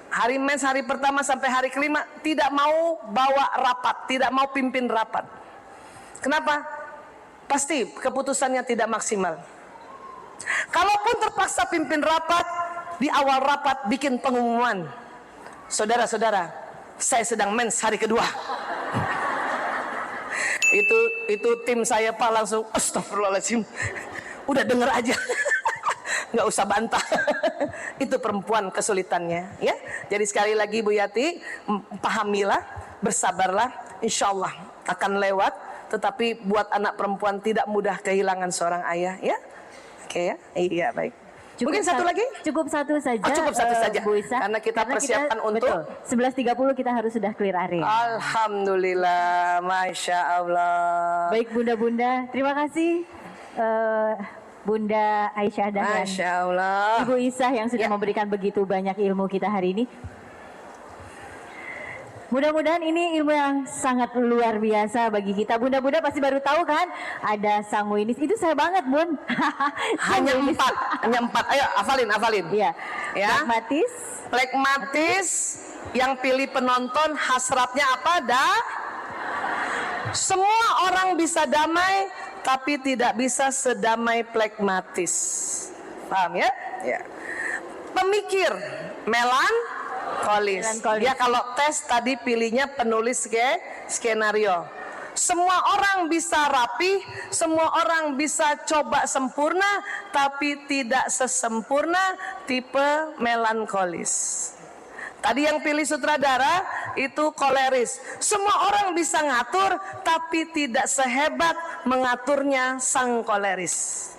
[SPEAKER 1] hari mens hari pertama sampai hari ke-5 tidak mau bawa rapat, tidak mau pimpin rapat. Kenapa? Pasti keputusannya tidak maksimal. Kalaupun terpaksa pimpin rapat, di awal rapat bikin pengumuman, saudara-saudara, saya sedang mens hari kedua. Itu tim saya Pak langsung astagfirullahaladzim, udah denger aja. Nggak usah bantah. Itu perempuan kesulitannya ya. Jadi sekali lagi Bu Yati, pahamilah, bersabarlah, insya Allah akan lewat. Tetapi buat anak perempuan tidak mudah kehilangan seorang ayah ya. Oke ya, iya baik. Mungkin satu lagi?
[SPEAKER 2] Cukup satu saja.
[SPEAKER 1] Cukup satu saja.
[SPEAKER 2] Bu Isa,
[SPEAKER 1] karena kita persiapkan untuk
[SPEAKER 2] 11.30 kita harus sudah clear area.
[SPEAKER 1] Alhamdulillah, masya Allah.
[SPEAKER 2] Baik bunda-bunda, terima kasih Bunda Aisyah dan
[SPEAKER 1] masya Allah.
[SPEAKER 2] Ibu Isa yang sudah memberikan begitu banyak ilmu kita hari ini. Mudah-mudahan ini ilmu yang sangat luar biasa bagi kita. Bunda-bunda pasti baru tahu kan ada sanguinis. Itu saya banget Bun.
[SPEAKER 1] Hanya 4. Ayo hafalin.
[SPEAKER 2] Iya.
[SPEAKER 1] Ya. Plekmatis yang pilih penonton hasratnya apa? Semua orang bisa damai tapi tidak bisa sedamai plekmatis. Paham ya? Ya. Pemikir melankolis. Dia kalau tes tadi pilihnya penulis skenario. Semua orang bisa rapi, semua orang bisa coba sempurna, tapi tidak sesempurna tipe melankolis. Tadi yang pilih sutradara itu koleris. Semua orang bisa ngatur, tapi tidak sehebat mengaturnya sang koleris.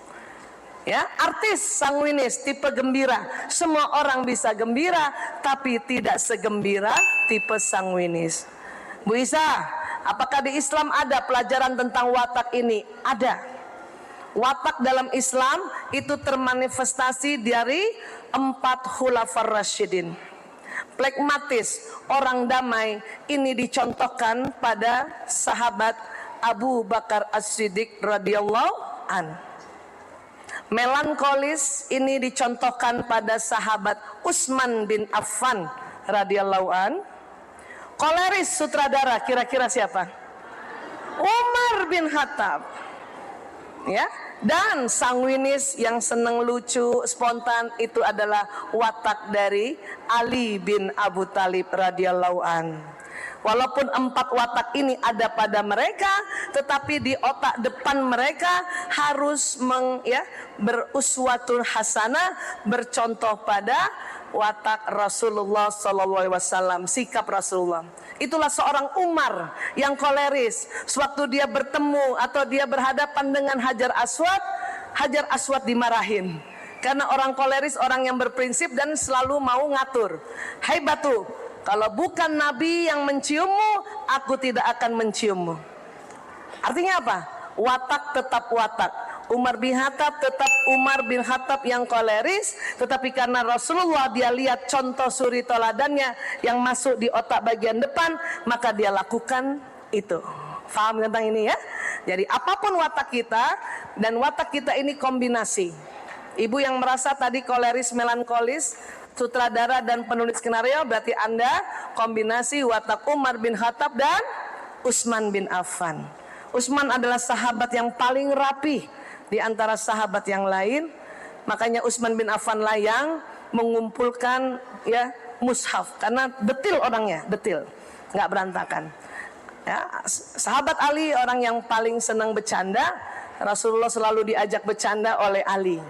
[SPEAKER 1] Ya, artis sanguinis tipe gembira. Semua orang bisa gembira, tapi tidak segembira tipe sanguinis. Bu Isa, apakah di Islam ada pelajaran tentang watak ini? Ada. Watak dalam Islam itu termanifestasi dari 4 khulafar rasyidin. Plekmatis, orang damai, ini dicontohkan pada sahabat Abu Bakar As-Siddiq radhiyallahu an. Melankolis ini dicontohkan pada sahabat Utsman bin Affan radhiyallahu an. Koleris sutradara kira-kira siapa? Umar bin Khattab. Ya, dan sanguinis yang senang lucu, spontan itu adalah watak dari Ali bin Abu Thalib radhiyallahu an. Walaupun 4 watak ini ada pada mereka, tetapi di otak depan mereka harus beruswatul hasanah, bercontoh pada watak Rasulullah SAW, sikap Rasulullah. Itulah seorang Umar yang koleris. Sewaktu dia bertemu atau dia berhadapan dengan Hajar Aswad dimarahin. Karena orang koleris orang yang berprinsip dan selalu mau ngatur. Hai batu, kalau bukan Nabi yang menciummu, aku tidak akan menciummu. Artinya apa? Watak tetap watak. Umar bin Khattab tetap Umar bin Khattab yang koleris, tetapi karena Rasulullah dia lihat contoh suri toladannya yang masuk di otak bagian depan, maka dia lakukan itu. Faham tentang ini ya? Jadi apapun watak kita, dan watak kita ini kombinasi. Ibu yang merasa tadi koleris melankolis, sutradara dan penulis skenario, berarti Anda kombinasi watak Umar bin Khattab dan Utsman bin Affan. Utsman adalah sahabat yang paling rapi di antara sahabat yang lain, makanya Utsman bin Affan lah yang mengumpulkan mushaf, karena detil orangnya, detil, nggak berantakan. Ya, sahabat Ali orang yang paling senang bercanda, Rasulullah selalu diajak bercanda oleh Ali.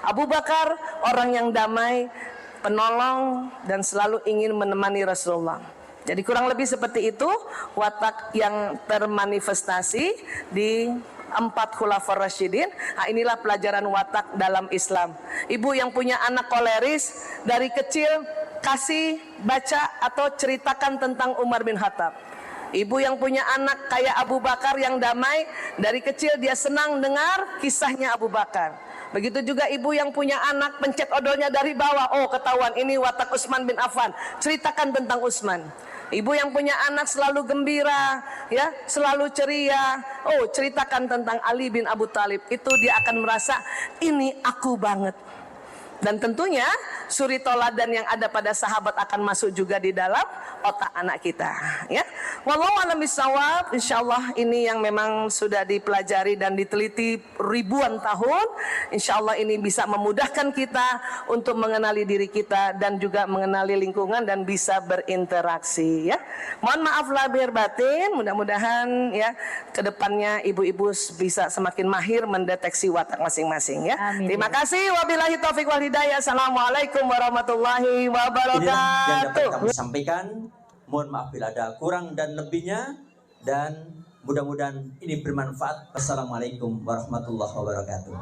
[SPEAKER 1] Abu Bakar orang yang damai, penolong, dan selalu ingin menemani Rasulullah. Jadi kurang lebih seperti itu watak yang termanifestasi di 4 khulafar rasyidin. Nah, inilah pelajaran watak dalam Islam. Ibu yang punya anak koleris, dari kecil kasih baca atau ceritakan tentang Umar bin Khattab. Ibu yang punya anak kayak Abu Bakar yang damai, dari kecil dia senang dengar kisahnya Abu Bakar. Begitu juga ibu yang punya anak pencet odolnya dari bawah, oh ketahuan ini watak Utsman bin Affan, ceritakan tentang Utsman. Ibu yang punya anak selalu gembira, ya, selalu ceria, oh ceritakan tentang Ali bin Abu Thalib, itu dia akan merasa ini aku banget. Dan tentunya suri toladan yang ada pada sahabat akan masuk juga di dalam otak anak kita, ya. Wallahu a'lam bishawab. Insyaallah ini yang memang sudah dipelajari dan diteliti ribuan tahun. Insyaallah ini bisa memudahkan kita untuk mengenali diri kita dan juga mengenali lingkungan dan bisa berinteraksi, ya. Mohon maaf lahir batin, mudah-mudahan ya kedepannya ibu-ibu bisa semakin mahir mendeteksi watak masing-masing, ya.
[SPEAKER 2] Amin.
[SPEAKER 1] Terima kasih. Wabillahi taufiq wal hidayah. Assalamualaikum warahmatullahi wabarakatuh.
[SPEAKER 4] Inilah yang dapat kami sampaikan. Mohon maaf bila ada kurang dan lebihnya, dan mudah-mudahan ini bermanfaat. Wassalamualaikum warahmatullahi wabarakatuh.